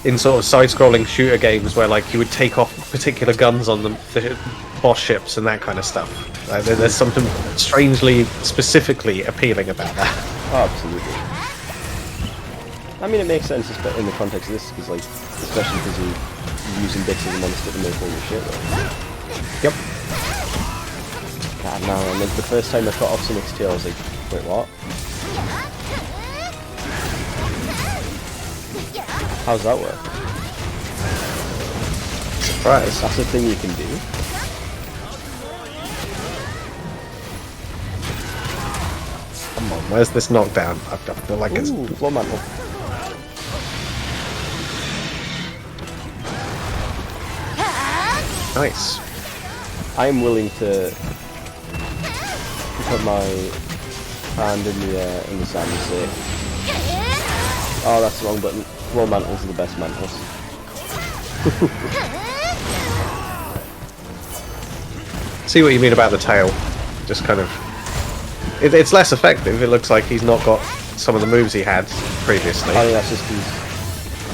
in sort of side-scrolling shooter games where like you would take off particular guns on the boss ships and that kind of stuff. Like, there's something strangely, specifically appealing about that. Oh, absolutely. I mean, it makes sense in the context of this, because like, especially because you're using bits of the monster to make all your shit, right? Yep. God, no, and like, the first time I cut off Sonic's tail, I was like, wait, what? How's that work? Surprise. That's a thing you can do. Come on, where's this knockdown? I feel like it's... Ooh, floor mantle. Nice. I'm willing to put my hand in the sand and say, oh, that's the wrong button. Roll mantles are the best mantles. See what you mean about the tail. Just kind of... It's less effective. It looks like he's not got some of the moves he had previously. I think that's just he's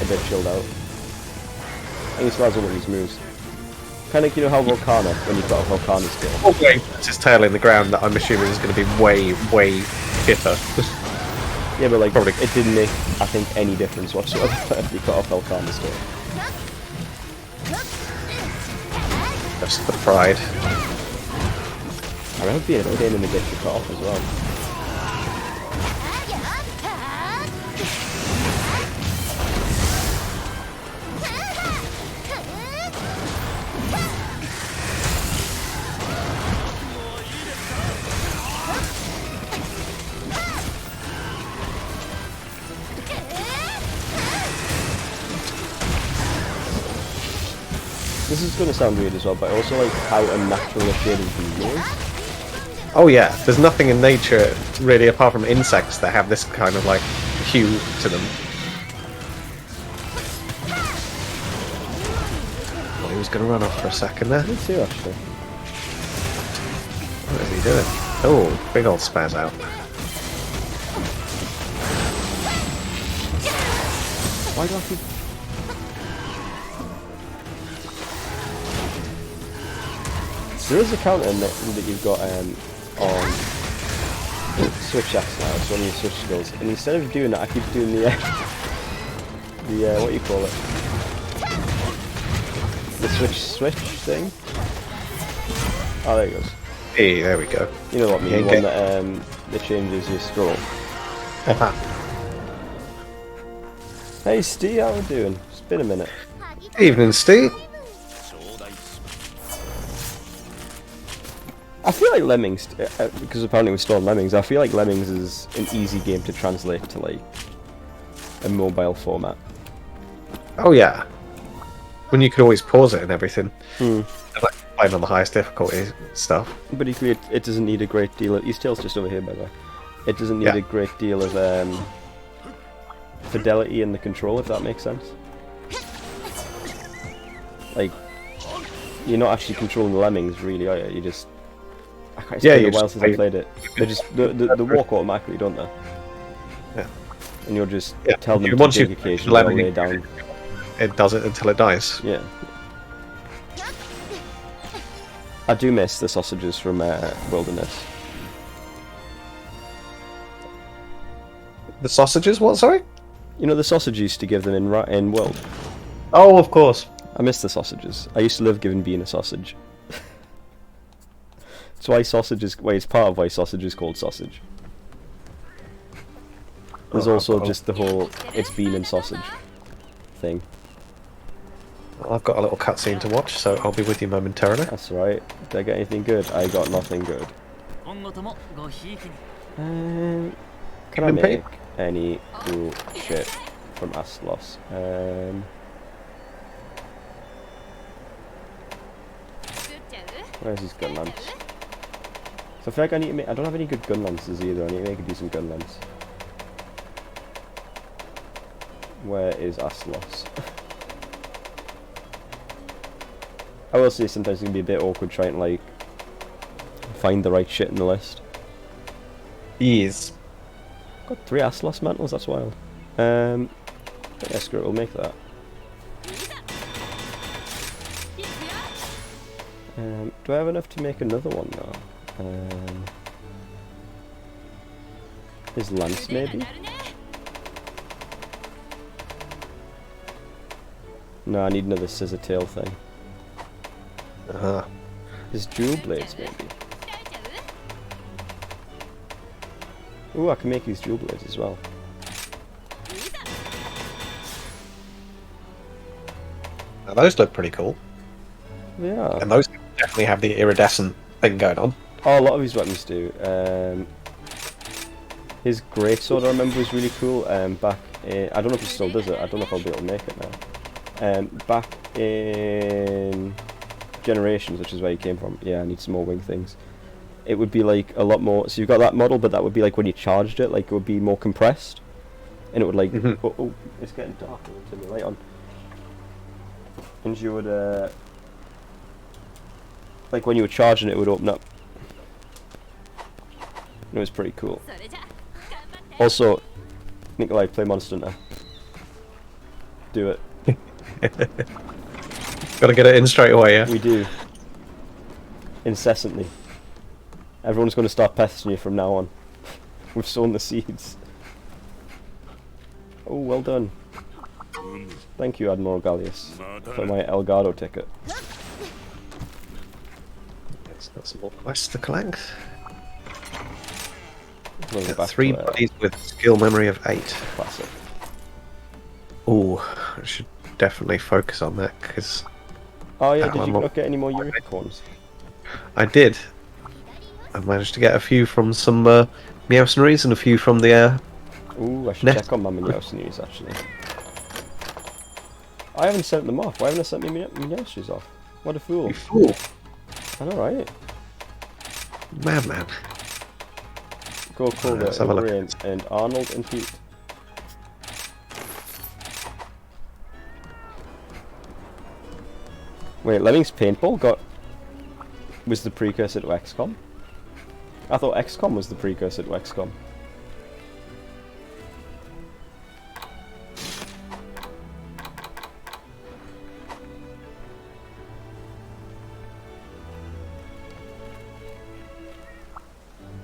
a bit chilled out. I think he still has all of his moves. Kind of, you know how Volcana, when you've got a Volcana skill. Oh wait, it's his tail in the ground that I'm assuming is going to be way, way hitter. Yeah, but like, probably it didn't make, I think, any difference whatsoever if you cut off Volcana skill. Just the pride. I remember being a pain in the dick to cut off as well. This is going to sound weird as well, but I also like how unnatural the shade of blue is. Oh yeah, there's nothing in nature really apart from insects that have this kind of like hue to them. Well, he was going to run off for a second there. Me too, actually. What is he doing? Oh, big old spaz out. Why do I keep... There is a counter that you've got on Switch X now, it's one of your Switch skills, and instead of doing that, I keep doing the what do you call it? The switch thing? Oh, there it goes. Hey, there we go. You know what I mean, the one that changes your scroll. Hey Steve, how are we doing? It's been a minute. Evening, Steve. I feel like Lemmings, because apparently we're still on Lemmings, I feel like Lemmings is an easy game to translate to like a mobile format. Oh yeah. When you could always pause it and everything. Hmm. And, like, playing on the highest difficulty stuff. But equally, it doesn't need a great deal of... His tail's just over here, by the way. It doesn't need a great deal of fidelity in the control, if that makes sense. Like, you're not actually controlling the Lemmings, really, are you? You just... It's been a while since I played it. They just they walk automatically, don't they? Yeah. And you'll just tell them once to dig occasionally all the way down. It does it until it dies. Yeah. I do miss the sausages from Wilderness. The sausages? What? Sorry? You know the sausages used to give them in World. Oh, of course. I miss the sausages. I used to love giving Bean a sausage. That's why sausage is... Well, it's part of why sausage is called sausage. There's also just the whole it's Bean and sausage thing. Well, I've got a little cutscene to watch, so I'll be with you momentarily. That's right. Did I get anything good? I got nothing good. Can I make any cool shit from Aslos? Where's his gun lance? So I feel like I need to make... I don't have any good gun lances either. I need to make a decent gun lance. Where is Aslos? I will say sometimes it can be a bit awkward trying to like find the right shit in the list. Yes. Got 3 Aslos mantles, that's wild. Yeah, screw it, we'll make that. Do I have enough to make another one now? His lance maybe? No, I need another scissor tail thing. His dual blades maybe? Ooh, I can make these dual blades as well. Now those look pretty cool. Yeah. And those definitely have the iridescent thing going on. Oh, a lot of his weapons do. His greatsword, I remember, was really cool. Back in, I don't know if he still does it. I don't know if I'll be able to make it now. Back in Generations, which is where you came from. Yeah, I need some more wing things. It would be like a lot more. So you've got that model, but that would be like when you charged it, like it would be more compressed, and it would like. Oh, it's getting dark. Turn the light on. And you would like when you were charging it, it would open up. And it was pretty cool. Also, Nikolai, play Monster Hunter. Do it. Gotta get it in straight away, yeah? We do. Incessantly. Everyone's going to start pestering you from now on. We've sown the seeds. Oh, well done. Thank you, Admiral Gallius, for my Elgato ticket. Let's got some more quests to collect. Got 3 buddies with skill memory of 8. Classic. Ooh, I should definitely focus on that, because... Oh yeah, did you not get any more unicorns? I did. I managed to get a few from some Meowsneries and a few from the Ooh, I should check on my Meowsneries actually. I haven't sent them off. Why haven't I sent my Meowsneries off? What a fool. You fool. I know, right? Madman. Go Cobra, and Arnold and Pete. Wait, Lemming's Paintball was the precursor to XCOM? I thought XCOM was the precursor to XCOM.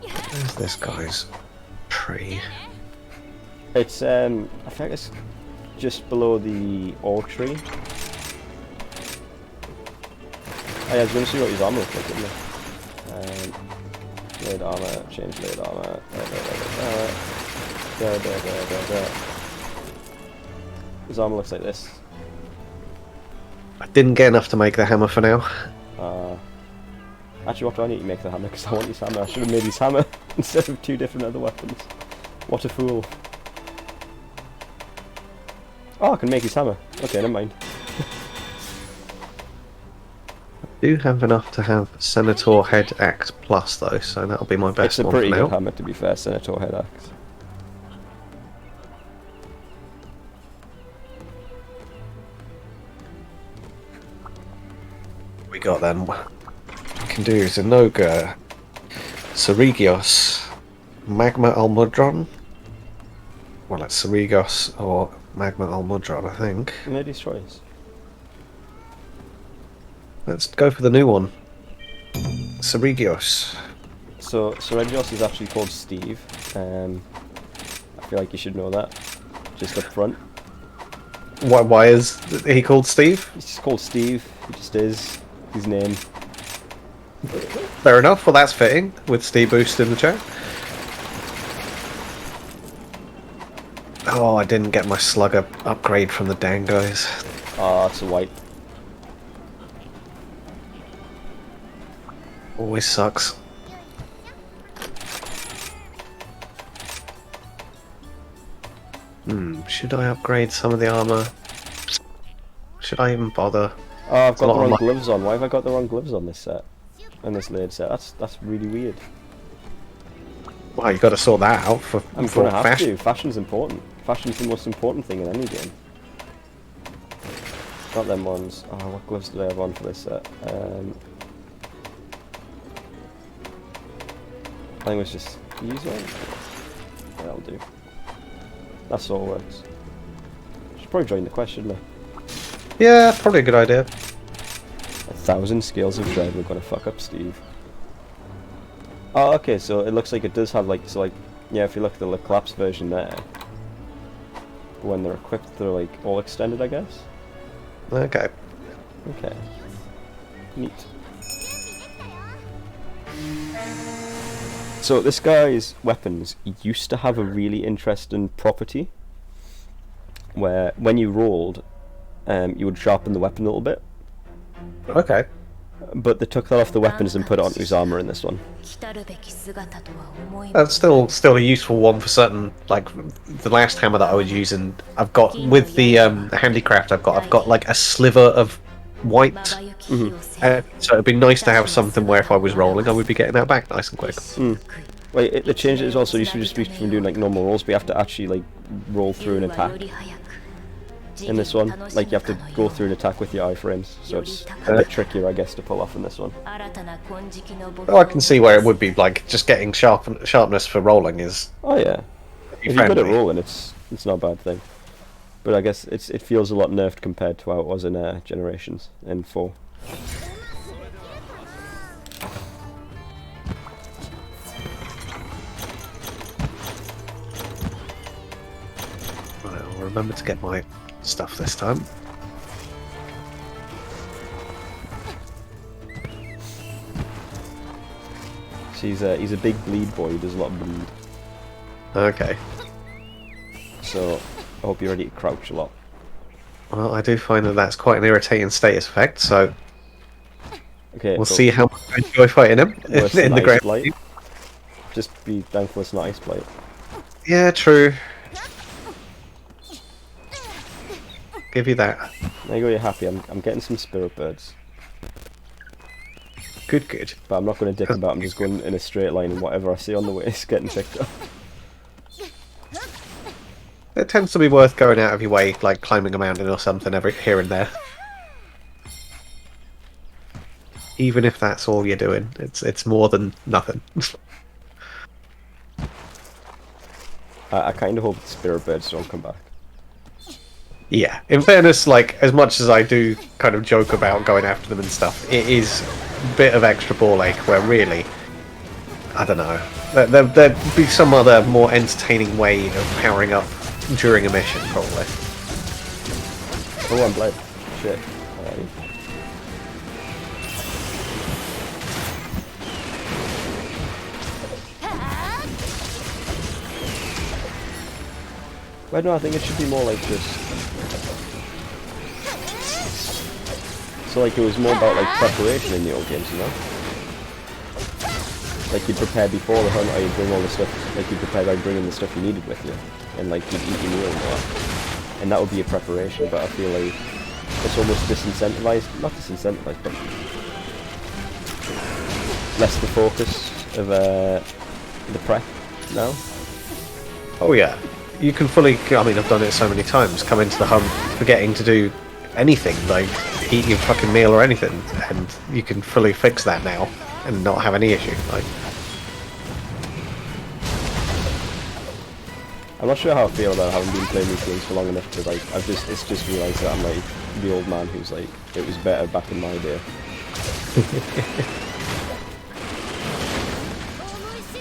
Where's this guy's tree? It's I think it's just below the orc tree. Oh yeah, I was going to see what his armor looks like, didn't I? Blade armor, change blade armor. His armor looks like this. I didn't get enough to make the hammer for now. Actually, what do I need to make the hammer? Because I want his hammer. I should have made his hammer instead of 2 different other weapons. What a fool. Oh, I can make his hammer. Okay, never mind. I do have enough to have Senator Head Axe Plus though, so that'll be my best one. It's a pretty for good now. hammer, to be fair, Senator Head Axe. We got then. What we can do Zenoga, Ceregios, Magma Almudron. Well, it's Ceregios or Magma Almudron, I think. Lady's choice. Let's go for the new one. Ceregios. So, Ceregios is actually called Steve. I feel like you should know that. Just up front. Why is he called Steve? He's just called Steve. He just is. His name. Fair enough. Well, that's fitting with Steve Boost in the chat. Oh, I didn't get my slugger upgrade from the Dangos. Ah, it's a white. Always sucks. Should I upgrade some of the armor? Should I even bother? Oh, I've got the wrong gloves on. Why have I got the wrong gloves on this set? On this laid set? That's really weird. Well, you got to sort that out for I'm gonna have fashion. To. Fashion's important. Fashion's the most important thing in any game. Not them ones. Oh, what gloves did I have on for this set? I think it was just these ones. Yeah, that'll do. That's all works. Should probably join the quest, shouldn't I? Yeah, probably a good idea. 1,000 scales of dread. We're gonna fuck up Steve. Oh, okay. So it looks like it does have yeah. If you look at the collapse version there, when they're equipped, they're like all extended, I guess. Okay. Okay. Neat. So this guy's weapons used to have a really interesting property where when you rolled, you would sharpen the weapon a little bit. Okay. But they took that off the weapons and put it onto his armor in this one. That's still a useful one for certain, like the last hammer that I was using. I've got with the handicraft. I've got like a sliver of white. Mm-hmm. So it'd be nice to have something where if I was rolling, I would be getting that back nice and quick. Wait, they changed it as well, so you should just be from doing like normal rolls, but you have to actually like roll through an attack. In this one, like you have to go through an attack with your iframes, so it's a bit trickier, I guess, to pull off in this one. Well, I can see where it would be like just getting sharpness for rolling is. Oh yeah, if you're good at rolling, it's not a bad thing. But I guess it feels a lot nerfed compared to how it was in Generations in 4. Right, I'll remember to get my stuff this time. So he's a big bleed boy. He does a lot of bleed. Okay. So I hope you're ready to crouch a lot. Well, I do find that that's quite an irritating status effect. So okay, we'll see how much I enjoy fighting him in the ground. Blight. Just be thankful it's not ice blight. Yeah, true. Give you that. There you go. You're happy. I'm getting some spirit birds. Good, good. But I'm not going to dick about. I'm just going in a straight line, and whatever I see on the way is getting picked up. It tends to be worth going out of your way, like climbing a mountain or something every here and there. Even if that's all you're doing, it's more than nothing. I kind of hope the spirit birds don't come back. Yeah, in fairness, like, as much as I do kind of joke about going after them and stuff, it is a bit of extra ball ache where really, I don't know, there'd be some other more entertaining way of powering up during a mission, probably. Oh, I'm bled. Shit. Alright. Well, no, I think it should be more like just... So like it was more about like preparation in the old games, you know? Like you'd prepare before the hunt, or you'd bring all the stuff, like you'd prepare by bringing the stuff you needed with you. And like you'd eat your meal and all that. And that would be a preparation, but I feel like it's almost disincentivized, not disincentivized, but less the focus of the prep now. Oh yeah. You can fully, I mean, I've done it so many times, come into the hunt forgetting to do anything, like eat your fucking meal or anything, and you can fully fix that now and not have any issue. Like, I'm not sure how I feel about having been playing these games for long enough to like, it's just realised that I'm like the old man who's like, it was better back in my day.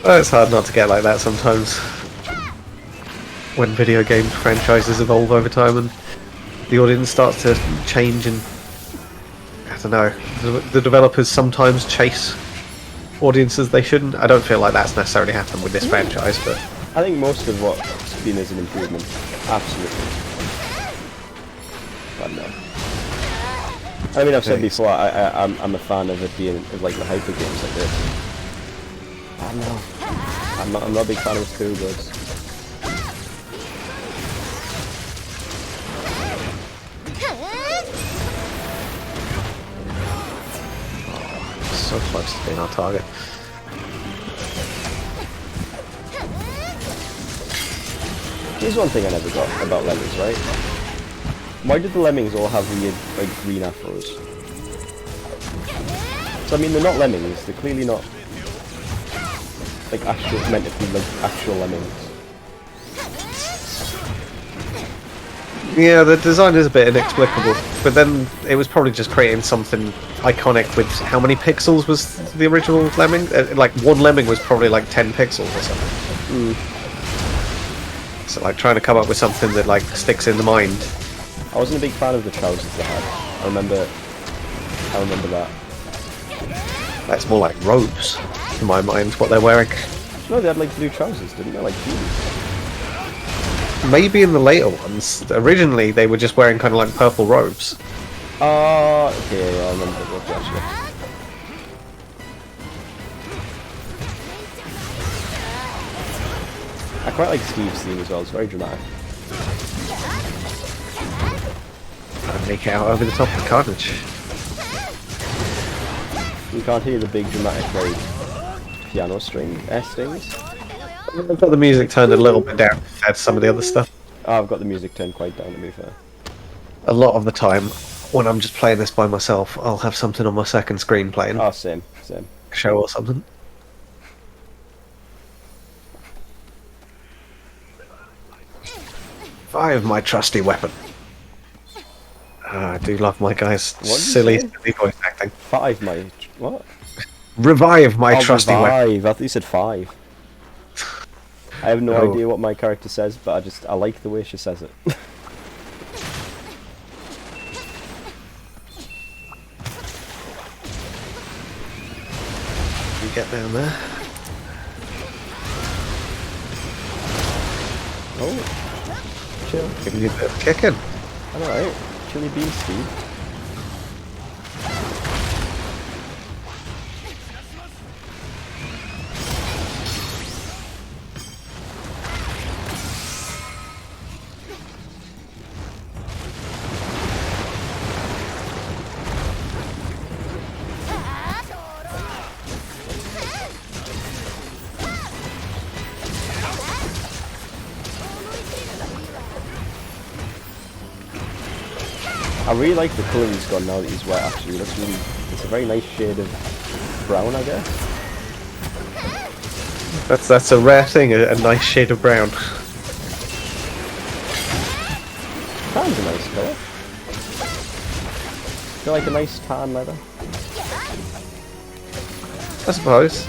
Well, it's hard not to get like that sometimes. When video game franchises evolve over time and the audience starts to change and, I don't know, the developers sometimes chase audiences they shouldn't. I don't feel like that's necessarily happened with this franchise, but... I think most of what's been is an improvement. Absolutely. But no. I mean, I've said before, I'm a fan of it being, of like the hyper games like this. I don't know. I'm not a big fan of Spirit Birds. So close to being our target. Here's one thing I never got about lemmings, right? Why did the lemmings all have weird, like, green afros? So I mean, they're not lemmings. They're clearly not, like, meant to be like actual lemmings. Yeah, the design is a bit inexplicable, but then it was probably just creating something iconic with how many pixels was the original lemming? Like, one lemming was probably like 10 pixels or something. So like trying to come up with something that like sticks in the mind. I wasn't a big fan of the trousers they had. I remember that. That's more like robes, in my mind, what they're wearing. No, they had like blue trousers, didn't they? Like blue. Maybe in the later ones. Originally, they were just wearing kind of like purple robes. Okay, yeah, I remember that actually. I quite like Steve's theme as well, it's very dramatic. And make it out over the top of the carnage. You can't hear the big dramatic like piano string stings. I've got the music turned a little bit down compared to some of the other stuff. Oh, I've got the music turned quite down, to be fair. A lot of the time, when I'm just playing this by myself, I'll have something on my second screen playing. Oh, same. Show or something. Revive my trusty weapon. I do love my guy's silly voice acting. What? Revive my trusty weapon. I thought you said 5. I have no idea what my character says, but I like the way she says it. You get down there. Oh, chill. Giving you a bit of kicking. Alright, chili bean Steve. I really like the colour he's got now that he's wet. Actually, it's a very nice shade of brown, I guess. That's a rare thing, a nice shade of brown. Tan's a nice colour. Feel like a nice tan leather. I suppose.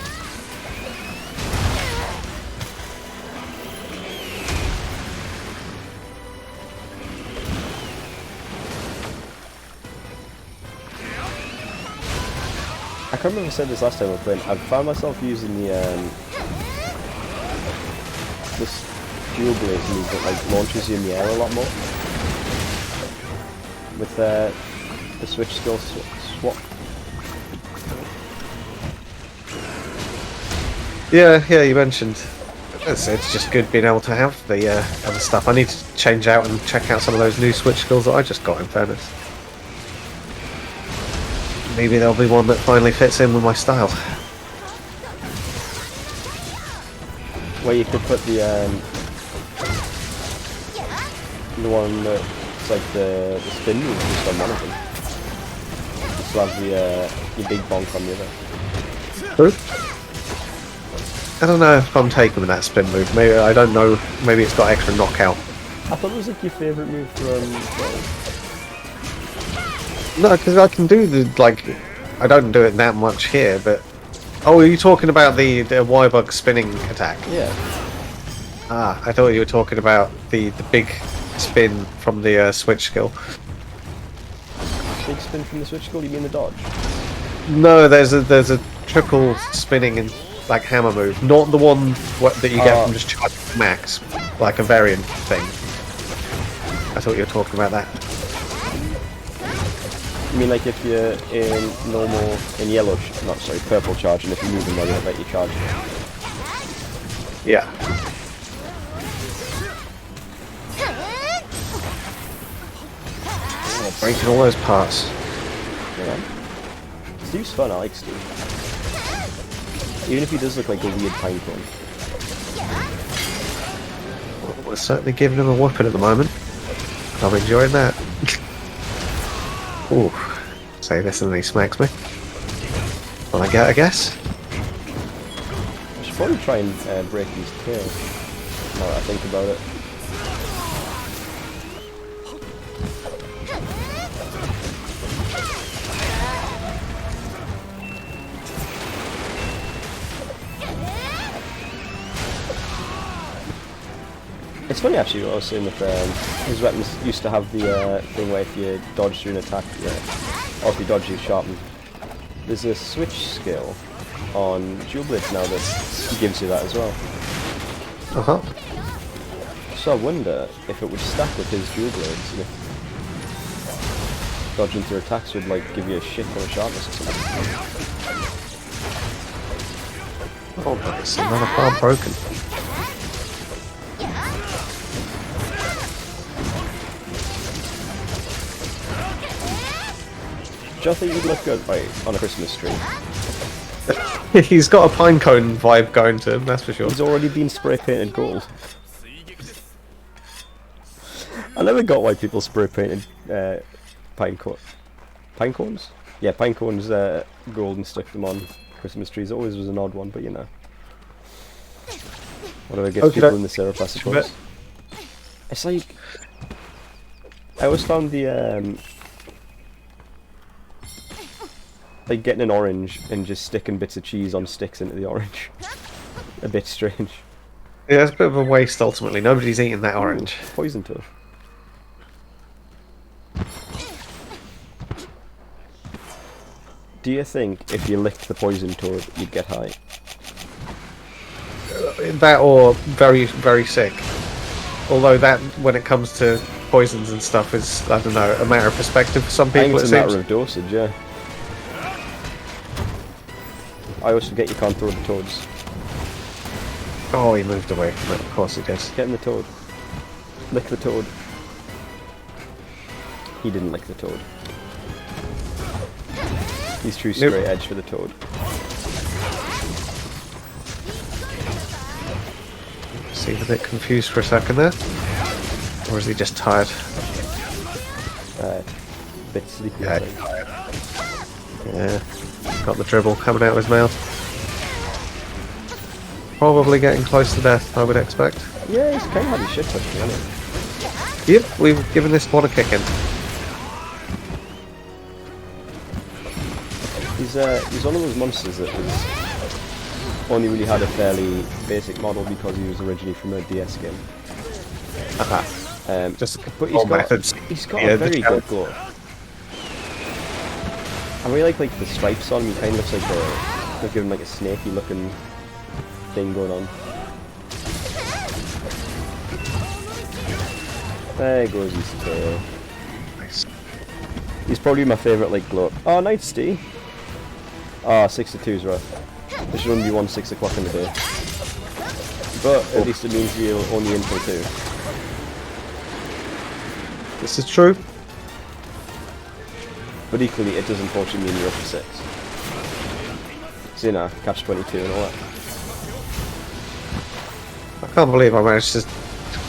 I can't remember if I said this last time we were playing. I've found myself using the this dual blade move that like launches you in the air a lot more with the switch skill swap. Yeah, you mentioned. It's just good being able to have the other stuff. I need to change out and check out some of those new switch skills that I just got, in fairness. Maybe there'll be one that finally fits in with my style. Where you could put the one that's like the spin move just on one of them. Just have the your big bonk on the other. I don't know if I'm taking with that spin move. Maybe I don't know. Maybe it's got extra knockout. I thought it was like your favourite move from. No, because I can do the I don't do it that much here, but oh, are you talking about the Y-bug spinning attack? Yeah. Ah, I thought you were talking about the big spin from the switch skill. Big spin from the switch skill? You mean the dodge? No, there's a triple spinning and like hammer move, not the one that you get from just charging max, like a variant thing. I thought you were talking about that. You mean like if you're in yellow, purple charge, and if you move them while you let you charge? Yeah. Oh, breaking all those parts. Yeah. Steve's fun, I like Steve. Even if he does look like a weird pine cone. Well, we're certainly giving him a whooping at the moment. I'm enjoying that. Ooh, say this and then he smacks me. Well, I guess. I should probably try and break his tail. Now that I think about it. It's funny actually what I was saying with his weapons used to have the thing where if you dodge through an attack, or if you dodge you sharpen. There's a switch skill on dual blades now that gives you that as well. Uh-huh. So I wonder if it would stack with his dual blades and if dodging through attacks would like give you a shit or a sharpness or something. Oh nice, another part broken. Do you think you'd look good on a Christmas tree? He's got a pinecone vibe going to him, that's for sure. He's already been spray painted gold. I never got why people spray painted pine cones? Yeah, pine cones gold and stuck them on Christmas trees. It always was an odd one, but you know. Whatever gets people in the syrup, I suppose. It's like I always found the like getting an orange and just sticking bits of cheese on sticks into the orange a bit strange. Yeah, it's a bit of a waste ultimately. Nobody's eating that orange. Poison toad. Do you think if you licked the poison toad, you'd get high? That or very, very sick. Although that, when it comes to poisons and stuff, is, I don't know, a matter of perspective for some people. I think it's a matter of dosage, yeah. I always forget you can't throw the toads. Oh, he moved away from it, of course he did. Get in the toad. Lick the toad. He didn't lick the toad. He's true straight edge for the toad. Seemed a bit confused for a second there. Or is he just tired? Bit sleepy. Yeah, yeah. Got the dribble coming out of his mouth. Probably getting close to death, I would expect. Yeah, he's kind of had his shit touched, hasn't Yep, we've given this one a kicking. He's one of those monsters that was only really had a fairly basic model because he was originally from a DS game. Just but he's got yeah, a very good glow. I really like the stripes on him. He kind of looks like they're giving like a snaky looking thing going on. There goes his tail. Nice. He's probably my favourite like glow. Oh, nice Steve. Ah, 6 to 2's rough. There should only be one 6 o'clock in the day. But at least it means we're only in till 2. This is true. But equally, it does unfortunately mean you're up to 6. So, you know, catch 22 and all that. I can't believe I managed to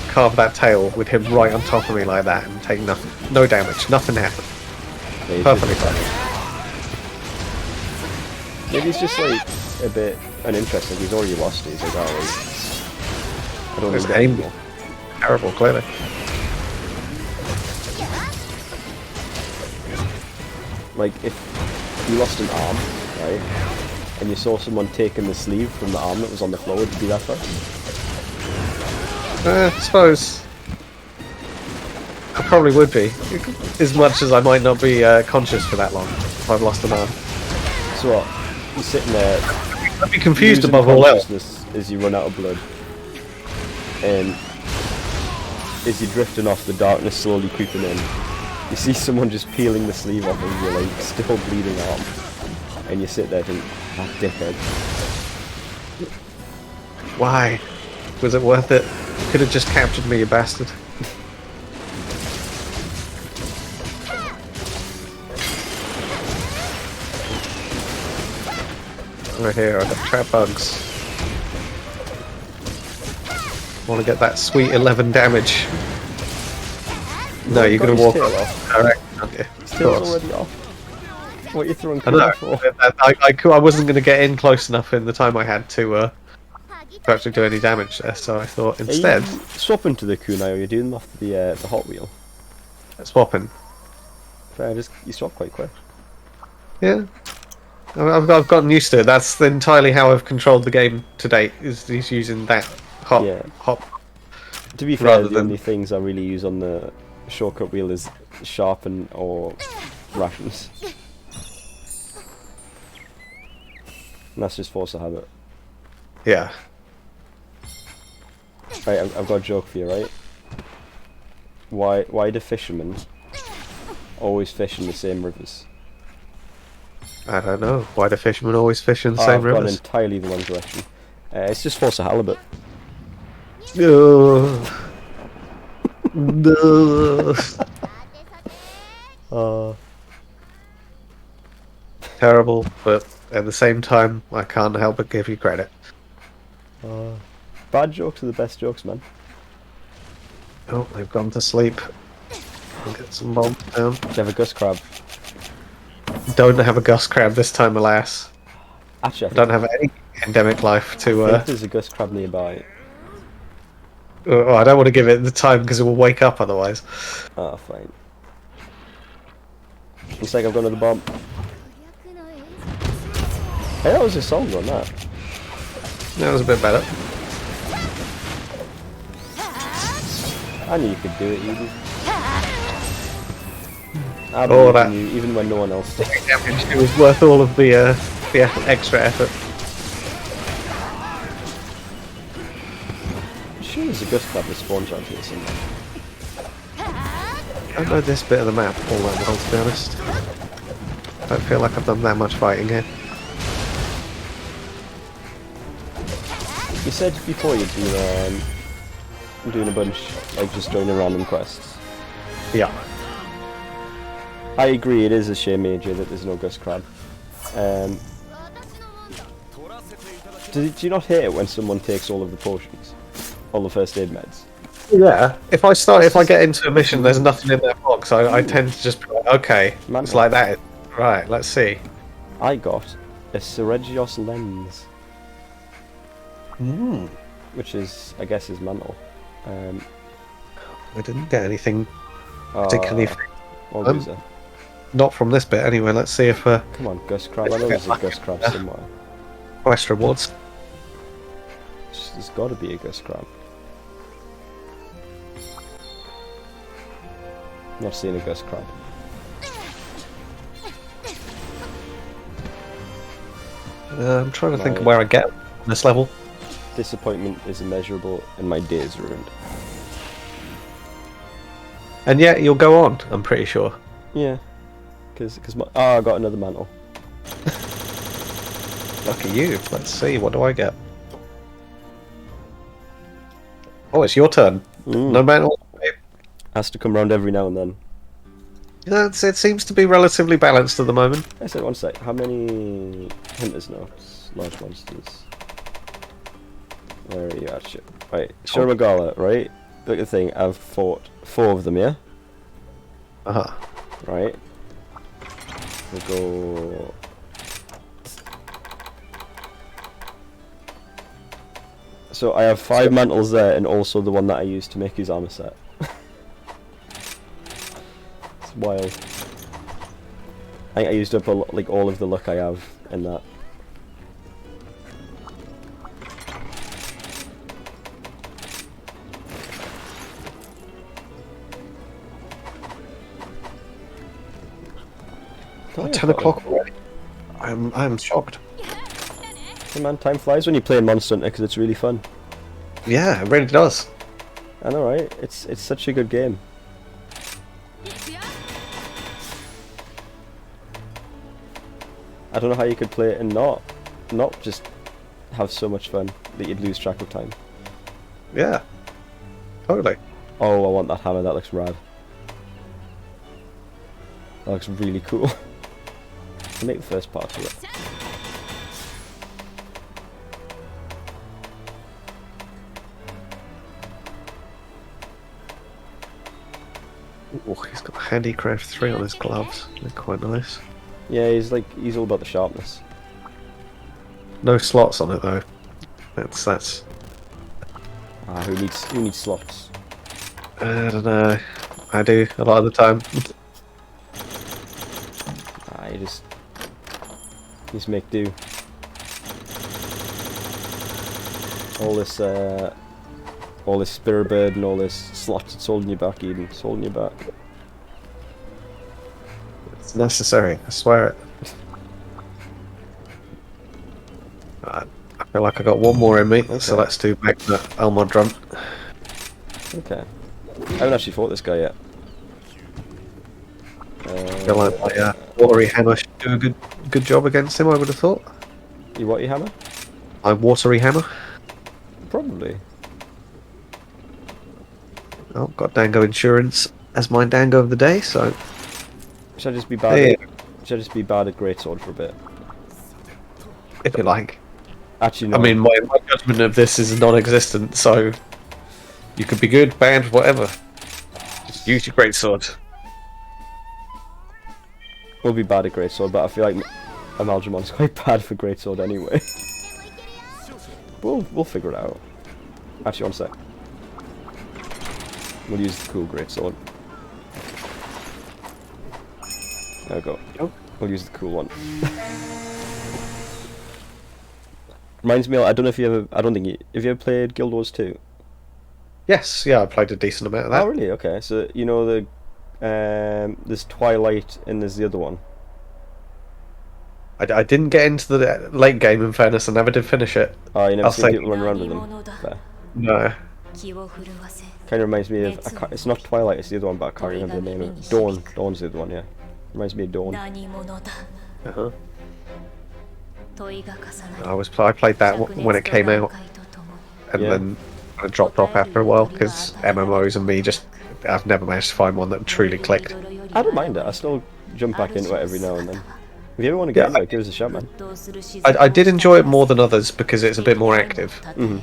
carve that tail with him right on top of me like that and take nothing, no damage, nothing happened. Yeah, Perfectly fine. Maybe he's just like a bit uninteresting. He's already lost it. He's like, oh, I don't His know. aim terrible, clearly. Like if you lost an arm, right, and you saw someone taking the sleeve from the arm that was on the floor, would you be that far? I suppose I probably would be, as much as I might not be conscious for that long if I've lost an arm. So what? You're sitting there. I'd be confused above all else. As you run out of blood, and as you're drifting off, the darkness slowly creeping in. You see someone just peeling the sleeve off of your like still bleeding arm, and you sit there and think, that dickhead. Why? Was it worth it? You could have just captured me, you bastard. Right here, I've got trap bugs. Want to get that sweet 11 damage. No, you're going to walk off direct, aren't you? His tail's already off. What are you throwing I for? I wasn't going to get in close enough in the time I had to actually do any damage there, so I thought instead... Are you swapping to the kunai, or are you doing them off the Hot Wheel? Swapping. Fair, you swap quite quick. Yeah. I've gotten used to it. That's entirely how I've controlled the game to date, is he's using that hop. To be fair, the only things I really use on the shortcut wheel is sharpen or rations. And that's just force of habit. Yeah. Right, I've got a joke for you, right? Why do fishermen always fish in the same rivers? I don't know. Why do fishermen always fish in the same rivers? I've gone entirely the wrong direction. It's just force of halibut. No. Terrible, but at the same time, I can't help but give you credit. Bad jokes are the best jokes, man. Oh, they've gone to sleep. I'll get some bombs down. Do you have a Gus Crab? Don't have a Gus Crab this time, alas. Actually, I don't have any endemic life to. I think there's a Gus Crab nearby. Oh, I don't want to give it the time because it will wake up otherwise. Oh, fine. Looks like I've got another bomb. Hey, that was a song on that. That was a bit better. I knew you could do it, Edie. I Oh, believe in you, even when no one else did. It was worth all of the extra effort. Sure, there's a Gus Crab that spawns around here somewhere. I don't know this bit of the map all that well, to be honest. I don't feel like I've done that much fighting here. You said before you'd been doing a bunch, like just joining random quests. Yeah. I agree, it is a shame, Major, that there's no Gus Crab. Do you not hate it when someone takes all of the potions? All the first aid meds? Yeah. If I get into a mission, there's nothing in that box. I tend to just be like, okay, it's like that. Right, let's see. I got a Seregios lens. Which is, I guess, his mantle. I didn't get anything particularly. Not from this bit, anyway. Let's see if. Come on, Gus Crab. I know there's a Gus Crab somewhere. Quest rewards. There's got to be a Gus Crab. Not seeing a Gus Crab. I'm trying to think of where I get on this level. Disappointment is immeasurable, and my day is ruined. And yet you'll go on, I'm pretty sure. Yeah, because I got another mantle. Lucky you. Let's see. What do I get? Oh, it's your turn. No mantle. Has to come round every now and then. Yeah, it seems to be relatively balanced at the moment. I said, one sec. How many hunters notes? Large monsters. Where are you at? Shit. Right, Shurmagala, right? Look at the thing. I've fought 4 of them, yeah. Right. We'll go. So I have 5 mantles there, and also the one that I used to make his armor set. It's wild. I think I used up like all of the luck I have in that. Oh, 10 o'clock already. I'm shocked. Hey man, time flies when you're playing Monster Hunter because it's really fun. Yeah, it really does. I know, right? It's such a good game. I don't know how you could play it and not just have so much fun that you'd lose track of time. Yeah, totally. Oh, I want that hammer. That looks rad. That looks really cool. I'll make the first part of it. Oh, he's got Handicraft 3 on his gloves. They're quite nice. Yeah, he's all about the sharpness. No slots on it though. That's. Ah, who needs slots? I don't know. I do a lot of the time. Ah, you just make do. All this spirit bird and all this slots, it's holding you back, Eden. It's holding you back. It's necessary, I swear it. I feel like I got one more in me, so let's do back the Almodron. Okay. I haven't actually fought this guy yet. I feel like my watery hammer should do a good job against him, I would have thought. You what, you hammer? My watery hammer? Probably. Oh, got Dango Insurance as my Dango of the day, so... Should I just be bad? Should I just be bad at greatsword for a bit? if you like. Actually, no. I mean, my judgment of this is non-existent, so you could be good, bad, whatever. Just use your greatsword. We'll be bad at greatsword, but I feel like Amalgamon's quite bad for greatsword anyway. We'll figure it out. Actually, one sec. We'll use the cool greatsword. There we go. Oh. We'll use the cool one. Reminds me, I don't know if you ever, I don't think you, have you ever played Guild Wars 2? Yes, yeah, I played a decent amount of that. Oh really? Okay, so you know there's Twilight and there's the other one. I didn't get into the late game, in fairness, I never did finish it. Oh, you never seen people run around with them? Fair. No. Kind of reminds me of, it's not Twilight, it's the other one, but I can't remember the name of it. Dawn. Dawn's the other one, yeah. Reminds me of Dawn. Uh-huh. I played that when it came out, and then I dropped off after a while because MMOs and me I've never managed to find one that truly clicked. I don't mind it. I still jump back into it every now and then. If you ever want to get into it, give us a shot, man. I did enjoy it more than others because it's a bit more active. Mm-hmm.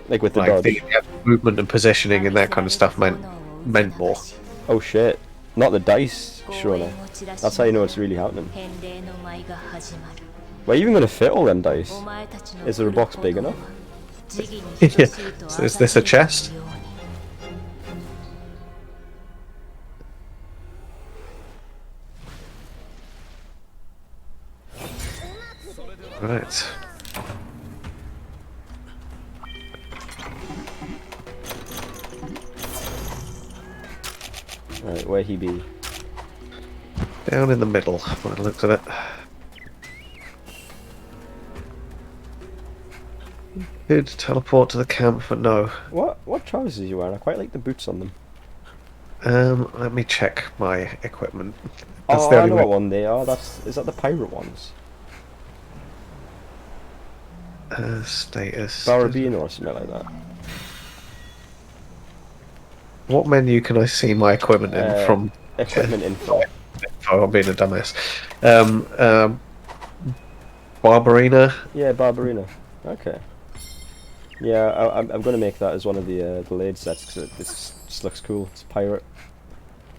Like with the dodge. The movement and positioning and that kind of stuff meant more. Oh shit! Not the dice, Sharona. That's how you know it's really happening. Were you even going to fit all them dice? Is there a box big enough? Yeah. So is this a chest? Right. Right, where he be? Down in the middle, when I looked at it. Could teleport to the camp, but no. What trousers are you wearing? I quite like the boots on them. Let me check my equipment. That's the only one they are. Is that the pirate ones? Status. Barabino or something like that. What menu can I see my equipment in from? Equipment info. Oh, I'm being a dumbass. Barbarina. Yeah, Barbarina. Okay. Yeah, I'm going to make that as one of the Blade sets because it just looks cool. It's a pirate.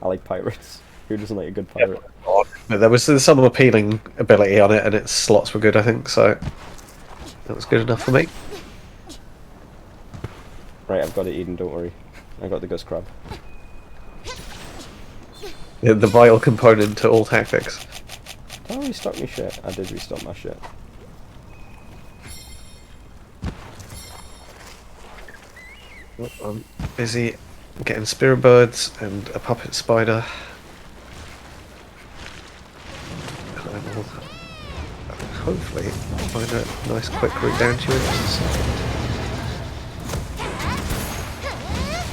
I like pirates. Who doesn't like a good pirate? Yeah, there was some appealing ability on it, and its slots were good, I think. So that was good enough for me. Right, I've got it, Eden. Don't worry. I got the Ghost Crab. Yeah, the vital component to all tactics. Did I restock my shit? I did restock my shit. I'm busy getting spirit birds and a puppet spider. And I will hopefully find a nice quick route down to it.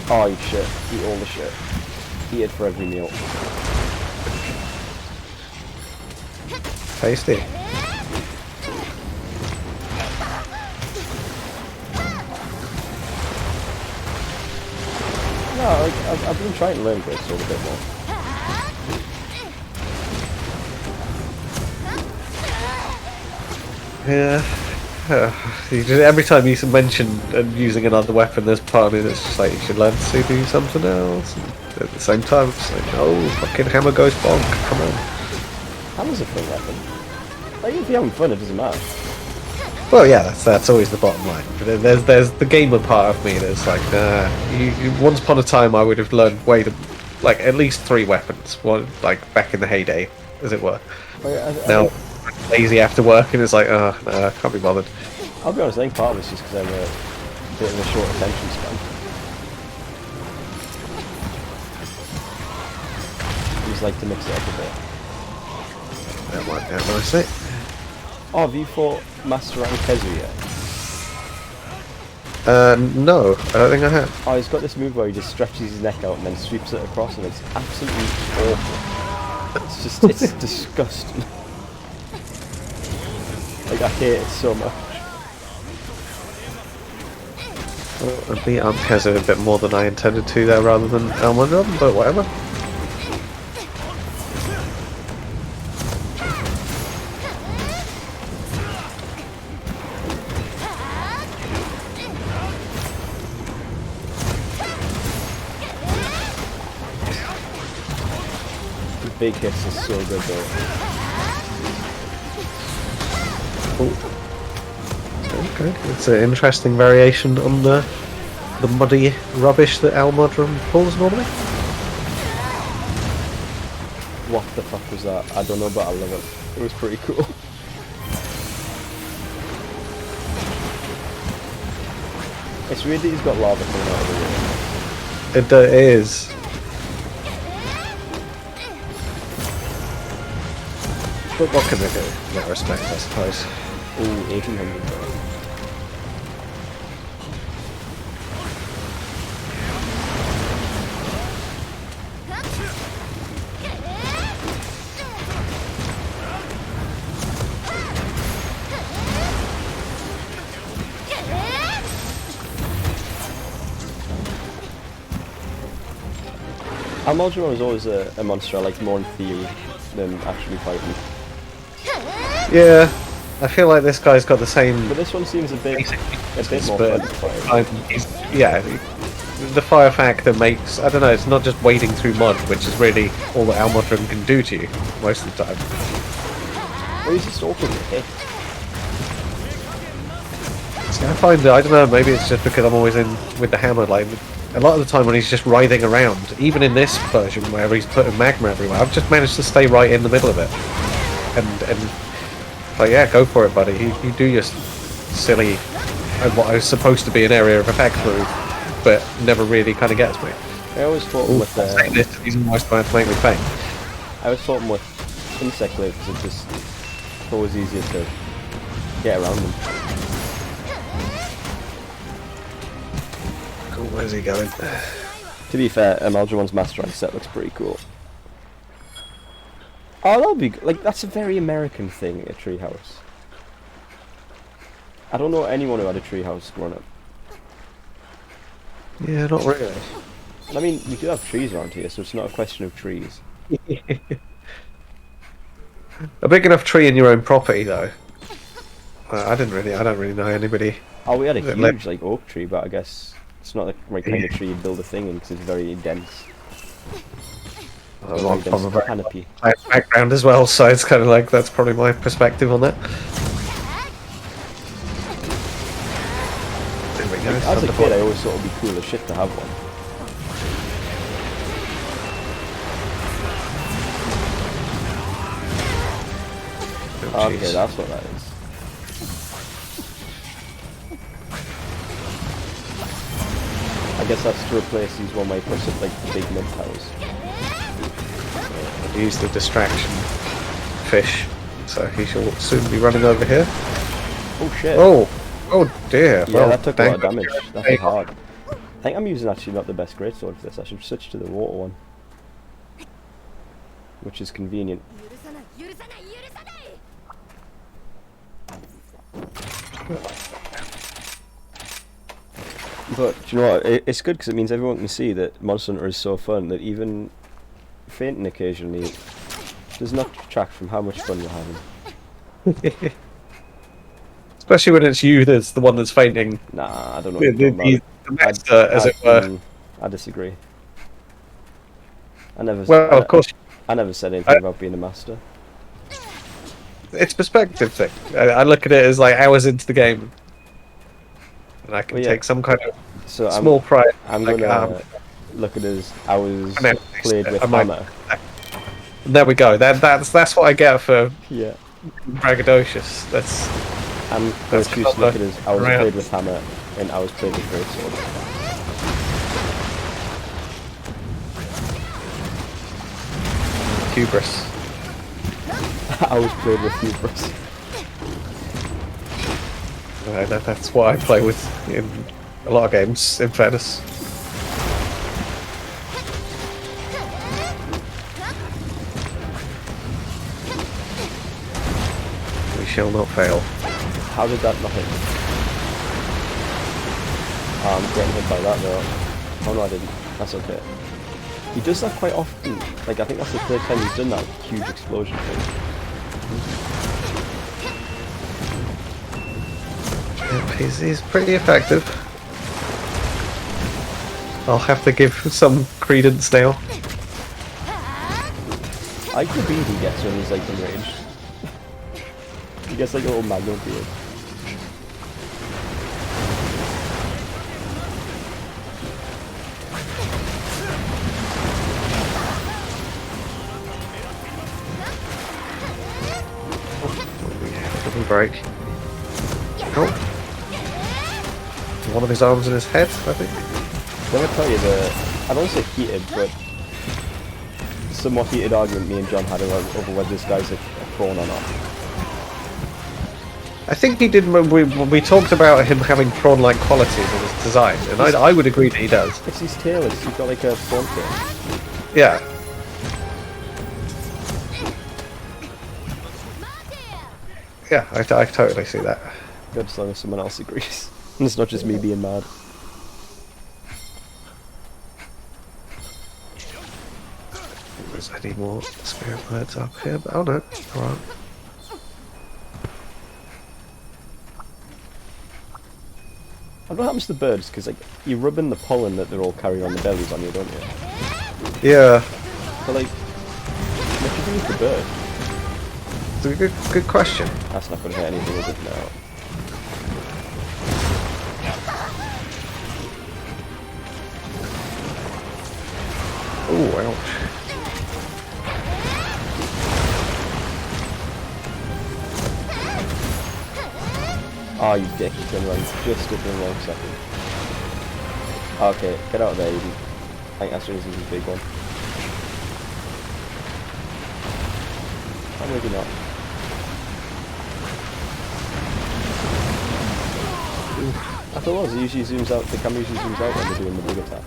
Oh, eat shit. Eat all the shit. Eat it for every meal. Tasty. No, I've been trying to learn Greatsword a bit more. Yeah. Every time you mention using another weapon, there's part of me that's just like, you should learn to do something else. And at the same time, it's like, oh, fucking hammer goes bonk, come on. Hammer's a fun weapon. Like, if you're having fun, it doesn't matter. Well, yeah, that's always the bottom line. But there's the gamer part of me that's like, once upon a time I would have learned like at least 3 weapons, one like back in the heyday, as it were. Now, lazy after work, and it's like, no, I can't be bothered. I'll be honest, I think part of it's just because I'm a bit of a short attention span. I just like to mix it up a bit. That might be nicely. Oh, have you fought Master Rankezu yet? No, I don't think I have. Oh, he's got this move where he just stretches his neck out and then sweeps it across, and it's absolutely awful. It's disgusting. Like, I hate it so much. Well, I beat Rankezu a bit more than I intended to there, rather than Elmondon, but whatever. big hits are so good though. Okay, it's an interesting variation on the muddy rubbish that Almodron pulls normally. What the fuck was that? I don't know, but I love it. It was pretty cool. It's weird that he's got lava coming out of the It is. But what can they do in that respect, I suppose? Ooh, 1800 though. Almodron was always a monster I liked more in theory than actually fighting. Yeah, I feel like this guy's got the same. But this one seems a bit more fun to fight. Yeah, the fire factor makes, I don't know, it's not just wading through mud, which is really all that Almodron can do to you most of the time. Or he's just awkward to hit. See, I find that, I don't know, maybe it's just because I'm always in with the hammer, like, a lot of the time when he's just writhing around, even in this version where he's putting magma everywhere, I've just managed to stay right in the middle of it. And like, yeah, go for it, buddy. You do your silly, what was supposed to be an area of attack move, but never really kind of gets me. I always fought him with this, he's almost trying to make me faint. I always fought him with insect glaive because it's just always easier to get around them. Cool, where's he going? To be fair, Almodron's Master Rank set looks pretty cool. Oh, that'll be like that's a very American thing, a treehouse. I don't know anyone who had a treehouse growing up. Yeah, not really. I mean, we do have trees around here, so it's not a question of trees. A big enough tree in your own property, though. I don't really know anybody. Oh, we had a huge like oak tree, but I guess it's not the right kind of tree to build a thing in because it's very dense. I'm from a very canopy background as well, so it's kind of like that's probably my perspective on that. There we go. As a kid, I always thought it would be cool as shit to have one. Oh, okay, that's what that is. I guess that's to replace these one way push up like the big mid towers. Use the distraction fish, so he shall soon be running over here. Oh shit! Oh dear! Yeah, well, that took a lot of damage. That hit hard. I think I'm using actually not the best greatsword for this. I should switch to the water one, which is convenient. But do you know what? It's good because it means everyone can see that Monster Hunter is so fun that even fainting occasionally does not detract from how much fun you're having. Especially when it's you that's the one that's fainting. Nah, I don't know. The master, as it were. I disagree. I never. Well, of course. I never said anything about being a master. It's perspective thing. I look at it as like hours into the game, and I can take some kind of small pride. I'm gonna look at it as hours played with hammer. There we go. That's what I get for braggadocious. I'm going to choose to look at it as hours played with hammer and hours played with greatsword. Hubris. Hours played with hubris. That's what I play with in a lot of games, in fairness. We shall not fail. How did that not hit me? Oh, I'm getting hit by that though. Oh no, I didn't. That's okay. He does that quite often. Like, I think that's the third time he's done that huge explosion thing. Yep, he's pretty effective. I'll have to give some credence now. I like the bead he gets when he's like enraged. He gets like a little magnum beard. Break. Oh. One of his arms in his head, I think. Let me tell you I don't say heated, but somewhat heated argument me and John had over whether this guy's a prawn or not. I think he did when we talked about him having prawn-like qualities in his design, and I would agree that he does. It's his tail, he's got like a prawn tail. Yeah. Yeah, I totally see that. Good, as long as someone else agrees. And it's not just me being mad. If there's any more spirit birds up here, but oh no, alright. I don't know what happens to the birds, because like, you're rubbing the pollen that they're all carrying on the bellies on you, don't you? Yeah. But like, what do you do with the bird? It's a good question. That's not going to hit anything, is it? No. Oh, ouch. Oh, you dick, you turned around just at the wrong second. Okay, get out of there, Eden. I think that's a big one. Or maybe not. I thought it was, it usually zooms out, the camera usually zooms out when they're doing the big attack.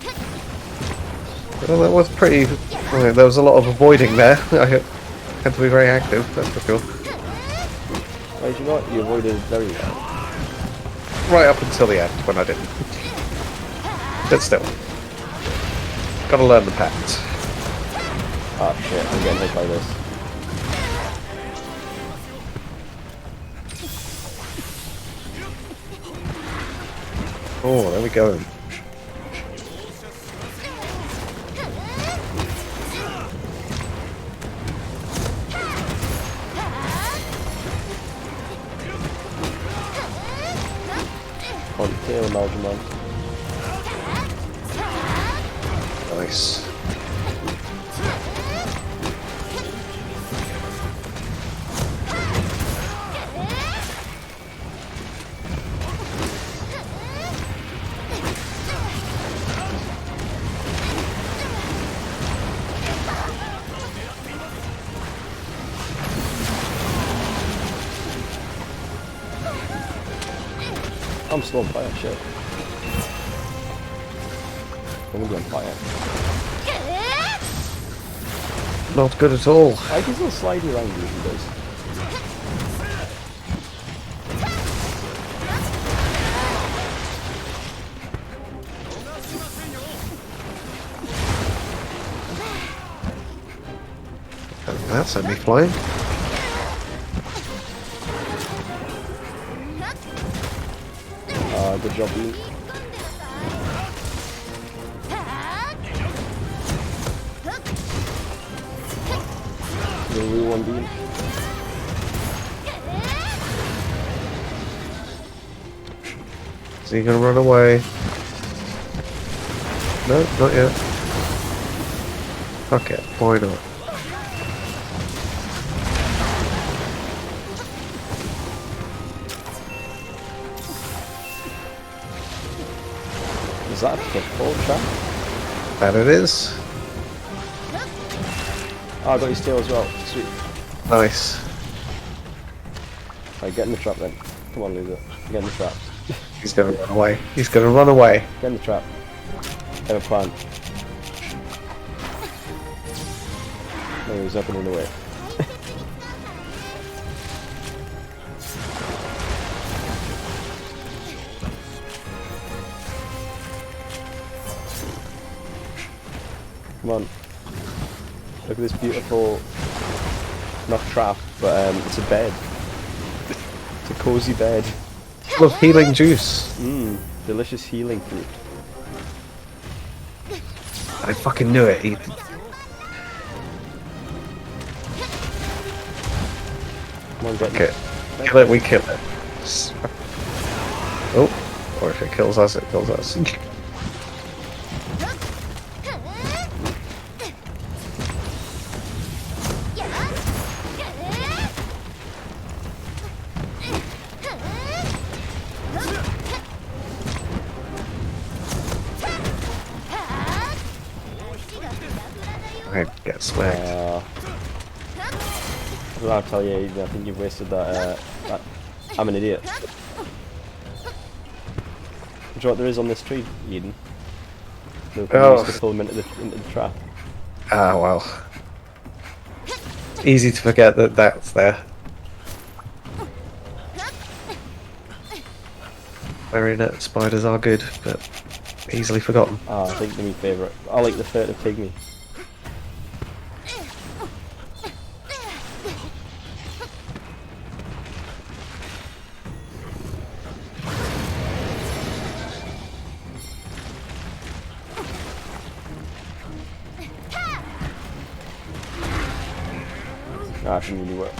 Well, that was pretty... Well, there was a lot of avoiding there. I had to be very active, that's for sure. Well, you know what? You avoided it very well. Right up until the end, when I didn't. But still. Gotta learn the patterns. Ah shit, I'm getting hit by this. Oh, there we go. On tail Malgamon. Nice. I'm still on fire, shit. I'm gonna be on fire. Not good at all. I like his little slidey around he does. That sent me flying. Good job, Dean. The real one, Dean. Is he gonna run away? No, not yet. Fuck it, why not? Is that a pitfall trap? That it is. Oh, I got his tail as well. Sweet. Nice. Alright, get in the trap then. Come on, loser. Get in the trap. He's gonna run away. He's gonna run away. Get in the trap. Get a plan. No, he's not gonna run away. Come on. Look at this beautiful, not trap, but it's a bed. It's a cozy bed. Full of healing juice. Mmm, delicious healing fruit. I fucking knew it. Come on, get it. Kill it, we kill it. Oh, or if it kills us, it kills us. I get smacked. I'll tell you, I think you've wasted that. I'm an idiot. Do you know what there is on this tree, Eden? No, used to pull him into the trap. Ah, well. Easy to forget that that's there. Marionette spiders are good, but easily forgotten. Ah, I think they're my favourite. I like the furtive pygmy. Ah, it shouldn't really work.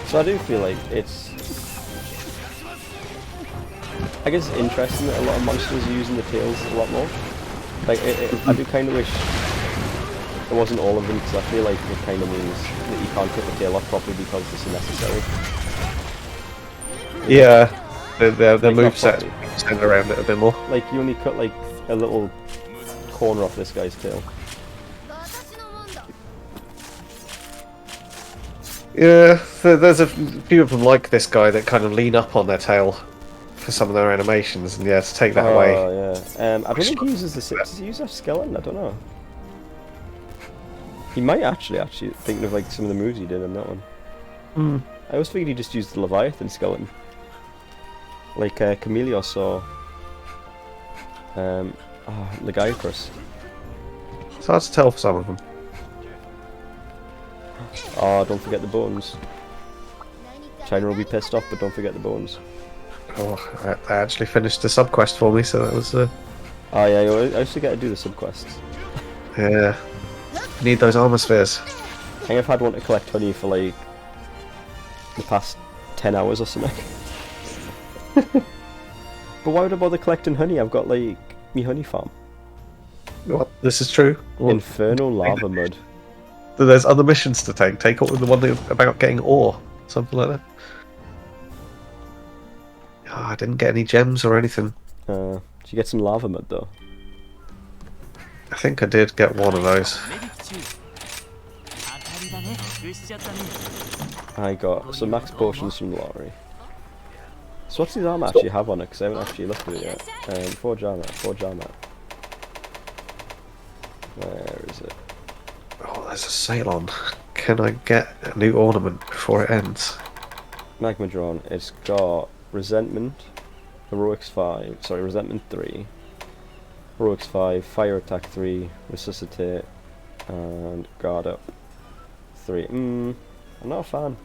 So I do feel like it's, I guess it's interesting that a lot of monsters are using the tails a lot more. Like, I do kind of wish it wasn't all of them, because I feel like it kind of means that you can't cut the tail off properly because it's unnecessary. Yeah, the moveset extend around it a bit more. Like, you only cut like a little corner off this guy's tail. Yeah, there's a few of them like this guy that kind of lean up on their tail for some of their animations, and yeah, to take that away. Oh yeah. I don't think he uses the. Does he use a skeleton? I don't know. He might actually thinking of like some of the moves he did in that one. I always figured he just used the Leviathan skeleton, like Chameleos or Legiacrus. It's hard to tell for some of them. Oh, don't forget the bones. China will be pissed off, but don't forget the bones. Oh, I actually finished the subquest for me, so that was. Oh yeah, I used to get to do the subquests. Yeah, need those armor spheres. I think I've had one to collect honey for like the past 10 hours or something. But why would I bother collecting honey? I've got like me honey farm. What? This is true. Inferno lava mud. There's other missions to take. Take the one about getting ore, something like that. Oh, I didn't get any gems or anything. Did you get some lava mud though? I think I did get one of those. I got some max potions from the lottery. So what's his armor actually have on it? Because I haven't actually looked at it yet. Forge armor. Where is it? Oh, there's a sale on. Can I get a new ornament before it ends? Magma Drawn. It's got Resentment, Heroics 5, sorry, Resentment 3, Heroics 5, Fire Attack 3, Resuscitate, and Guard Up 3. I'm not a fan.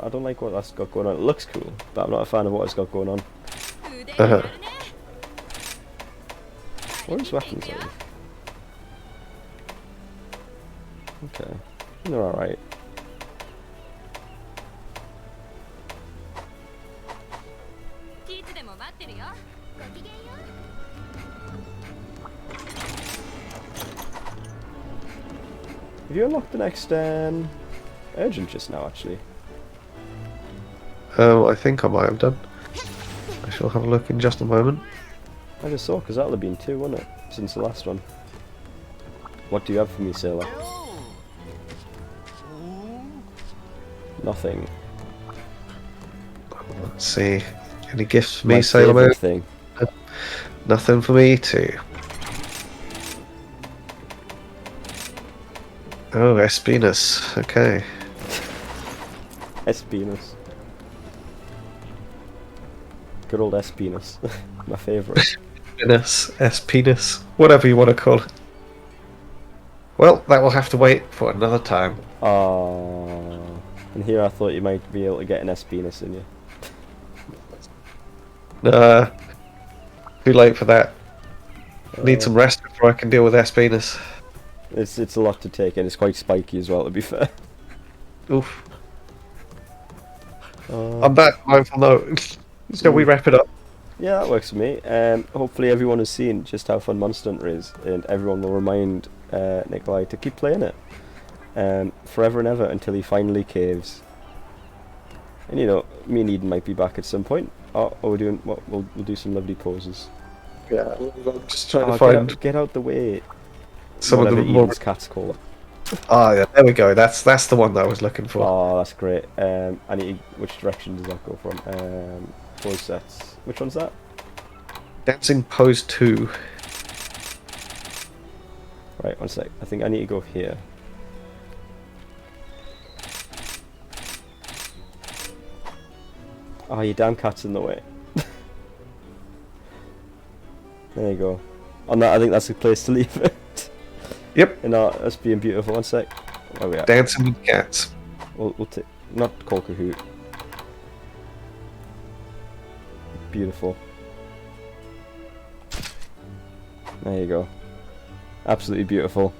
I don't like what that's got going on. It looks cool, but I'm not a fan of what it's got going on. Where's weapons are? Okay, they're alright. Have you unlocked the next urgent just now, actually? I think I might have done. I shall have a look in just a moment. I just saw, because that'll have been 2, wouldn't it? Since the last one. What do you have for me, Sailor? Nothing. Let's see. Any gifts for me, Sailor Moon? Thing. Nothing for me too. Oh, Espinus. Okay. Espinus. Good old Espinus. My favourite. Espinus. Whatever you want to call it. Well, that will have to wait for another time. Oh. And here I thought you might be able to get an Espinus in you. Too late for that. Need some rest before I can deal with Espinus. It's a lot to take in. It's quite spiky as well, to be fair. Oof. On that mindful note, shall we wrap it up? Yeah, that works for me. Hopefully everyone has seen just how fun Monster Hunter is, and everyone will remind Nikolai to keep playing it forever and ever until he finally caves. And you know, me and Eden might be back at some point. Oh, we're doing what? We'll do some lovely poses. Yeah, I'm just trying to find. Get out the way. Some of the more Eden's cat's called. Ah, yeah, there we go. That's the one that I was looking for. Oh, that's great. I need. Which direction does that go from? Pose sets. Which one's that? Dancing pose 2. Right, one sec. I think I need to go here. Oh, your damn cat's in the way. There you go. On that, I think that's the place to leave it. Yep. And us being beautiful. One sec. Where we at? Dancing with cats. We'll take not call Kahoot. Beautiful. There you go. Absolutely beautiful.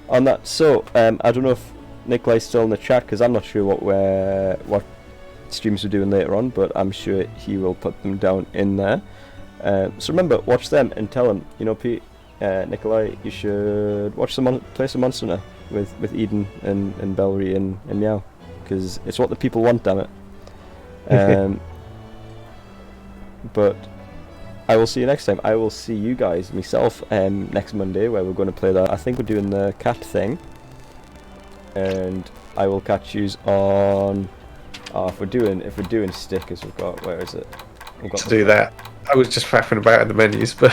On that, so I don't know if Nikolai's still in the chat because I'm not sure what streams we're doing later on, but I'm sure he will put them down in there. So remember, watch them and tell him, you know, Pete, Nikolai, you should play some Monster Hunter with Eden and Belry and Meow, because it's what the people want, damn it. But I will see you next time. I will see you guys, myself, next Monday, where we're going to play that. I think we're doing the cat thing, and I will catch yous on. If we're doing stickers, we've got. Where is it? We've got to do that. I was just faffing about in the menus, but.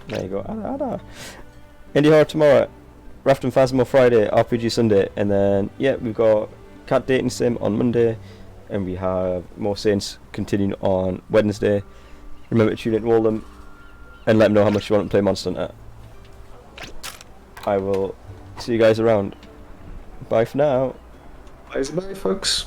There you go. Indie Horror tomorrow, Rafton Phasmo Friday, RPG Sunday, and then yeah, we've got Cat Dating Sim on Monday, and we have More Saints continuing on Wednesday. Remember to tune in to all them, and let them know how much you want to play Monster Hunter. I will see you guys around. Bye for now. Bye, folks.